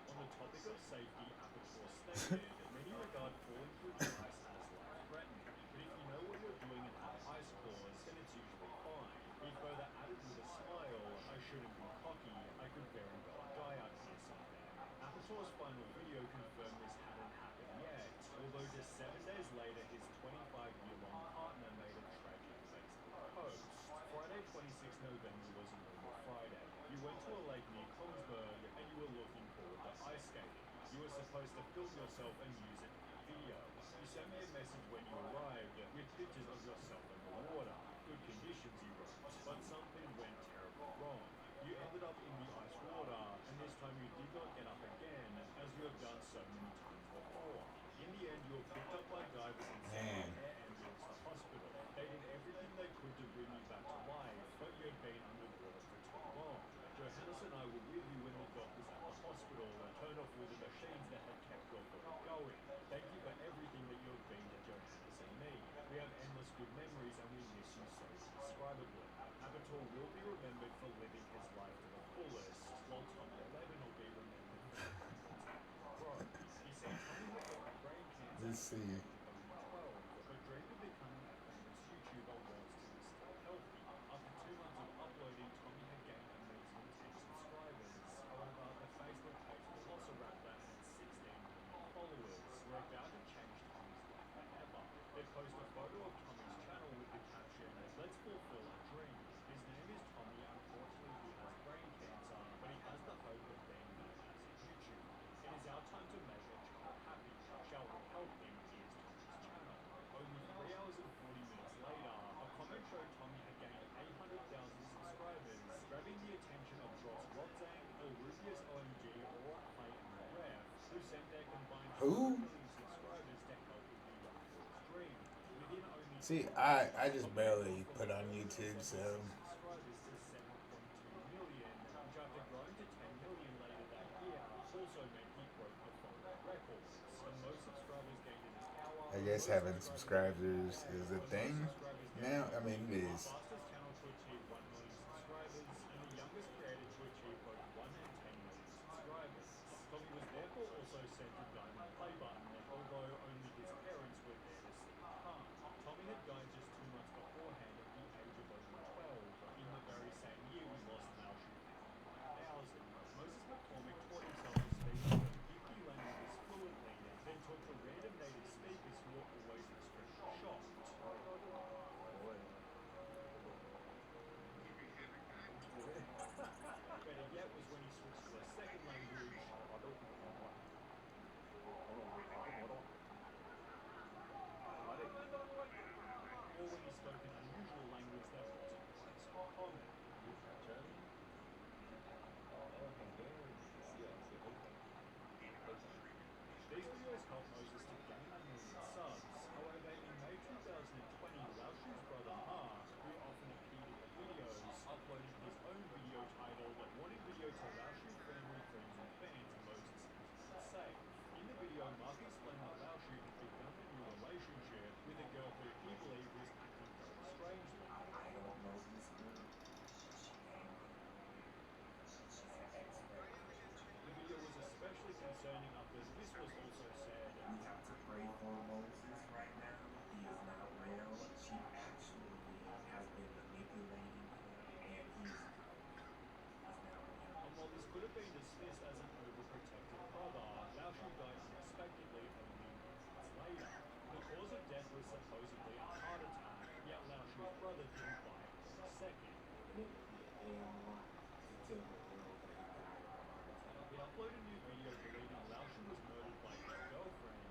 On the topic of safety, Avatar stated, many regard falling through the ice as life-threatening, but if you know what you're doing and have ice claws, then it's usually fine. He further added with a smile, I shouldn't be cocky, I could very well die out here someday. Avatar's final video confirmed this hadn't happened yet, although just 7 days later his 25-year-long partner made a tragic Facebook post. Friday 26 November was a normal Friday. You went to a lake near Kongsberg and you were looking forward to ice skating. You were supposed to film yourself and use it in video. You sent me a message when you arrived with pictures of yourself in the water. Good conditions, you wrote, but something went terribly wrong. You ended up in the ice water, and this time you did not get up again, as you have done so many times before. In the end, you were picked up by divers and sent by air ambulance to hospital. They did everything they could to bring you back to life, but you had been underwater for too long. Johannes and I were with you when the doctors at the hospital turned off all the machines that had kept your body going. Thank you for everything that you have been to Johannes and me. We have endless good memories and we miss you so indescribably. Avatar will be remembered for living his life to the fullest, while Tommy 11 will be remembered for He said Tommy would get brain cancer Let's see. at 12, but dreamed of becoming a famous YouTuber whilst he was still healthy. After 2 months of uploading, Tommy had gained amazing 10 subscribers. However, the Facebook page Velociraptor had 16 million followers. We're about to change Tommy's life forever. They post a photo of Tommy's channel with the caption, "Let's fulfill a dream." His name is Tommy. Unfortunately, he has brain cancer, but he has the hope of being known as a YouTuber. It is our time to make a child happy. Shall we help him? Here's Tommy's channel. Only 3 hours and 40 minutes later, a comment showed Tommy had gained 800,000 subscribers, grabbing the attention of Dross Rotzang, Rubius OMG, or Clayton the Ref, who sent their combined 1 million subscribers to help with the young boy's dream. Within only See, I just barely put on YouTube, so. subscribers to 7.2 million, which after growing to 10 million later that year, also meant he broke the following records. And most subscribers gained in an hour. I guess having subscribers is a thing now. I mean, it is. The fastest channel to achieve 1 million subscribers, and the youngest creator to achieve both 1 and 10 million subscribers. Tommy was therefore also sent a diamond play button, although only his parents were there to see the part. Tommy had died just 2 months beforehand at the age of only 12. In the very same year, we lost Lao Shu 1000. Moses McCormick taught himself to speak 50 languages fluently, then talked to random native speakers who were always extremely shocked. Better yet was when he switched to a second language, or when he spoke an unusual language that wasn't quite so common. These videos helped Moses to gain 1 million subs. However, in May 2020, Lao Shu's brother Mark, who often appeared in the videos, uploaded his own video titled "Warning Video to Lao Shu Family, Friends and Fans, Moses is Safe." In the video, Mark explained that Lao Shu had begun a new relationship with a girl who he believed was acting very strangely. I don't know this girl. The video was especially concerning after this was also said. We have to pray for Moses right now. He is not well. She actually has been manipulating him, and he's now well. And while this could have been dismissed as an overprotective brother, Lao Shu died unexpectedly only months later. The cause of death was supposedly a heart attack, yet Lao Shu's brother didn't buy it for a second. He uploaded a new video believing Lao Shu was murdered by his girlfriend.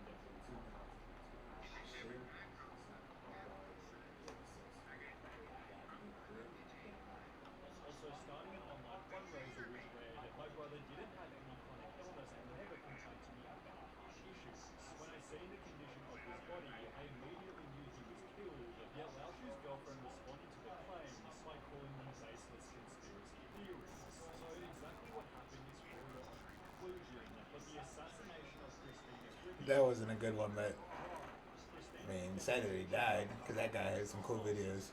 Also starting an online fundraiser which read, "My brother didn't have any chronic illness and never complained to me about heart issues. When I seen the condition of his body, I immediately knew he was killed." Yet Lao Shu's girlfriend responded to the claims by calling them baseless conspiracy theories. So exactly what happened is for your own conclusion. That wasn't a good one, but I mean, sad that he died because that guy had some cool videos.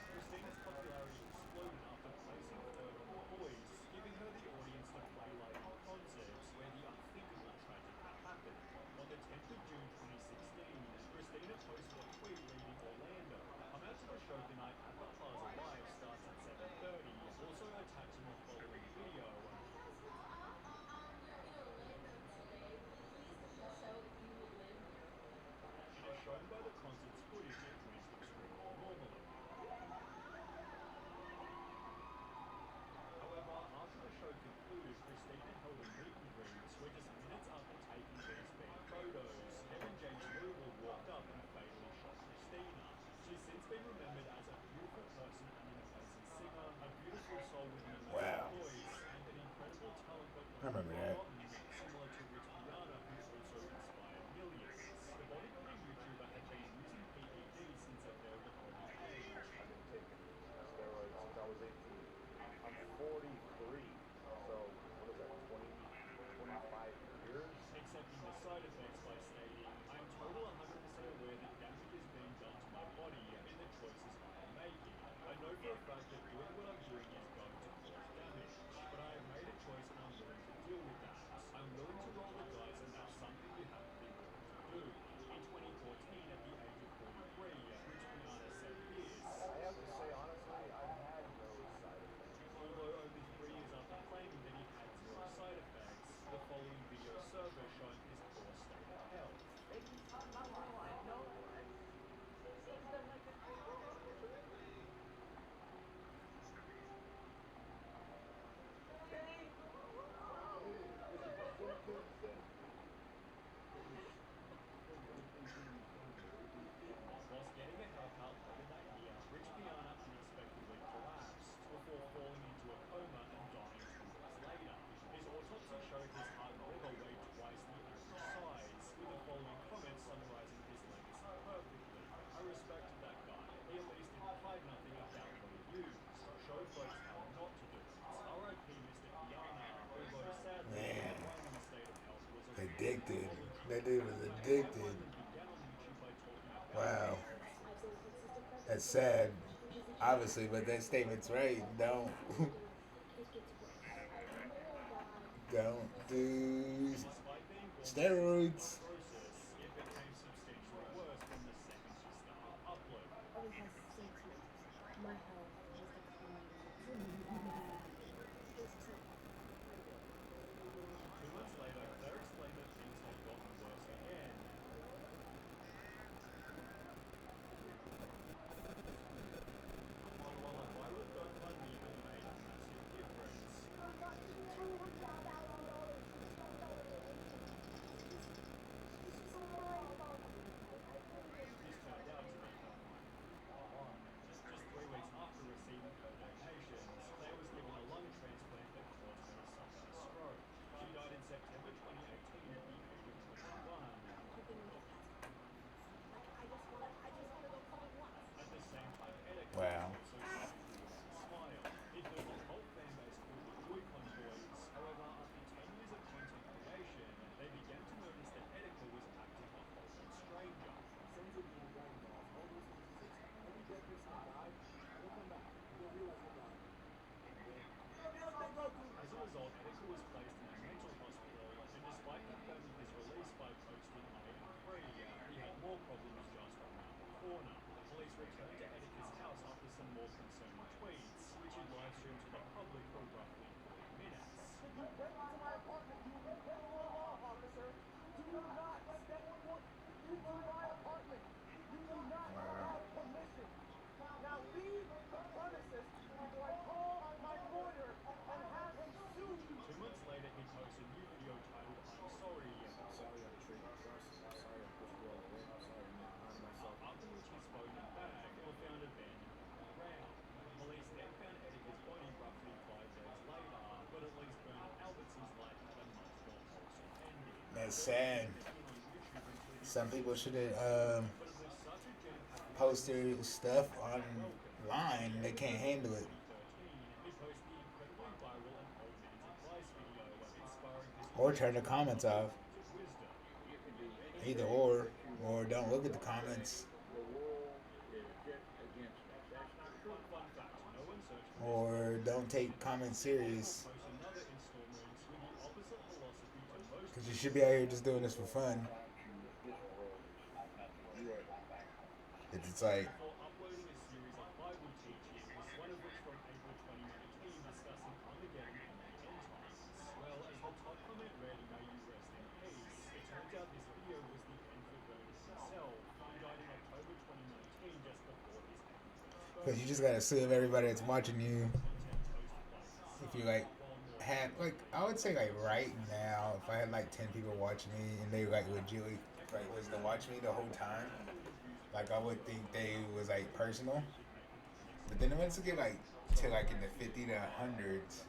Christina's popularity exploded after placing third on The Voice, giving her the audience to play like in concerts where the unthinkable tragic had happened. On the 10th of June 2016, Christina posted a tweet reading Orlando. Come out to the show tonight at the Plaza Live starts at 7:30. Also attaching the following video. And as shown by the concert's footage, it went extremely normally. However, after the show concluded, Christina held a meet and greet where just minutes after taking best band photos, Kevin James Louisville walked up and fatally shot Christina. She's since been remembered as a beautiful person and an amazing singer, a beautiful soul with an amazing voice, and an incredible talent but I remember that. similar to Rich Piana, who also inspired millions. The bodybuilding YouTuber had been using PEDs since a very early age. I've been taking steroids since I was 18. I'm 43, so what is that, 25 years? Accepting the side effects by stating, I'm total 100% aware that damage is being done to my body in the choices I am making. I know for a fact that doing what I'm doing is going to cause damage, but I have made a choice and I'm willing to deal with that. I'm willing to roll the dice and that's something you have to be willing to do. In 2014, at the age of 43, Rich Piana said this. I have to say, honestly, I've had no side effects. Although only 3 years after claiming that he had zero side effects, the following video survey showing his poor state of health. Whilst getting a haircut later that year, Rich Piana unexpectedly collapsed before falling into a coma and dying 2 weeks later. His autopsy showed his heart liver weighed twice the average size, with the following comments summarizing his legacy perfectly. I respected that guy. He at least didn't hide nothing about what he used. Show folks how not to do it. R.I.P. Mr. Piana, although sadly, Man. his state of health was Addicted. That dude was addicted. Wow. That's sad, obviously, but that statement's right. Don't do steroids. It became substantially worse from the second she started uploading. My health was declining. 2 months later, Claire explained that things had gotten worse again. While a viral GoFundMe had made a massive difference. This turned out to be just 3 weeks after receiving her donations, Claire was given a lung transplant that caused her to suffer a stroke. She died in September 2018 at the age of 21. At the same time, Edeka Wow. also smile. It built a whole fan base called the Joy-Con Boys. However, after 10 years of content creation, they began to notice that Edeka was acting a whole lot stranger. As a result, Edeka was placed in a mental hospital, and despite confirming his release by posting I am free, he had more problems just around the corner. Police returned to Edeka's house after some more concerning tweets, which he live streamed to the public for roughly 40 minutes. You break into my apartment, you break the law, officer. Do not step foot into my apartment. You do not have permission. Now leave the premises before I call my lawyer and have him sue you. 2 months later, he posts a new video titled I'm Sorry. I'm sorry I betrayed my trust. I'm sorry I pushed you all away. I'm sorry I harmed myself. After which he spoke back or found abandoned on the ground. Police then found Edeka's body roughly 5 days later, but at least Bernard Albertson's life had a much more wholesome ending. That's sad. Some people should have posted stuff online. They can't handle it. He posted the incredibly viral and old man's advice video inspiring his Or turn the comments off. Either or don't look at the comments. Or don't take comments serious. Because you should be out here just doing this for fun. It's like, uploading a series of Bible teachings, one of which from April 2019 discussing Armageddon and the end times. Well, as the top comment read, "May you rest in peace," it turns out this video was the end for Vernon himself, who died in October 2019 just before his 81st birthday. because you just gotta assume everybody that's watching you, if you like had like, I would say like right now, if I had like 10 people watching me and they like legit like was to watch me the whole time, like I would think they was like personal. But then once you get like to like in the 50 to hundreds,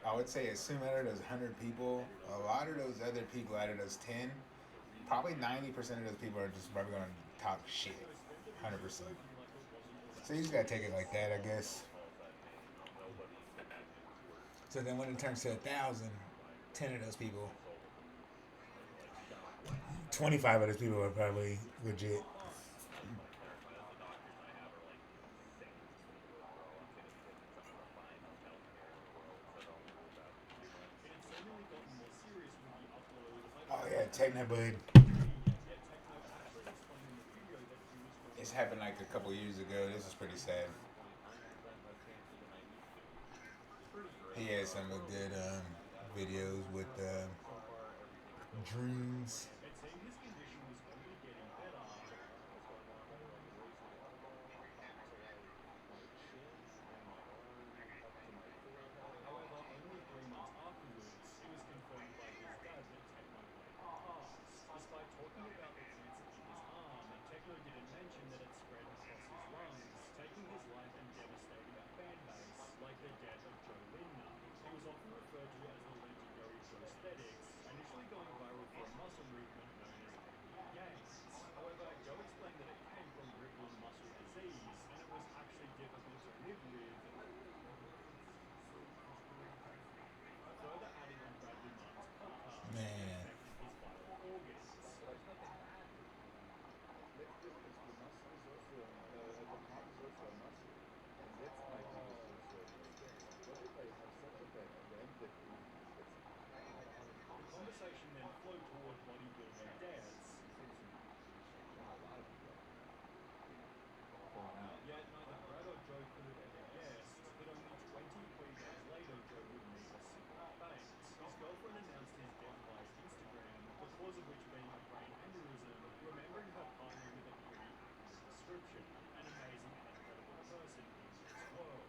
I would say assume out of those 100 people, a lot of those other people out of those 10, probably 90% of those people are just probably gonna talk shit, 100%. So you just gotta take it like that, I guess. So then when it turns to 1,000, 10 of those people, 25 of those people are probably legit. Oh yeah, Techno Bud. This happened like a couple years ago. This is pretty sad. He has some good videos with dreams. However, only 3 months afterwards, it was confirmed by his dad that Techno had passed. Despite talking about the cancer in his arm, Techno didn't mention that it spread across his lungs, taking his life and devastating a fan base, like the death of Joe Lindner. He was often referred to as the legendary prosthetics, initially going viral for a muscle movement known as Happy Gains. However, Joe explained that it came from ribble muscle disease, and it was actually difficult to live with. Further adding on Bradley Martin's podcast, Man. affecting his vital organs. The conversation then flowed toward bodybuilding deaths. Yet neither Brad or Joe could have ever guessed that only 23 days later Joe would meet a simple fate. His girlfriend announced his death via Instagram, the cause of which being a brain aneurysm, remembering her partner with a pretty accurate description. An amazing and incredible person in this world.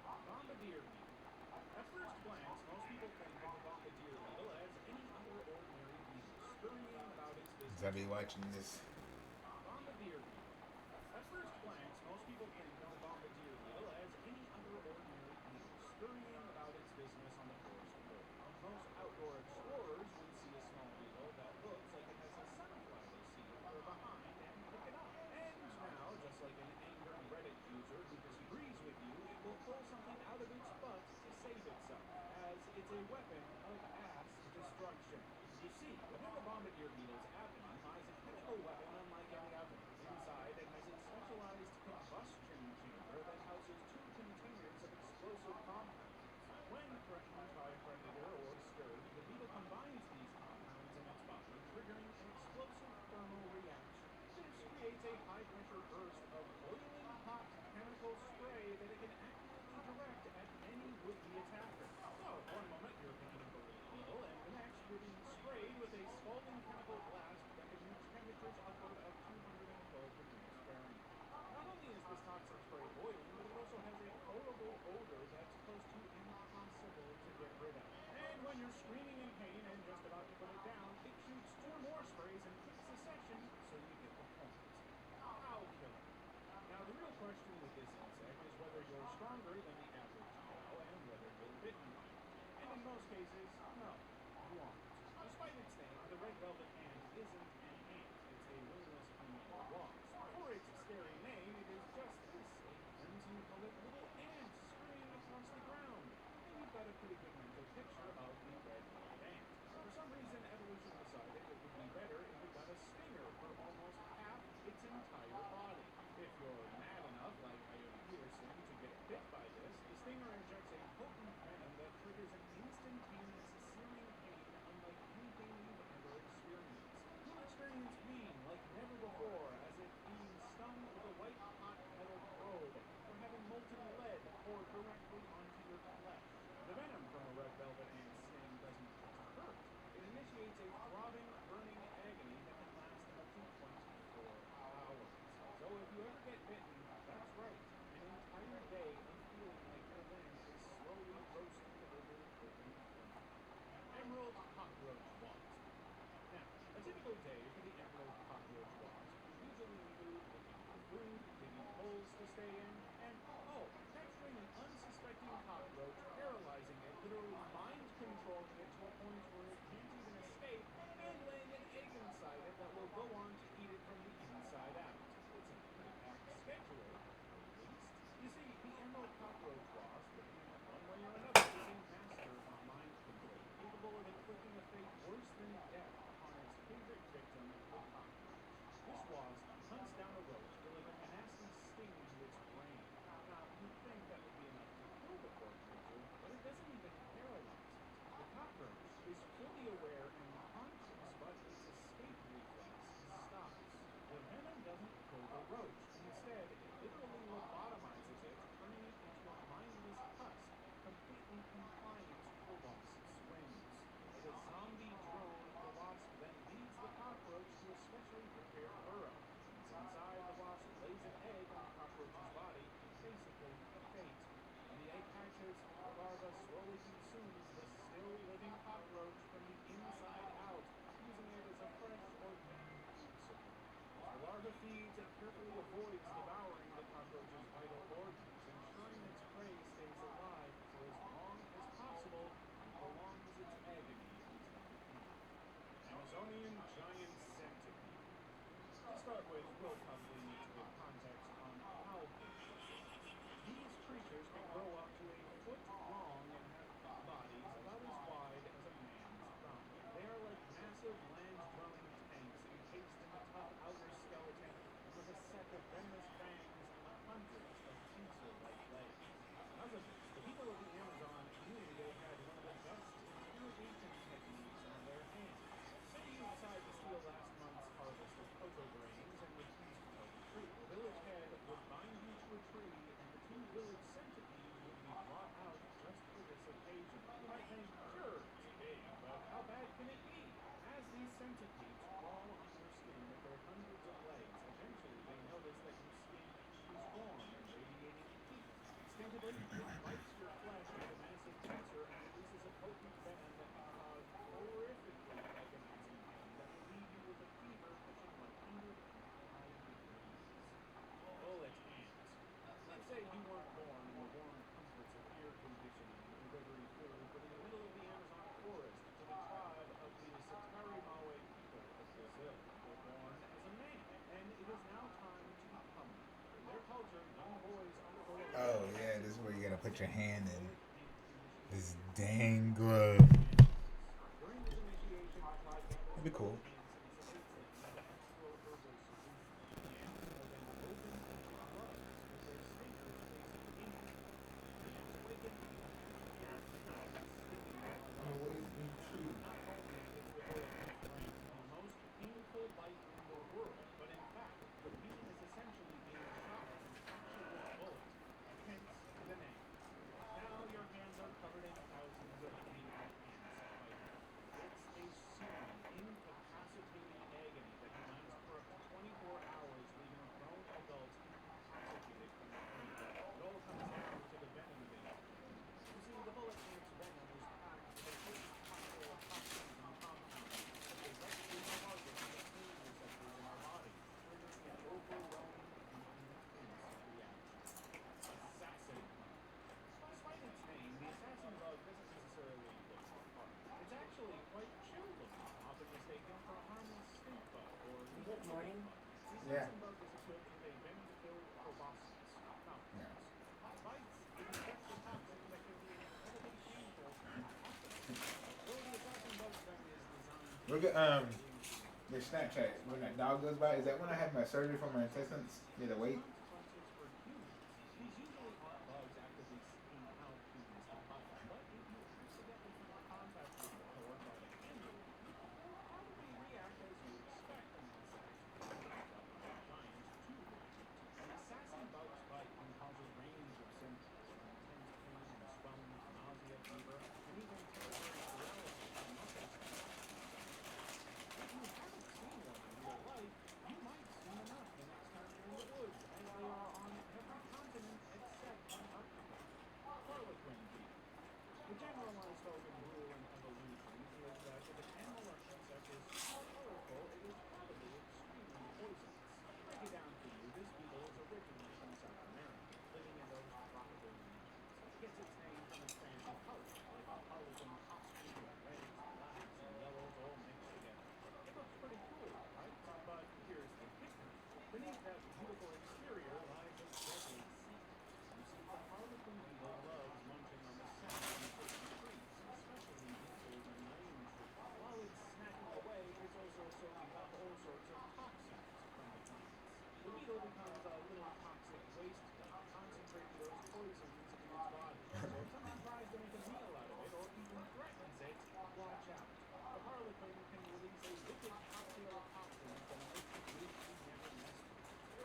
Bombardier needle. At first glance, most people think of the bombardier needle as any other ordinary needle, scurrying about its business. I'll be watching this. Bombardier needle. At first glance, most people think of the bombardier needle as any other ordinary needle, scurrying about its business on the forest floor. Most outdoor explorers would see a small needle that looks like it has a sunflower seed or behind and pick it up. And now, just like an angry Reddit user who disagrees with you, it will pull something out of its butt to save itself, as it's a weapon of ass destruction. You see, within the bombardier needle's abdomen lies a chemical weapon isn't an ant, it's a wingless chemical wasp. For its scary name, it is just this, a crimson-colored little ant scurrying across the ground. And you've got a pretty good mental picture of the red-blooded ant. For some reason, evolution decided it would be better if it got a stinger for almost half its entire body. If you're mad enough, like Coyote Peterson, to get bit by this, the stinger injects a potent venom that triggers an instantaneous searing pain unlike anything you've ever experienced. You'll experience pain like never before, as if being stung with a white-hot metal probe, or having molten lead poured directly onto your flesh. The venom from a red velvet ant sting doesn't just hurt. It initiates a throbbing, burning agony that can last up to 24 hours. So if you ever get bitten, that's right, an entire day of feeling like your limb is slowly roasting over open flame. Emerald cockroach wasp. Now, a typical day for the emerald cockroach wasp would usually include looking for food, digging holes to stay in, and, capturing an unsuspecting cockroach, paralyzing it, literally mind-controlling it to a point where it can't even escape, and laying an egg inside it that will go on to eat it from the inside out. It's a pretty packed schedule, at least. You see, the emerald cockroach wasp, in one way or another, is a master of mind control, capable of inflicting a fate worse than death upon its favorite victim, the cockroach. This wasp hunts down a roach, delivering a nasty sting to its brain. Now, you'd think that would be enough to kill the poor creature, but it doesn't even paralyze it. The cockroach is fully aware and conscious, but its escape reflex stops. The venom doesn't kill the roach. Instead, it literally lobotomizes it, turning it into a mindless husk, completely compliant to the wasp's whims. Like a zombie drone, the wasp then leads the cockroach to a specially prepared burrow. Once inside, the wasp lays an egg on the cockroach's body, basically fate. When the egg hatches, the larva slowly consumes the still living cockroach from the inside out, using it as a fresh, organic food supply. The larva feeds and carefully avoids devouring the cockroach's vital organs, ensuring its prey stays alive for as long as possible and prolongs its agony until the end. Amazonian giant centipede. To start with, we'll probably need to give context on how big this is. These creatures can grow up to a foot long and have bodies about as wide as a man's thumb. They are like massive land-dwelling tanks encased in a tough outer skeleton and with a set of venomous fangs and hundreds of pincer-like legs. Because of this, the people of the Amazon knew they had one of the best interrogation techniques on their hands. Say you decide to steal last month's harvest of cocoa grains and refuse to tell the truth. The village head would bind you to a tree, and the 2 village centipedes would be brought out just for this occasion. You might think, sure, it's big, but how bad can it be? As these centipedes crawl on your skin with their hundreds of legs, eventually they notice that your skin is warm and radiating heat. Instinctively, it bites your flesh with a massive pincer and releases a potent venom that can cause horrifically agonizing pain that will leave you with a fever pushing 105 degrees. Bullet ant. Let's say you weren't born in the warm comforts of air conditioning and delivery food, but in the middle of the Amazon forest to the tribe of the Satarimawe people of Brazil. You're born as a man, and it is now time to become one. In their culture, young boys undergo a Oh yeah, this is where you gotta put your hand in this dang glove. During this initiation, the tribe gathers That'd be cool. ants and sedates them with a natural herbal solution. The ants are then opened into gloves with their stingers placed in it. The ants awaken and naturally experience stinging alarm. Not only is the bullet ant ranked the most painful bite in the world, but in fact, the pain is essentially being shot at an actual bullet. Hence the name. Now your hands are covered in thousands of angry ants biting. It's a searing, incapacitating Look at their Snapchat when that dog goes by. Is that when I had my surgery for my intestines? Yeah, the weight. These usually aren't bugs actively seeking out humans to bite, but if you accidentally come in contact with one or try to handle one, they'll probably react as you expect an insect, like a giant tube. An assassin bug's bite can cause a range of symptoms, from intense pain and swelling to nausea, fever, and even temporary paralysis or muscle spasms. If you haven't seen one in real life, you might soon enough the next time you're in the woods, as they are on every continent except Antarctica. Harlequin bee. The generalized spoken rule in evolution is that if an animal or insect is so colorful, it is probably extremely poisonous. To break it down for you, this beetle is originally from South America, living in those tropical regions. It gets its name from its fancy colors, like a harlequin costume of reds, blacks, and yellows all mixed together. It looks pretty cool, right? But here's the kicker. Beneath that beautiful exterior lies a deadly secret. You see, the harlequin beetle loves munching on the sap in certain trees, especially maples and lime trees. While it's snacking away, it's also soaking up all sorts of toxins from the plants. The beetle becomes a little toxic waste dump, concentrating those poisons in its body. So if someone tries to make a meal out of it or even threatens it, watch out. The harlequin can release a wicked cocktail of toxins that an ocean wish you never messed with.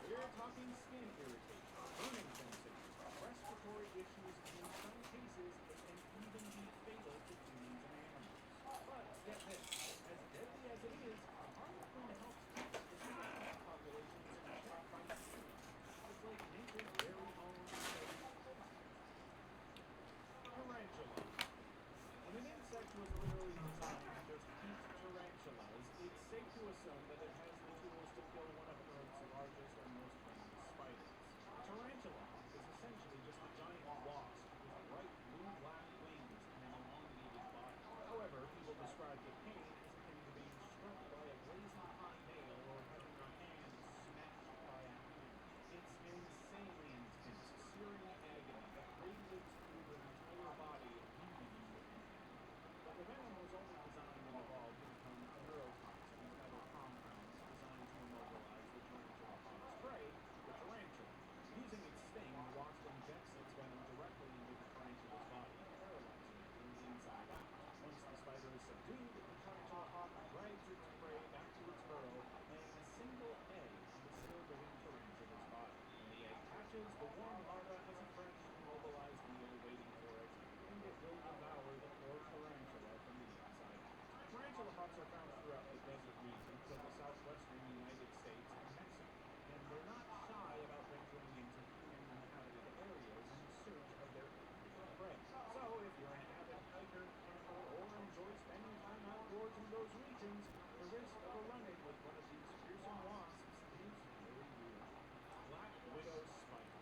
We're talking skin irritation, burning sensations, respiratory issues, and in some cases, it can even be fatal to humans and animals. But get this, as deadly as it is, the harlequin helps keep specific plant populations in check by feeding them. It's like nature's very own steady poison. Tarantula. When an insect was literally designed to just eat tarantulas, it's safe to assume that it has the tools to kill one of Earth's largest and most famous spiders. A tarantula hawk is essentially just a giant wasp with bright blue-black wings and an elongated body. However, people describe the pain as akin to being struck by a blazing hot nail or having your hand smashed by a hammer. It's insanely intense, searing agony that radiates through the entire body, leaving you in pain. But the venom was only designed and evolved to become neurotoxins that are compounds designed to immobilize the tarantula hawk's prey, the tarantula. Using its sting, the wasp injects its venom directly into the tarantula's body, paralyzing it from the inside out. Once the spider is subdued, the tarantula hawk drags its prey back to its burrow, laying a single egg on the still living tarantula's body. When the egg hatches, the warm larva has a fresh, immobilized meal waiting for it, and it will devour the poor tarantula from the inside out. Tarantula hawks are found throughout the desert regions of the southwestern United States and Mexico, and they're not shy about venturing into human-inhabited areas in search of their favorite prey. So, if you're an avid hiker, camper, or enjoy spending time outdoors in those regions, the risk of a run-in with one of these fearsome wasps is very real. Black widow spider.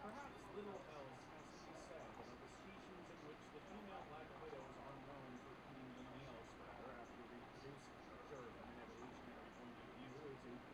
Perhaps little else has to be said about the species in which the female black widows are known for eating the male spider after reproducing. Sure, from an evolutionary point of view, it's a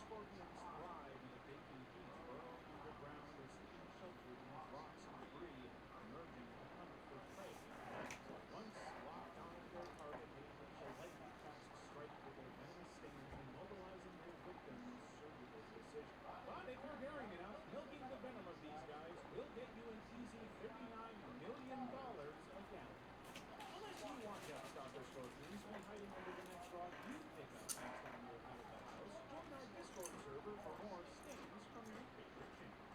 scorpions thrive in a baking heat, burrow underground or sleeping sheltered in rocks and debris, emerging to hunt for prey. Once locked onto their target, they unleash a lightning fast strike with their venomous stings, immobilizing their victim with surgical precision. But if you're daring enough, milking the venom of these guys will get you an easy $39 million a gallon. Unless you want Deathstalker scorpions while hiding under the next rock you pick up next time you're out of the house, join our Discord server for more stings from your favorite channel.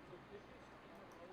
The biggest MMOs.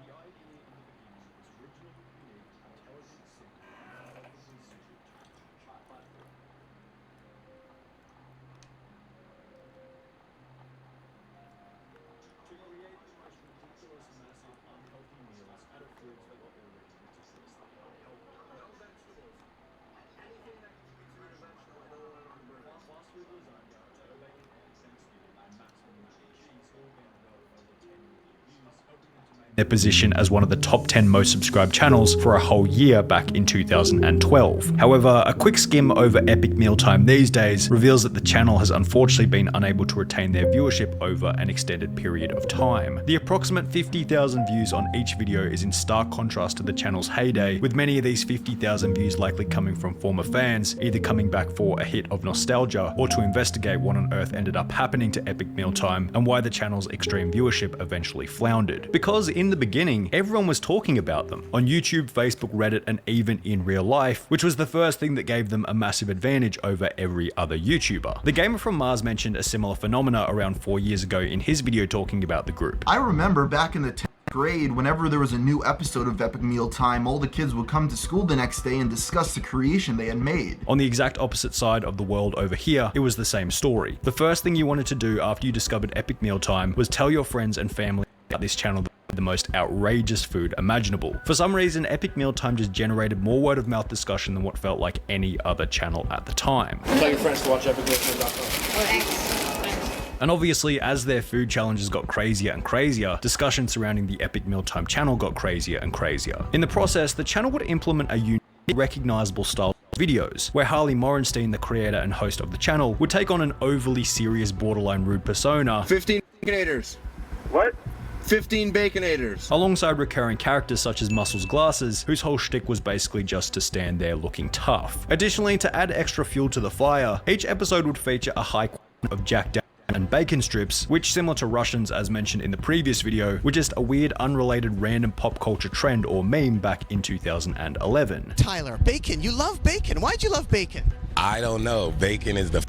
The idea in the beginning was originally to create intelligent city and perfectly suited to our platform. To create the most ridiculous, massive, unhealthy meals out of foods that were already ridiculously unhealthy. No vegetables. Anything that contributes to a vegetable, I don't want on the burger. Fast food lasagna, turbo bacon, Thanksgiving, and maximum mac and cheese all gained well over 10 million views, helping them to make their position as one of the top 10 most subscribed channels for a whole year back in 2012. However, a quick skim over Epic Mealtime these days reveals that the channel has unfortunately been unable to retain their viewership over an extended period of time. The approximate 50,000 views on each video is in stark contrast to the channel's heyday, with many of these 50,000 views likely coming from former fans, either coming back for a hit of nostalgia or to investigate what on earth ended up happening to Epic Mealtime and why the channel's extreme viewership eventually floundered. Because in the beginning, everyone was talking about them on YouTube, Facebook, Reddit, and even in real life, which was the first thing that gave them a massive advantage over every other YouTuber. The Gamer from Mars mentioned a similar phenomena around 4 years ago in his video talking about the group. I remember back in the 10th grade, whenever there was a new episode of Epic Mealtime, all the kids would come to school the next day and discuss the creation they had made. On the exact opposite side of the world over here, it was the same story. The first thing you wanted to do after you discovered Epic Mealtime was tell your friends and family about this channel that had the most outrageous food imaginable. For some reason, Epic Mealtime just generated more word of mouth discussion than what felt like any other channel at the time. Tell your friends to watch epicmealtime.com. And obviously, as their food challenges got crazier and crazier, discussion surrounding the Epic Mealtime channel got crazier and crazier. In the process, the channel would implement a unique, recognizable style of videos, where Harley Morenstein, the creator and host of the channel, would take on an overly serious, borderline rude persona. 15 baconators. What? 15 baconators. Alongside recurring characters such as Muscles Glasses, whose whole shtick was basically just to stand there looking tough. Additionally, to add extra fuel to the fire, each episode would feature a high quantity of Jack Daniels and bacon strips, which, similar to Russians as mentioned in the previous video, were just a weird, unrelated, random pop culture trend or meme back in 2011. Tyler, bacon, you love bacon. Why'd you love bacon? I don't know. Bacon is the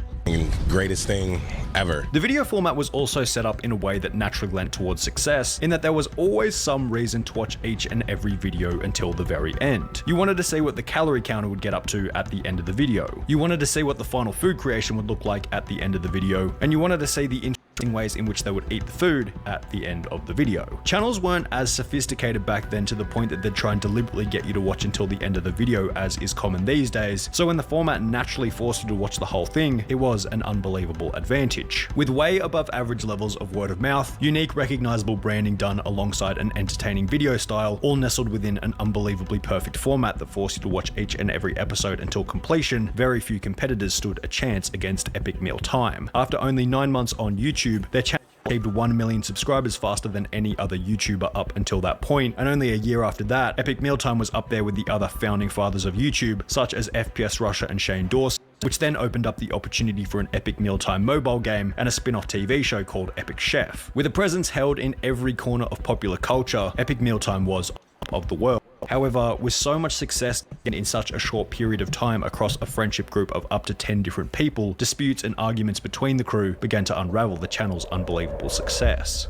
greatest thing ever. The video format was also set up in a way that naturally lent towards success, in that there was always some reason to watch each and every video until the very end. You wanted to see what the calorie counter would get up to at the end of the video. You wanted to see what the final food creation would look like at the end of the video, and you wanted to see the interesting ways in which they would eat the food at the end of the video. Channels weren't as sophisticated back then to the point that they'd try and deliberately get you to watch until the end of the video, as is common these days, so when the format naturally forced you to watch the whole thing, it was an unbelievable advantage. With way above average levels of word of mouth, unique recognizable branding done alongside an entertaining video style, all nestled within an unbelievably perfect format that forced you to watch each and every episode until completion, very few competitors stood a chance against Epic Mealtime. After only 9 months on YouTube, their channel achieved 1 million subscribers faster than any other YouTuber up until that point, and only a year after that, Epic Mealtime was up there with the other founding fathers of YouTube, such as FPS Russia and Shane Dawson, which then opened up the opportunity for an Epic Mealtime mobile game and a spin-off TV show called Epic Chef. With a presence held in every corner of popular culture, Epic Mealtime was of the world. However, with so much success in such a short period of time across a friendship group of up to 10 different people, disputes and arguments between the crew began to unravel the channel's unbelievable success.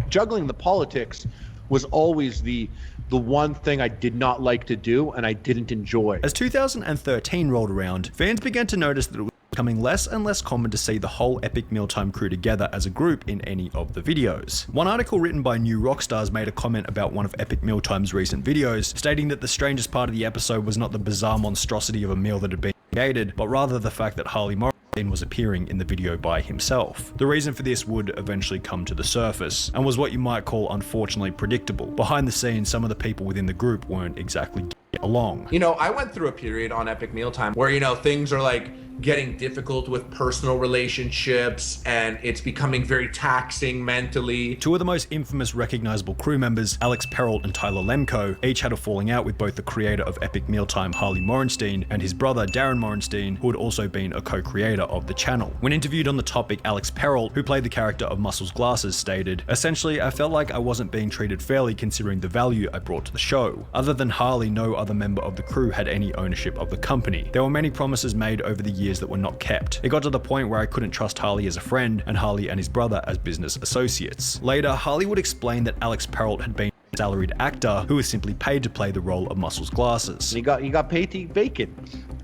Juggling the politics was always the one thing I did not like to do and I didn't enjoy. As 2013 rolled around, fans began to notice that it was becoming less and less common to see the whole Epic Mealtime crew together as a group in any of the videos. One article written by New Rockstars made a comment about one of Epic Mealtime's recent videos, stating that the strangest part of the episode was not the bizarre monstrosity of a meal that had been created, but rather the fact that Harley Morrison was appearing in the video by himself. The reason for this would eventually come to the surface, and was what you might call unfortunately predictable. Behind the scenes, some of the people within the group weren't exactly getting along. You know, I went through a period on Epic Mealtime where, you know, things are like getting difficult with personal relationships and it's becoming very taxing mentally. Two of the most infamous recognizable crew members, Alex Perrault and Tyler Lemko, each had a falling out with both the creator of Epic Mealtime, Harley Morenstein, and his brother, Darren Morenstein, who had also been a co-creator of the channel. When interviewed on the topic, Alex Perrault, who played the character of Muscles Glasses, stated, "Essentially, I felt like I wasn't being treated fairly considering the value I brought to the show. Other than Harley, no other member of the crew had any ownership of the company. There were many promises made over the years that were not kept. It got to the point where I couldn't trust Harley as a friend and Harley and his brother as business associates." Later, Harley would explain that Alex Perrault had been a salaried actor who was simply paid to play the role of Muscles Glasses. He got paid to eat bacon.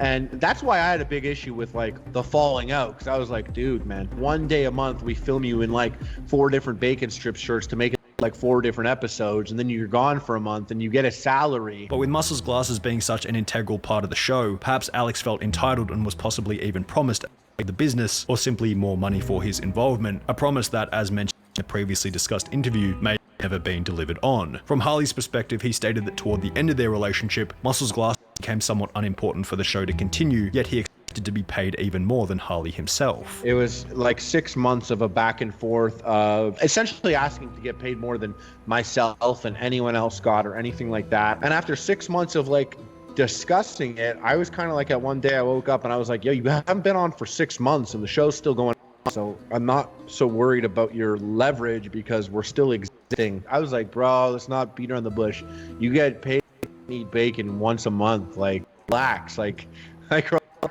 And that's why I had a big issue with like the falling out, because I was like, dude, man, 1 day a month we film you in like 4 different bacon strip shirts to make it like 4 different episodes, and then you're gone for a month and you get a salary. But with Muscles Glasses being such an integral part of the show, perhaps Alex felt entitled and was possibly even promised the business or simply more money for his involvement, a promise that, as mentioned in a previously discussed interview, may never been delivered on. From Harley's perspective, he stated that toward the end of their relationship, Muscles Glasses became somewhat unimportant for the show to continue, yet he expected to be paid even more than Harley himself. It was like 6 months of a back and forth of essentially asking to get paid more than myself and anyone else got or anything like that. And after 6 months of like discussing it, I was kind of like, at one day I woke up and I was like, yo, you haven't been on for 6 months and the show's still going on, so I'm not so worried about your leverage because we're still existing. I was like, bro, let's not beat around the bush. You get paid to eat bacon once a month, like relax, like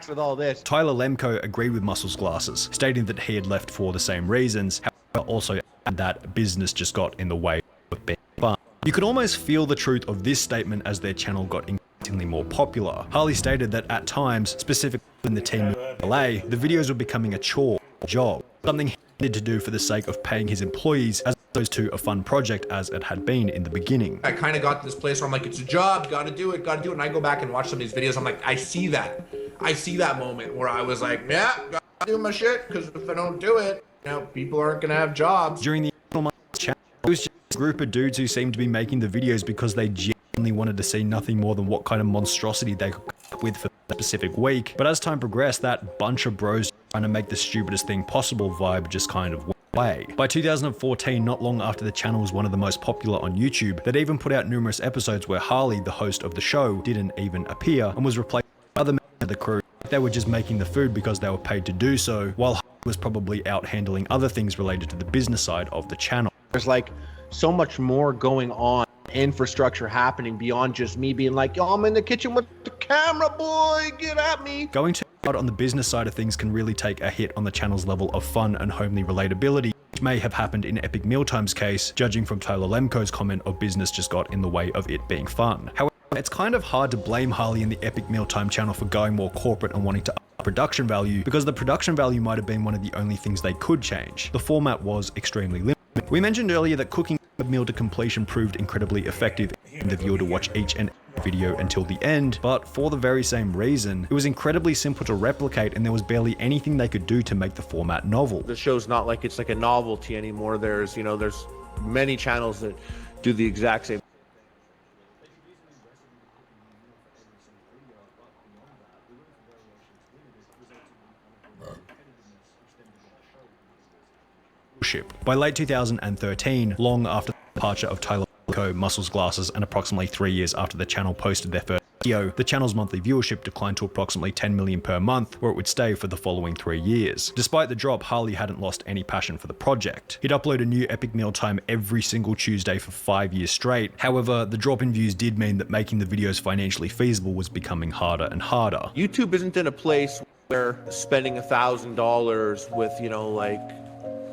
with all this. Tyler Lemko agreed with Muscles Glasses, stating that he had left for the same reasons, however also that business just got in the way of being fun. You could almost feel the truth of this statement as their channel got increasingly more popular. Harley stated that at times, specifically in the team in LA, the videos were becoming a chore, job, something he needed to do for the sake of paying his employees as opposed to a fun project as it had been in the beginning. I kind of got to this place where I'm like, it's a job, gotta do it. And I go back and watch some of these videos, I'm like, I see that moment where I was like, yeah, gotta do my shit, because if I don't do it, you know, people aren't gonna have jobs. During the initial months of the channel, it was just a group of dudes who seemed to be making the videos because they genuinely wanted to see nothing more than what kind of monstrosity they could come up with for that specific week. But as time progressed, that bunch of bros trying to make the stupidest thing possible vibe just kind of went away. By 2014, not long after the channel was one of the most popular on YouTube, they'd even put out numerous episodes where Harley, the host of the show, didn't even appear and was replaced by other members of the crew. They were just making the food because they were paid to do so, while Harley was probably out handling other things related to the business side of the channel. There's like so much more going on, infrastructure happening beyond just me being like, yo, I'm in the kitchen with the camera, boy, get at me. Going too hard on the business side of things can really take a hit on the channel's level of fun and homely relatability, which may have happened in Epic Mealtime's case, judging from Tyler Lemko's comment of business just got in the way of it being fun. However, it's kind of hard to blame Harley and the Epic Mealtime channel for going more corporate and wanting to up production value, because the production value might have been one of the only things they could change. The format was extremely limited. We mentioned earlier that cooking a meal to completion proved incredibly effective in the viewer to watch each and every video until the end, but for the very same reason, it was incredibly simple to replicate and there was barely anything they could do to make the format novel. The show's not like it's like a novelty anymore. There's, you know, there's many channels that do the exact same. viewership. By late 2013, long after the departure of Tyler Muscles Glasses and approximately 3 years after the channel posted their first video, the channel's monthly viewership declined to approximately 10 million per month, where it would stay for the following 3 years. Despite the drop, Harley hadn't lost any passion for the project. He'd upload a new Epic Mealtime every single Tuesday for 5 years straight. However, the drop in views did mean that making the videos financially feasible was becoming harder and harder. YouTube isn't in a place where spending $1,000 with, you know, like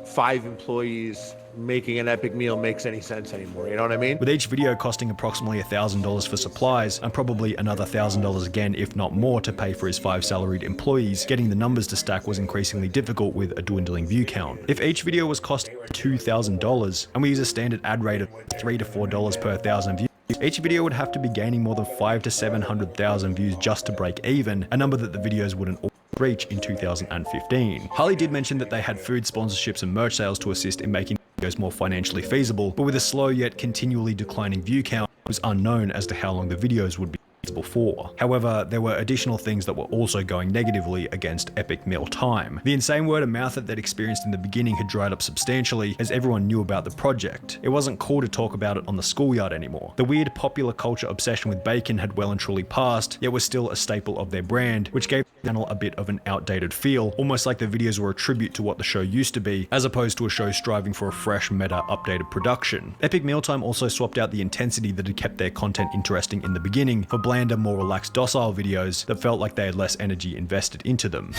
5 employees making an epic meal makes any sense anymore, you know what I mean? With each video costing approximately $1,000 for supplies, and probably another $1,000 again, if not more, to pay for his 5 salaried employees, getting the numbers to stack was increasingly difficult with a dwindling view count. If each video was costing $2,000, and we use a standard ad rate of $3 to $4 per 1,000 views, each video would have to be gaining more than 500,000 to 700,000 views just to break even, a number that the videos wouldn't reach in 2015. Harley did mention that they had food sponsorships and merch sales to assist in making videos more financially feasible, but with a slow yet continually declining view count, it was unknown as to how long the videos would be feasible for. However, there were additional things that were also going negatively against Epic Meal Time. The insane word of mouth that they'd experienced in the beginning had dried up substantially as everyone knew about the project. It wasn't cool to talk about it on the schoolyard anymore. The weird popular culture obsession with bacon had well and truly passed, yet was still a staple of their brand, which gave the channel a bit of an outdated feel, almost like the videos were a tribute to what the show used to be, as opposed to a show striving for a fresh, meta, updated production. Epic Mealtime also swapped out the intensity that had kept their content interesting in the beginning for blander, more relaxed, docile videos that felt like they had less energy invested into them.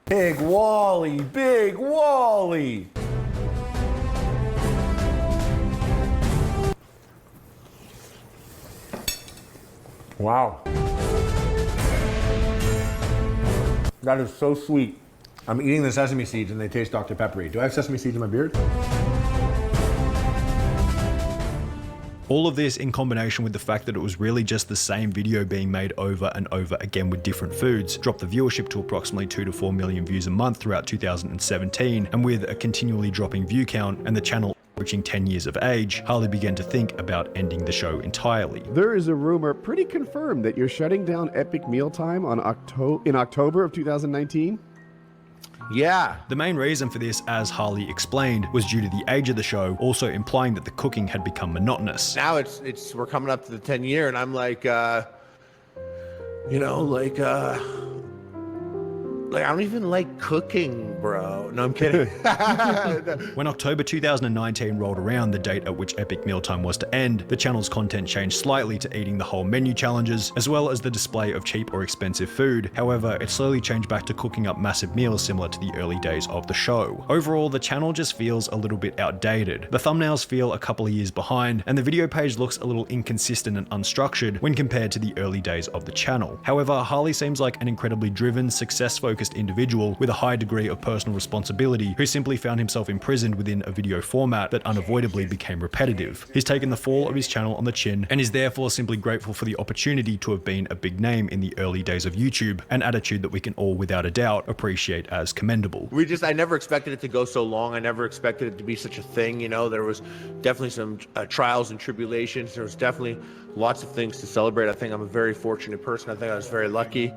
Big Wally, Big Wally! Wow. That is so sweet. I'm eating the sesame seeds and they taste Dr. Peppery. Do I have sesame seeds in my beard? All of this in combination with the fact that it was really just the same video being made over and over again with different foods, dropped the viewership to approximately 2 to 4 million views a month throughout 2017, and with a continually dropping view count and the channel reaching 10 years of age, Harley began to think about ending the show entirely. There is a rumor, pretty confirmed, that you're shutting down Epic Mealtime on in October of 2019? Yeah. The main reason for this, as Harley explained, was due to the age of the show, also implying that the cooking had become monotonous. Now we're coming up to the 10 year and I'm like, you know, like I don't even like cooking, bro. No, I'm kidding. When October 2019 rolled around, the date at which Epic Mealtime was to end, the channel's content changed slightly to eating the whole menu challenges, as well as the display of cheap or expensive food. However, it slowly changed back to cooking up massive meals similar to the early days of the show. Overall, the channel just feels a little bit outdated. The thumbnails feel a couple of years behind, and the video page looks a little inconsistent and unstructured when compared to the early days of the channel. However, Harley seems like an incredibly driven, success-focused individual with a high degree of personal responsibility who simply found himself imprisoned within a video format that unavoidably became repetitive. He's taken the fall of his channel on the chin and is therefore simply grateful for the opportunity to have been a big name in the early days of YouTube, an attitude that we can all without a doubt appreciate as commendable. I never expected it to go so long. I never expected it to be such a thing, you know. There was definitely some trials and tribulations. There was definitely lots of things to celebrate. I think I'm a very fortunate person. I think I was very lucky.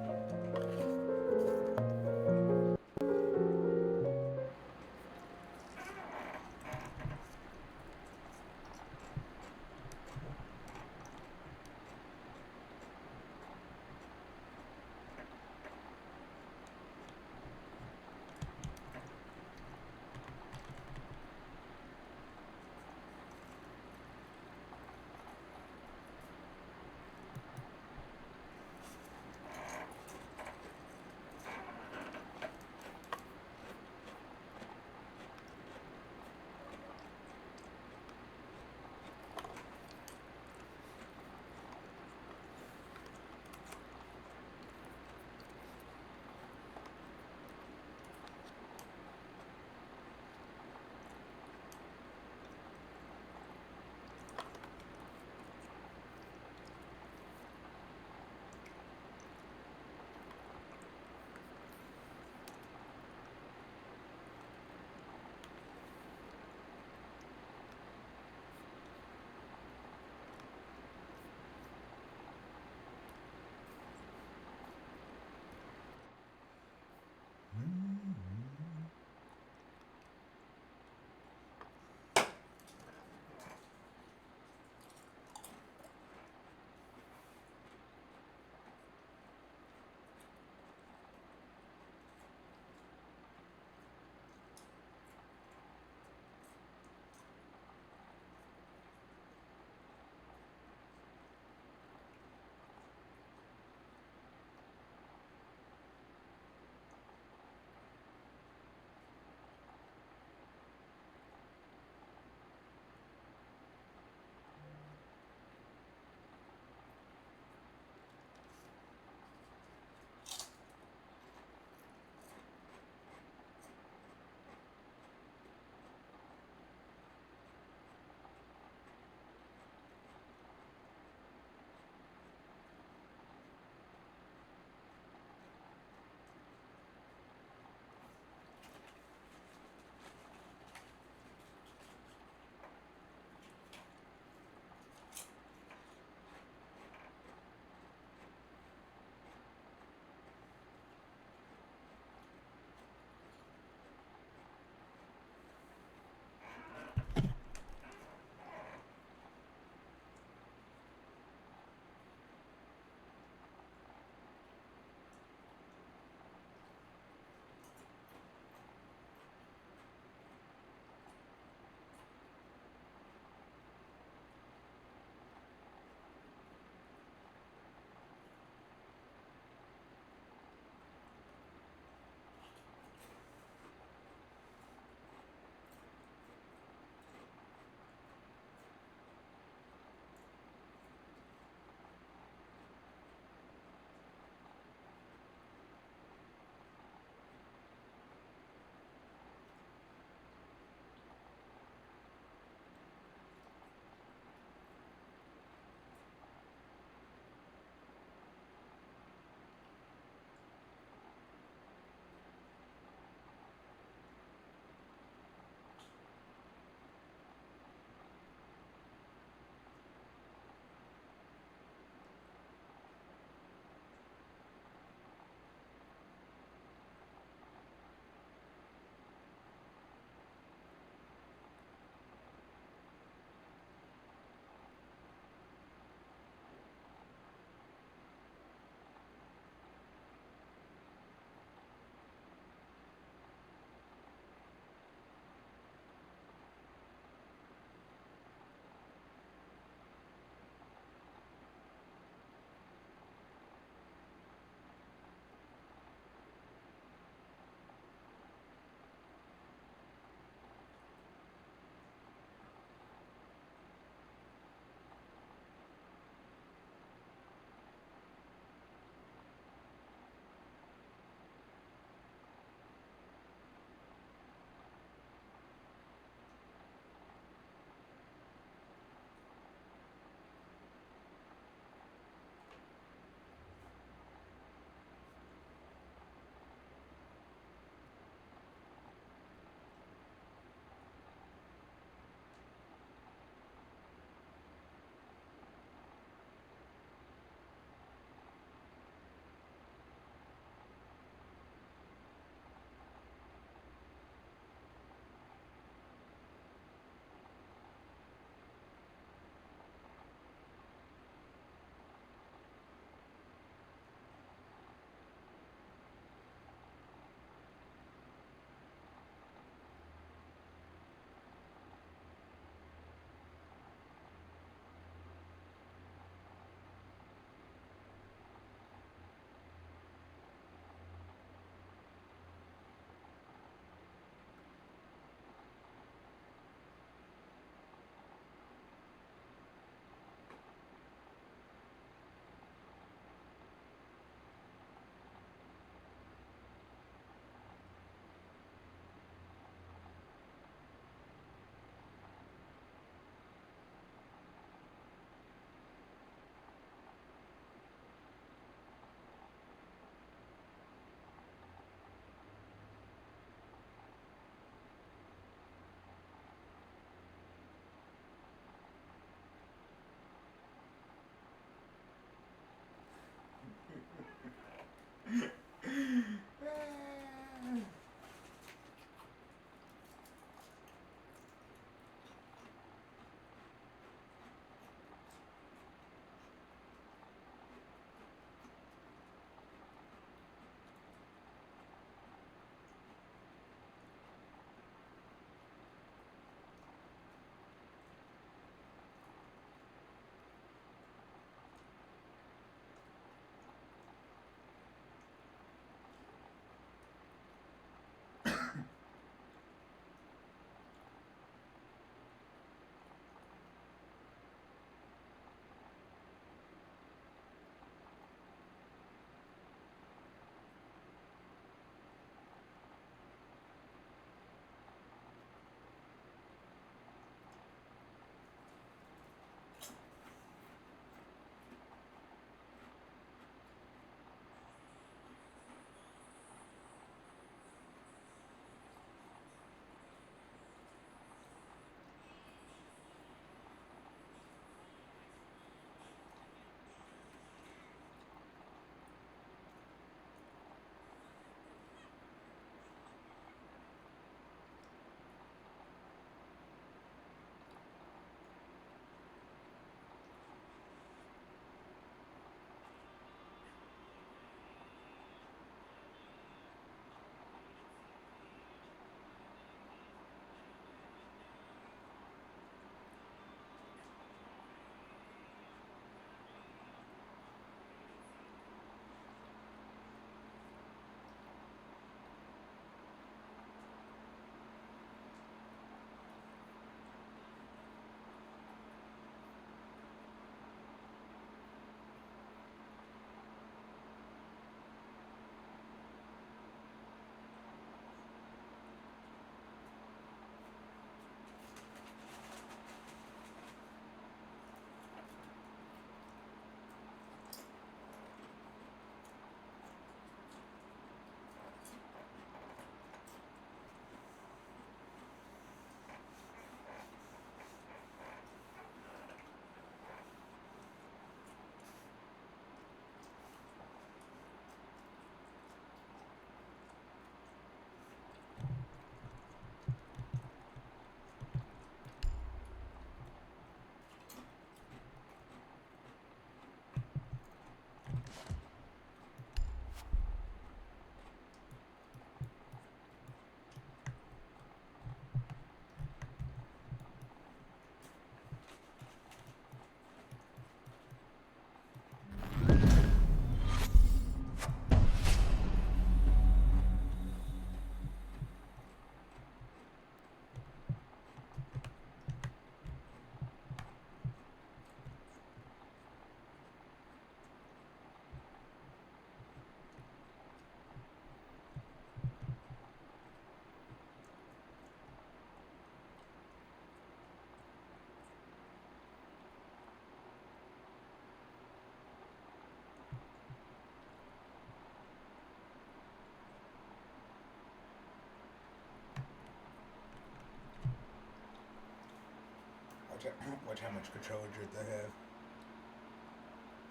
Watch how much controller drift I have.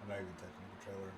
I'm not even touching the controller.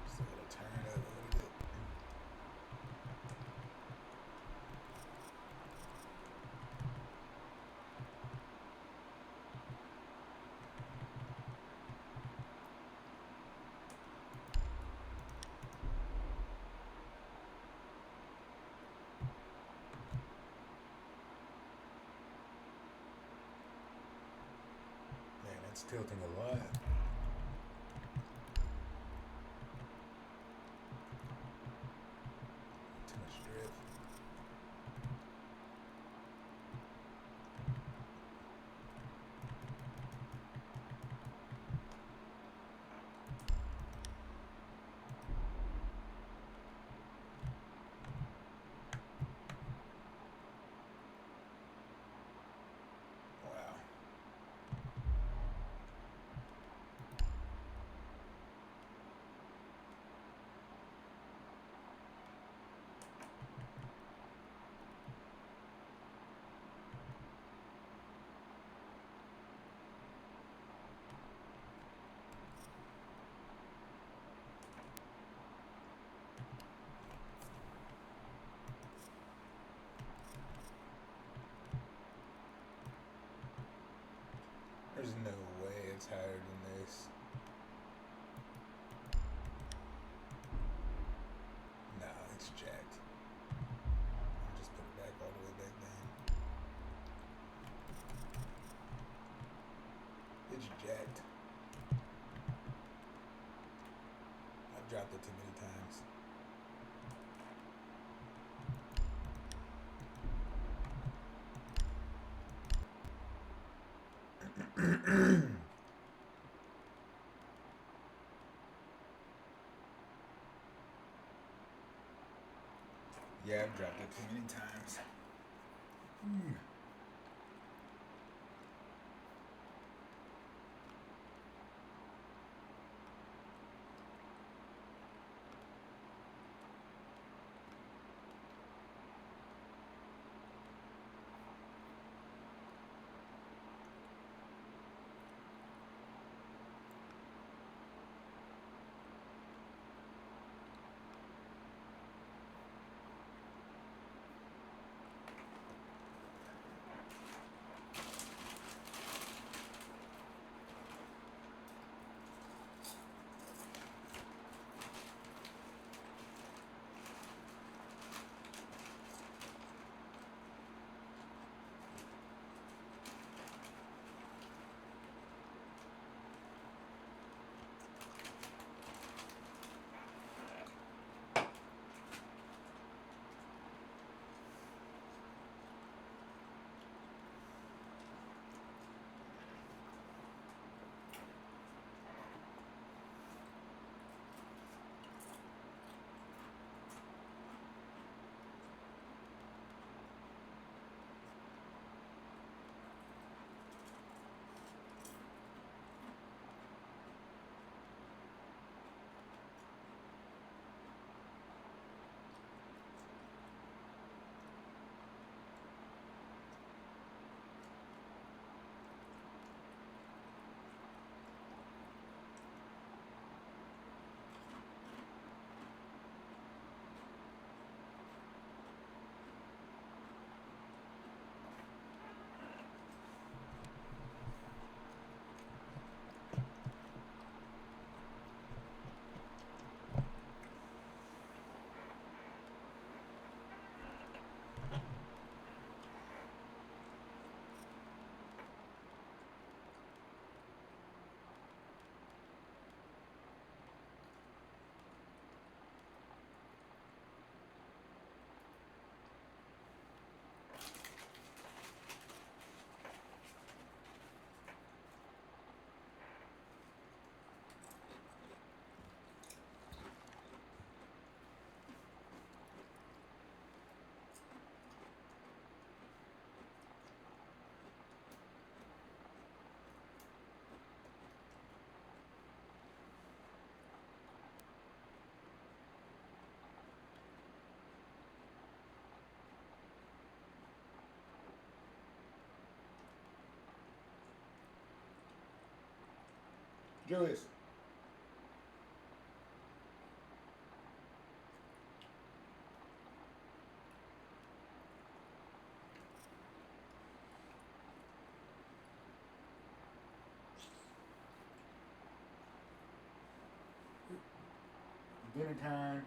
Still gotta turn it up a little bit. Man, that's tilting a lot. Too much drift. Wow. There's no way it's higher than this. Nah, it's jacked. I'll just put it back all the way back down. It's jacked. I've dropped it too many times. Yeah, I've dropped it too many times. Julius. Dinner time.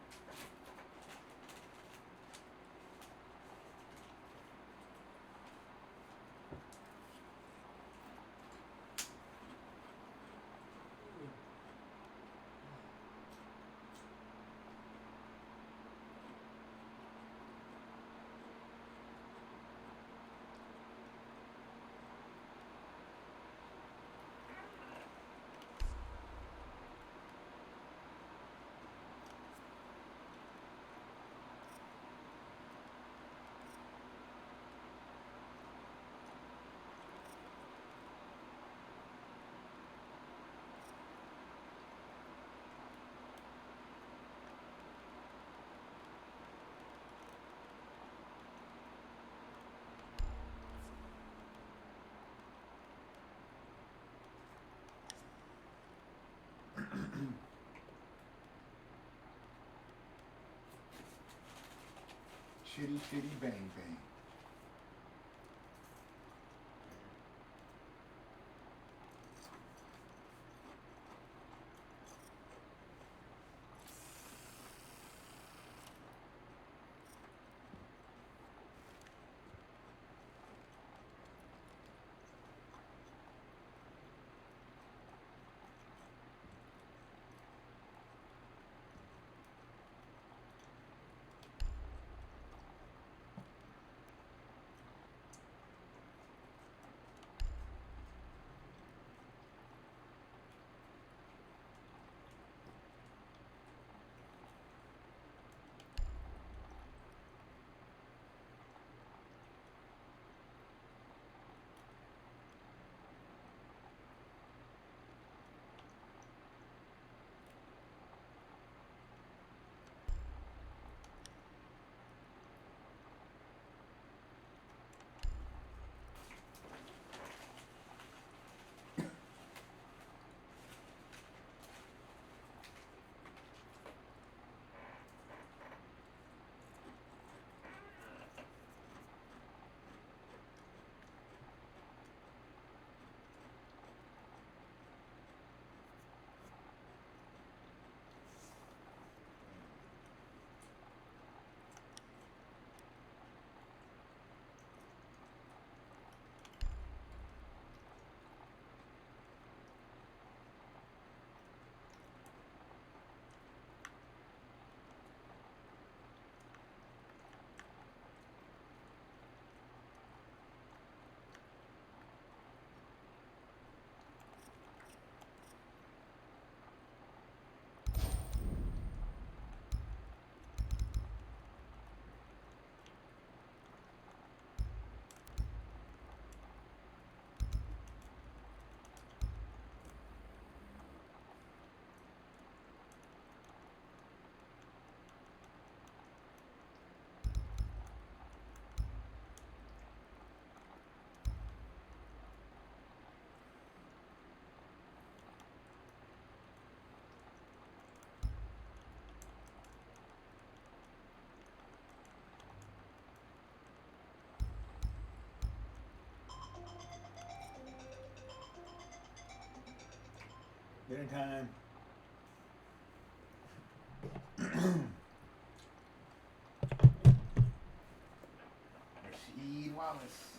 Shitty, shitty, bang, bang. Dinner time. Rasheed Wallace.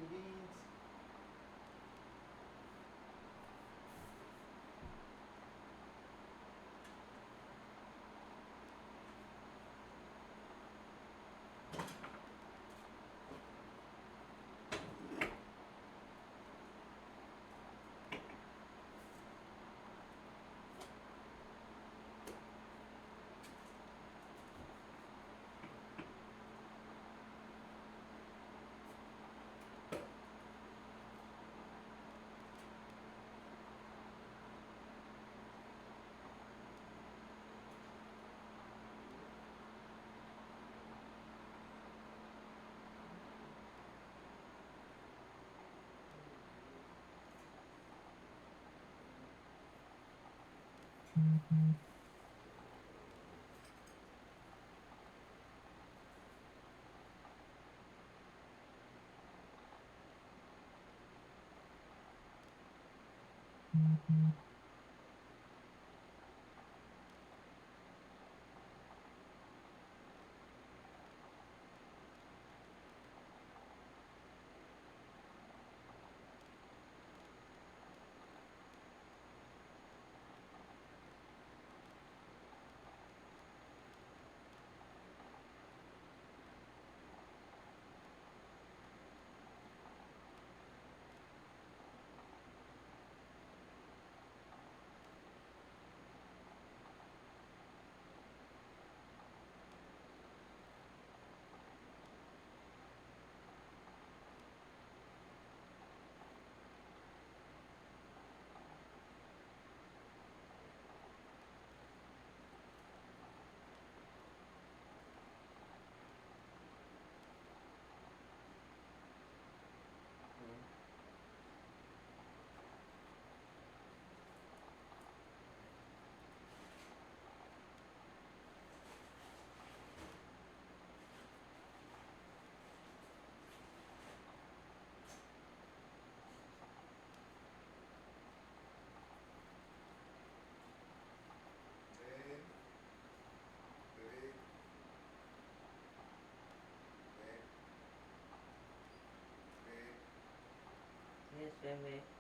beans. Yes, baby.